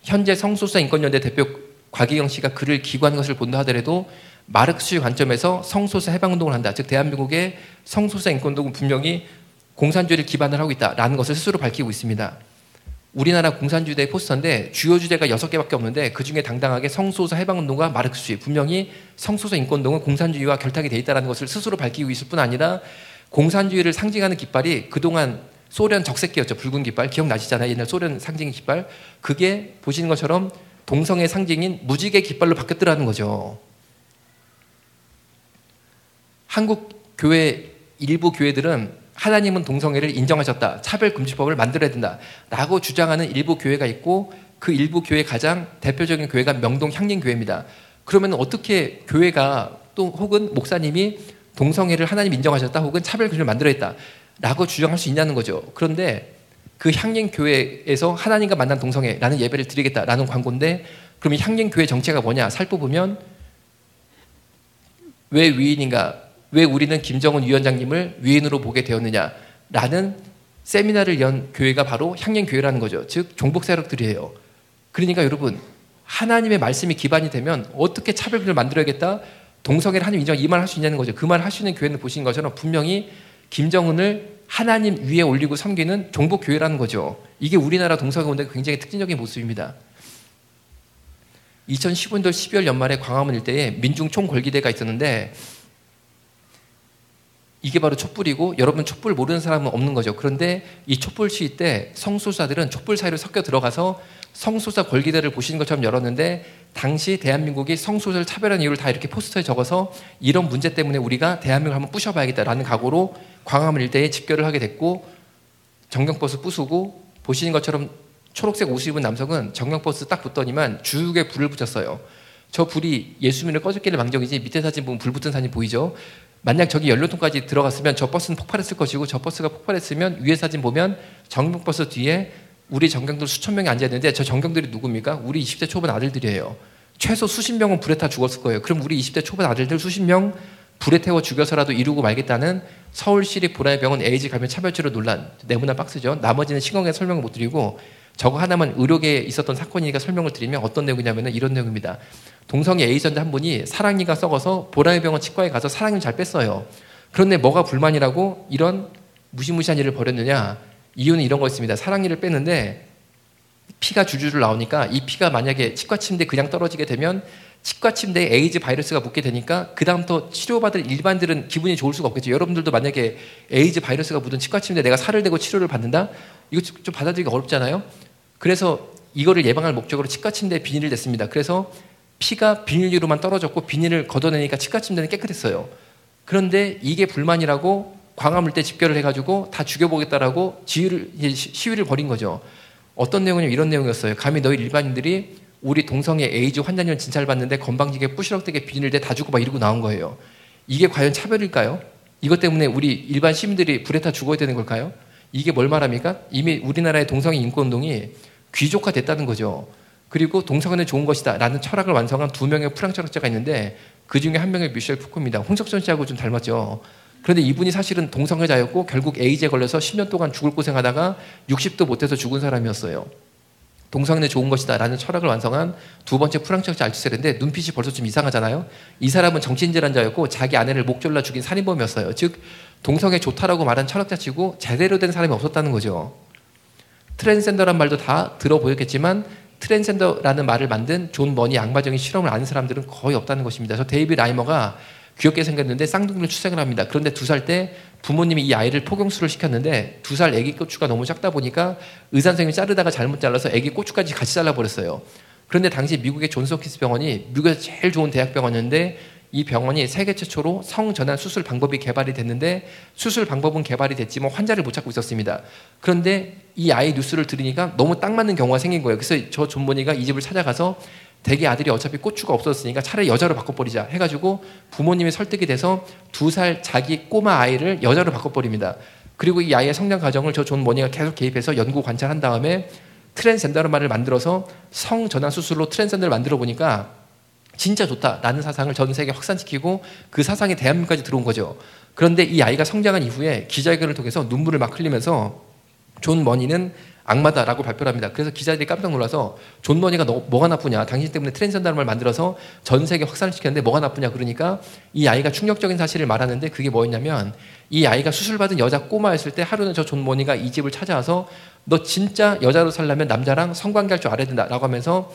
현재 성소수자 인권연대 대표 곽희경 씨가 글을 기고한 것을 본다 하더라도 마르크스주의 관점에서 성소수자 해방운동을 한다. 즉 대한민국의 성소수자 인권운동은 분명히 공산주의를 기반을 하고 있다라는 것을 스스로 밝히고 있습니다. 우리나라 공산주의대의 포스터인데 주요 주제가 6개밖에 없는데 그중에 당당하게 성소수자 해방운동과 마르크스주의, 분명히 성소수자 인권운동은 공산주의와 결탁이 돼 있다는 것을 스스로 밝히고 있을 뿐 아니라 공산주의를 상징하는 깃발이 그동안 소련 적색기였죠. 붉은 깃발 기억나시잖아요. 옛날 소련 상징 깃발. 그게 보시는 것처럼 동성애 상징인 무지개 깃발로 바뀌었더라는 거죠. 한국 교회 일부 교회들은 하나님은 동성애를 인정하셨다. 차별금지법을 만들어야 된다. 라고 주장하는 일부 교회가 있고 그 일부 교회 가장 대표적인 교회가 명동 향림교회입니다. 그러면 어떻게 교회가 또 혹은 목사님이 동성애를 하나님 인정하셨다 혹은 차별금지를 만들어야 했다라고 주장할 수 있냐는 거죠. 그런데 그 향림교회에서 하나님과 만난 동성애라는 예배를 드리겠다라는 광고인데 그럼 이 향림교회 정체가 뭐냐 살펴보면 왜 위인인가? 왜 우리는 김정은 위원장님을 위인으로 보게 되었느냐라는 세미나를 연 교회가 바로 향림교회라는 거죠. 즉 종북 세력들이에요. 그러니까 여러분 하나님의 말씀이 기반이 되면 어떻게 차별금지를 만들어야겠다? 동성애를 하나님 인정 이 말을 할 수 있냐는 거죠. 그 말을 할 수 있는 교회는 보시는 것처럼 분명히 김정은을 하나님 위에 올리고 섬기는 종북교회라는 거죠. 이게 우리나라 동성애 운동의 굉장히 특징적인 모습입니다. 2015년도 12월 연말에 광화문 일대에 민중총궐기대가 있었는데 이게 바로 촛불이고 여러분 촛불 모르는 사람은 없는 거죠. 그런데 이 촛불 시위 때 성소수자들은 촛불 사이로 섞여 들어가서 성소수자 권기대를 보시는 것처럼 열었는데 당시 대한민국이 성소수자를 차별하는 이유를 다 이렇게 포스터에 적어서 이런 문제 때문에 우리가 대한민국을 한번 부셔봐야겠다라는 각오로 광화문 일대에 집결을 하게 됐고 정경버스 부수고 보시는 것처럼 초록색 옷을 입은 남성은 정경버스 딱 붙더니만 주육에 불을 붙였어요. 저 불이 예수님을 꺼졌기를 망정이지 밑에 사진 보면 불 붙은 사진 보이죠? 만약 저기 연료통까지 들어갔으면 저 버스는 폭발했을 것이고 저 버스가 폭발했으면 위에 사진 보면 정경버스 뒤에 우리 정경들 수천 명이 앉아있는데 저 정경들이 누굽니까? 우리 20대 초반 아들들이에요. 최소 수십 명은 불에 타 죽었을 거예요. 그럼 우리 20대 초반 아들들 수십 명 불에 태워 죽여서라도 이루고 말겠다는 서울시립 보라의병원 에이즈 감염 차별치료 논란 내부나 박스죠. 나머지는 시간에 설명을 못 드리고 저거 하나만 의료계에 있었던 사건이니까 설명을 드리면 어떤 내용이냐면 이런 내용입니다. 동성애 A전자 한 분이 사랑니가 썩어서 보라의병원 치과에 가서 사랑니를 잘 뺐어요. 그런데 뭐가 불만이라고 이런 무시무시한 일을 벌였느냐. 이유는 이런 거였습니다. 사랑니를 뺐는데 피가 줄줄 나오니까 이 피가 만약에 치과 침대에 그냥 떨어지게 되면 치과 침대에 에이즈 바이러스가 묻게 되니까 그 다음부터 치료받을 일반들은 기분이 좋을 수가 없겠죠. 여러분들도 만약에 에이즈 바이러스가 묻은 치과 침대에 내가 살을 대고 치료를 받는다? 이거 좀 받아들이기 어렵잖아요. 그래서 이거를 예방할 목적으로 치과 침대에 비닐을 댔습니다. 그래서 피가 비닐 위로만 떨어졌고 비닐을 걷어내니까 치과 침대는 깨끗했어요. 그런데 이게 불만이라고 광화문대 집결을 해가지고 다 죽여보겠다라고 시위를 벌인 거죠. 어떤 내용이냐면 이런 내용이었어요. 감히 너희 일반인들이 우리 동성애 에이즈 환자년 진찰받는데 건방지게 뿌시럭되게 비닐을 대 다 주고 막 이러고 나온 거예요. 이게 과연 차별일까요? 이것 때문에 우리 일반 시민들이 불에 타 죽어야 되는 걸까요? 이게 뭘 말합니까? 이미 우리나라의 동성애 인권운동이 귀족화됐다는 거죠. 그리고 동성애는 좋은 것이다 라는 철학을 완성한 2명의 프랑스 철학자가 있는데 그중에 한 명이 미셸 푸코입니다. 홍석천 씨하고 좀 닮았죠. 그런데 이분이 사실은 동성애자였고 결국 에이즈에 걸려서 10년 동안 죽을 고생하다가 60도 못해서 죽은 사람이었어요. 동성애는 좋은 것이다 라는 철학을 완성한 두 번째 프랑스 철학자 알투셀인데 눈빛이 벌써 좀 이상하잖아요. 이 사람은 정신질환자였고 자기 아내를 목 졸라 죽인 살인범이었어요. 즉 동성애 좋다라고 말한 철학자치고 제대로 된 사람이 없었다는 거죠. 트랜스젠더란 말도 다 들어보였겠지만 트랜스젠더라는 말을 만든 존 머니 악마적인 실험을 아는 사람들은 거의 없다는 것입니다. 저 데이비드 라이머가 귀엽게 생겼는데 쌍둥이를 출생을 합니다. 그런데 2살 때 부모님이 이 아이를 포경수를 시켰는데 2살 아기 고추가 너무 작다 보니까 의사 선생님이 자르다가 잘못 잘라서 아기 고추까지 같이 잘라버렸어요. 그런데 당시 미국의 존스 홉킨스 병원이 미국에서 제일 좋은 대학병원이었는데 이 병원이 세계 최초로 성전환 수술 방법이 개발이 됐는데 수술 방법은 개발이 됐지만 환자를 못 찾고 있었습니다. 그런데 이 아이 뉴스를 들으니까 너무 딱 맞는 경우가 생긴 거예요. 그래서 저 존 머니가 이 집을 찾아가서 대개 아들이 어차피 고추가 없었으니까 차라리 여자로 바꿔버리자 해가지고 부모님이 설득이 돼서 2살 자기 꼬마 아이를 여자로 바꿔버립니다. 그리고 이 아이의 성장 과정을 저 존 머니가 계속 개입해서 연구 관찰한 다음에 트랜스젠더라는 말을 만들어서 성전환 수술로 트랜스젠더를 만들어 보니까 진짜 좋다라는 사상을 전 세계에 확산시키고 그 사상이 대한민국까지 들어온 거죠. 그런데 이 아이가 성장한 이후에 기자회견을 통해서 눈물을 막 흘리면서 존 머니는 악마다라고 발표를 합니다. 그래서 기자들이 깜짝 놀라서 존 머니가 뭐가 나쁘냐, 당신 때문에 트랜스젠더라는 말 만들어서 전 세계 확산을 시켰는데 뭐가 나쁘냐 그러니까 이 아이가 충격적인 사실을 말하는데 그게 뭐였냐면 이 아이가 수술받은 여자 꼬마였을 때 하루는 저 존 머니가 이 집을 찾아와서 너 진짜 여자로 살려면 남자랑 성관계할 줄 알아야 된다라고 하면서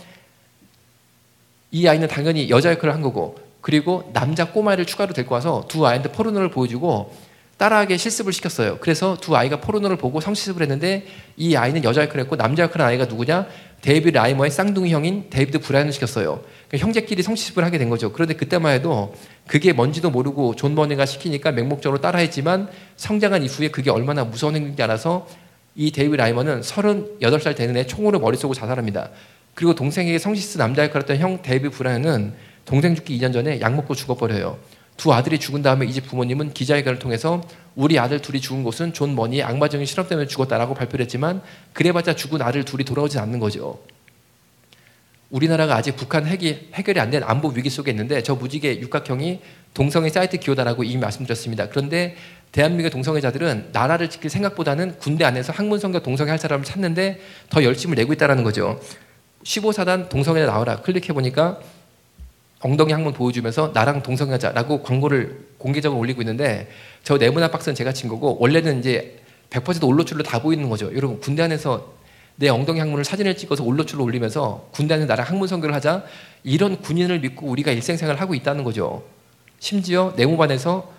이 아이는 당연히 여자 역할을 한 거고 그리고 남자 꼬마를 추가로 데리고 와서 두 아이한테 포르노를 보여주고 따라하게 실습을 시켰어요. 그래서 두 아이가 포르노를 보고 성실습을 했는데 이 아이는 여자 역할을 했고 남자 역할을 한 아이가 누구냐? 데이비드 라이머의 쌍둥이 형인 데이비드 브라이언을 시켰어요. 그러니까 형제끼리 성실습을 하게 된 거죠. 그런데 그때만 해도 그게 뭔지도 모르고 존 머니가 시키니까 맹목적으로 따라했지만 성장한 이후에 그게 얼마나 무서운 행동인지 알아서 이 데이비드 라이머는 38살 되는 애 총으로 머리 쏘고 자살합니다. 그리고 동생에게 성실습 남자 역할을 했던 형 데이비드 브라이언은 동생 죽기 2년 전에 약 먹고 죽어버려요. 두 아들이 죽은 다음에 이 집 부모님은 기자회견을 통해서 우리 아들 둘이 죽은 것은 존 머니의 악마적인 실험 때문에 죽었다라고 발표를 했지만 그래봤자 죽은 아들 둘이 돌아오진 않는 거죠. 우리나라가 아직 북한 해결이 안 된 안보 위기 속에 있는데 저 무지개 육각형이 동성애 사이트 기호다라고 이미 말씀드렸습니다. 그런데 대한민국의 동성애자들은 나라를 지킬 생각보다는 군대 안에서 학문성교 동성애 할 사람을 찾는데 더 열심을 내고 있다는 거죠. 15사단 동성애 나와라 클릭해보니까 엉덩이 항문 보여주면서 나랑 동성애자라고 광고를 공개적으로 올리고 있는데 저 네모난 박스는 제가 친 거고 원래는 이제 100% 올로출로 다 보이는 거죠. 여러분 군대 안에서 내 엉덩이 항문을 사진을 찍어서 올로출로 올리면서 군대 안에서 나랑 항문 선교를 하자 이런 군인을 믿고 우리가 일생생활을 하고 있다는 거죠. 심지어 네모반에서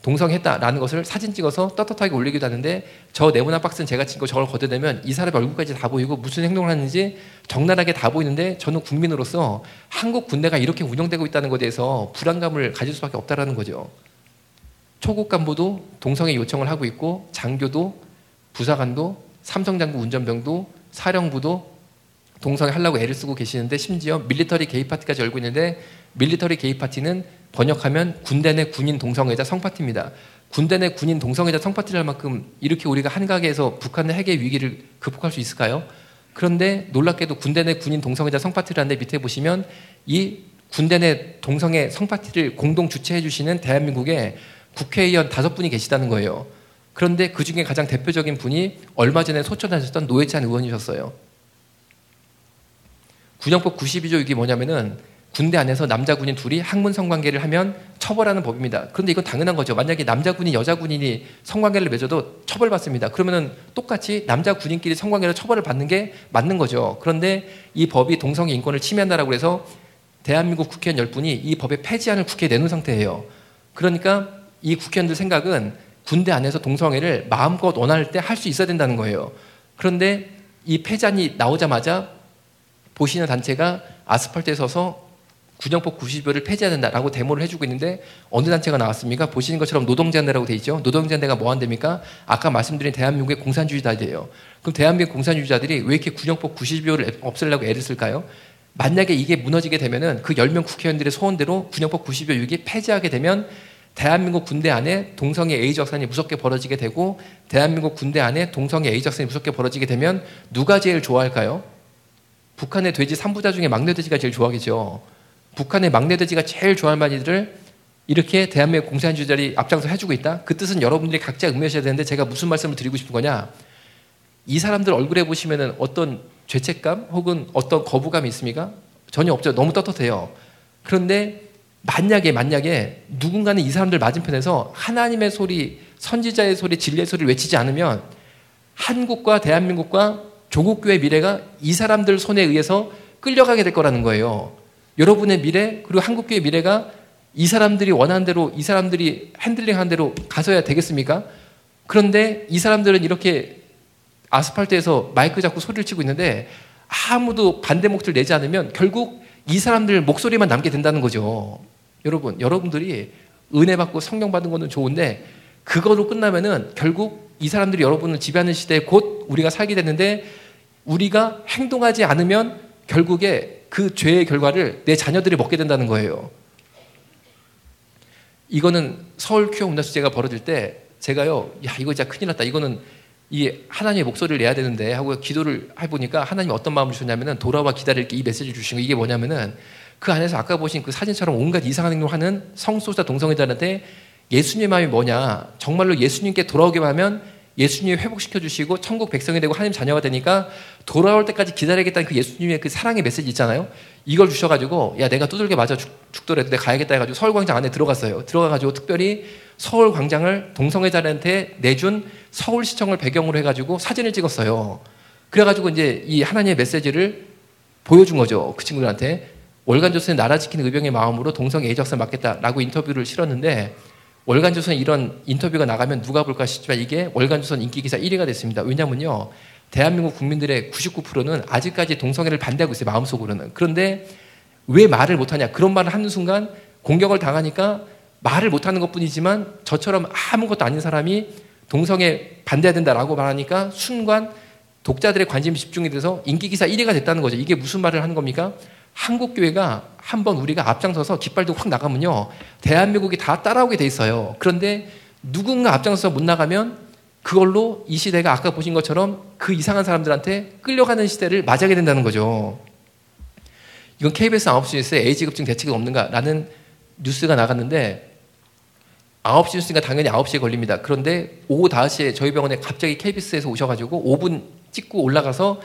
동성했다라는 것을 사진 찍어서 떳떳하게 올리기도 하는데 저 네모난 박스는 제가 친 거 저걸 걷어내면 이 사람의 얼굴까지 다 보이고 무슨 행동을 하는지 적나라하게 다 보이는데 저는 국민으로서 한국 군대가 이렇게 운영되고 있다는 것에 대해서 불안감을 가질 수밖에 없다라는 거죠. 초급 간부도 동성애 요청을 하고 있고 장교도 부사관도 삼성장구 운전병도 사령부도 동성애 하려고 애를 쓰고 계시는데 심지어 밀리터리 게이 파티까지 열고 있는데 밀리터리 게이 파티는 번역하면 군대 내 군인 동성애자 성파티입니다. 군대 내 군인 동성애자 성파티를 할 만큼 이렇게 우리가 한가계에서 북한의 핵의 위기를 극복할 수 있을까요? 그런데 놀랍게도 군대 내 군인 동성애자 성파티를 하는데 밑에 보시면 이 군대 내 동성애 성파티를 공동 주최해 주시는 대한민국의 국회의원 5분이 계시다는 거예요. 그런데 그중에 가장 대표적인 분이 얼마 전에 소천하셨던 노회찬 의원이셨어요. 군형법 92조 이게 뭐냐면은 군대 안에서 남자 군인 둘이 학문 성관계를 하면 처벌하는 법입니다. 그런데 이건 당연한 거죠. 만약에 남자 군인, 여자 군인이 성관계를 맺어도 처벌받습니다. 그러면은 똑같이 남자 군인끼리 성관계로 처벌을 받는 게 맞는 거죠. 그런데 이 법이 동성애 인권을 침해한다라고 해서 대한민국 국회의원 10분이 이 법의 폐지안을 국회에 내놓은 상태예요. 그러니까 이 국회의원들 생각은 군대 안에서 동성애를 마음껏 원할 때 할 수 있어야 된다는 거예요. 그런데 이 폐지안이 나오자마자 보시는 단체가 아스팔트에 서서 군형법 92호를 폐지해야 된다라고 데모를 해주고 있는데 어느 단체가 나왔습니까? 보시는 것처럼 노동자연대라고 돼 있죠. 노동자연대가 뭐 한답니까? 아까 말씀드린 대한민국의 공산주의자들이에요. 그럼 대한민국 공산주의자들이 왜 이렇게 군형법 92호를 없애려고 애를 쓸까요? 만약에 이게 무너지게 되면은 그 10명 국회의원들의 소원대로 군형법 92호 유기 폐지하게 되면 대한민국 군대 안에 동성애 에이즈 확산이 무섭게 벌어지게 되고 대한민국 군대 안에 동성애 에이즈 확산이 무섭게 벌어지게 되면 누가 제일 좋아할까요? 북한의 돼지 3부자 중에 막내 돼지가 제일 좋아하겠죠. 북한의 막내 돼지가 제일 좋아할 만이들을 이렇게 대한민국 공산주의자들이 앞장서 해주고 있다? 그 뜻은 여러분들이 각자 음미하셔야 되는데 제가 무슨 말씀을 드리고 싶은 거냐? 이 사람들 얼굴에 보시면은 어떤 죄책감 혹은 어떤 거부감이 있습니까? 전혀 없죠. 너무 떳떳해요. 그런데 만약에 누군가는 이 사람들 맞은편에서 하나님의 소리, 선지자의 소리, 진리의 소리를 외치지 않으면 한국과 대한민국과 조국교회 미래가 이 사람들 손에 의해서 끌려가게 될 거라는 거예요. 여러분의 미래 그리고 한국교회 미래가 이 사람들이 원하는 대로 이 사람들이 핸들링한 대로 가서야 되겠습니까? 그런데 이 사람들은 이렇게 아스팔트에서 마이크 잡고 소리를 치고 있는데 아무도 반대 목소리를 내지 않으면 결국 이 사람들 목소리만 남게 된다는 거죠. 여러분들이 은혜 받고 성령 받은 거는 좋은데 그거로 끝나면은 결국 이 사람들이 여러분을 지배하는 시대에 곧 우리가 살게 되는데 우리가 행동하지 않으면 결국에 그 죄의 결과를 내 자녀들이 먹게 된다는 거예요. 이거는 서울 큐어 문화축제가 벌어질 때 제가요, 야 이거 진짜 큰일 났다. 이거는 이 하나님의 목소리를 내야 되는데 하고 기도를 해보니까 하나님이 어떤 마음을 주셨냐면은 돌아와 기다릴게 이 메시지를 주신 거. 이게 뭐냐면은 그 안에서 아까 보신 그 사진처럼 온갖 이상한 행동을 하는 성소수자 동성애자들한테 예수님의 마음이 뭐냐, 정말로 예수님께 돌아오기만 하면 예수님이 회복시켜 주시고 천국 백성이 되고 하나님 자녀가 되니까 돌아올 때까지 기다리겠다는 그 예수님의 그 사랑의 메시지 있잖아요. 이걸 주셔가지고 야 내가 두들겨 맞아 죽더라도 내가 가야겠다 해가지고 서울광장 안에 들어갔어요. 들어가가지고 특별히 서울광장을 동성애자들한테 내준 서울시청을 배경으로 해가지고 사진을 찍었어요. 그래가지고 이제 이 하나님의 메시지를 보여준 거죠. 그 친구들한테. 월간조선의 나라 지키는 의병의 마음으로 동성애 에이즈 확산을 막겠다라고 인터뷰를 실었는데 월간조선에 이런 인터뷰가 나가면 누가 볼까 싶지만 이게 월간조선 인기기사 1위가 됐습니다. 왜냐면요. 대한민국 국민들의 99%는 아직까지 동성애를 반대하고 있어요. 마음속으로는. 그런데 왜 말을 못하냐. 그런 말을 하는 순간 공격을 당하니까 말을 못하는 것뿐이지만 저처럼 아무것도 아닌 사람이 동성애 반대해야 된다라고 말하니까 순간 독자들의 관심이 집중이 돼서 인기기사 1위가 됐다는 거죠. 이게 무슨 말을 하는 겁니까? 한국교회가 한번 우리가 앞장서서 깃발도 확 나가면요. 대한민국이 다 따라오게 돼 있어요. 그런데 누군가 앞장서서 못 나가면 그걸로 이 시대가 아까 보신 것처럼 그 이상한 사람들한테 끌려가는 시대를 맞이하게 된다는 거죠. 이건 KBS 9시 뉴스에 에이즈 급증 대책은 없는가라는 뉴스가 나갔는데 9시 뉴스니까 당연히 9시에 걸립니다. 그런데 오후 5시에 저희 병원에 갑자기 KBS에서 오셔가지고 5분 찍고 올라가서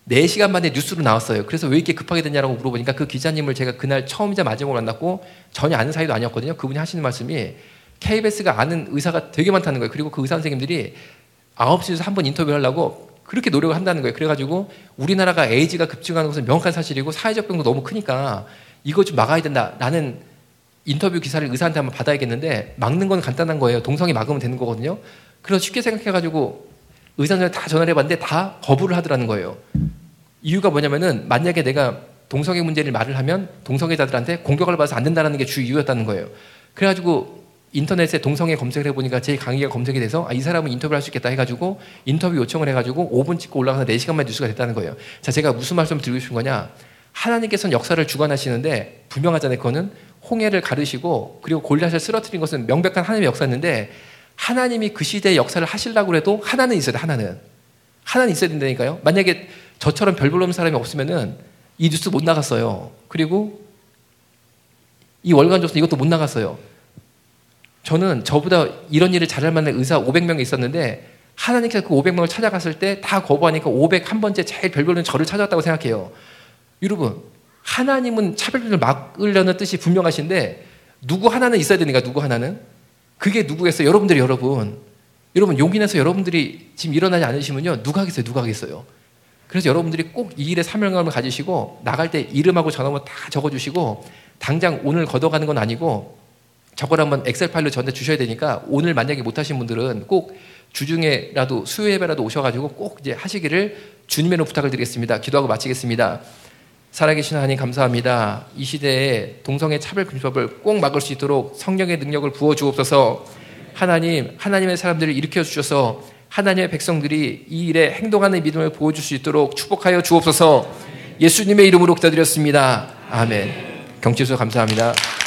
4시간 만에 뉴스로 나왔어요. 그래서 왜 이렇게 급하게 됐냐고 물어보니까 그 기자님을 제가 그날 처음이자 마지막으로 만났고 전혀 아는 사이도 아니었거든요. 그분이 하시는 말씀이 KBS가 아는 의사가 되게 많다는 거예요. 그리고 그 의사 선생님들이 9시에서 한번 인터뷰를 하려고 그렇게 노력을 한다는 거예요. 그래가지고 우리나라가 에이즈가 급증하는 것은 명확한 사실이고 사회적 병도 너무 크니까 이거 좀 막아야 된다라는 인터뷰 기사를 의사한테 한번 받아야겠는데 막는 건 간단한 거예요. 동성애 막으면 되는 거거든요. 그래서 쉽게 생각해가지고 의사한테 다 전화를 해봤는데 다 거부를 하더라는 거예요. 이유가 뭐냐면은 만약에 내가 동성애 문제를 말을 하면 동성애자들한테 공격을 받아서 안 된다는 게 주 이유였다는 거예요. 그래가지고 인터넷에 동성애 검색을 해보니까 제 강의가 검색이 돼서 이 사람은 인터뷰를 할 수 있겠다 해가지고 인터뷰 요청을 해가지고 5분 찍고 올라가서 4시간 만에 뉴스가 됐다는 거예요. 자, 제가 무슨 말씀을 드리고 싶은 거냐. 하나님께서는 역사를 주관하시는데 분명하잖아요. 그거는 홍해를 가르시고 그리고 골리앗을 쓰러뜨린 것은 명백한 하나님의 역사였는데 하나님이 그 시대의 역사를 하시려고 해도 하나는 있어야 돼. 하나는 있어야 된다니까요. 만약에 저처럼 별 볼 없는 사람이 없으면은 이 뉴스 못 나갔어요. 그리고 이 월간조선 이것도 못 나갔어요. 저는 저보다 이런 일을 잘할 만한 의사 500명이 있었는데 하나님께서 그 500명을 찾아갔을 때 다 거부하니까 501번째 제일 별 볼 없는 저를 찾아왔다고 생각해요. 여러분, 하나님은 차별을 막으려는 뜻이 분명하신데 누구 하나는 있어야 되니까 누구 하나는? 그게 누구겠어요? 여러분 용기 내서 여러분들이 지금 일어나지 않으시면요 누가 하겠어요? 그래서 여러분들이 꼭 이 일에 사명감을 가지시고 나갈 때 이름하고 전화번호 다 적어주시고 당장 오늘 걷어가는 건 아니고 저걸 한번 엑셀 파일로 저한테 주셔야 되니까 오늘 만약에 못하신 분들은 꼭 주중에라도 수요 예배라도 오셔가지고 꼭 이제 하시기를 주님의 이름으로 부탁을 드리겠습니다. 기도하고 마치겠습니다. 살아계신 하나님 감사합니다. 이 시대에 동성애 차별 금지법을 꼭 막을 수 있도록 성령의 능력을 부어 주옵소서. 하나님, 하나님의 사람들을 일으켜 주셔서 하나님의 백성들이 이 일에 행동하는 믿음을 보여줄 수 있도록 축복하여 주옵소서. 예수님의 이름으로 기도드렸습니다. 아멘. 경치수 감사합니다.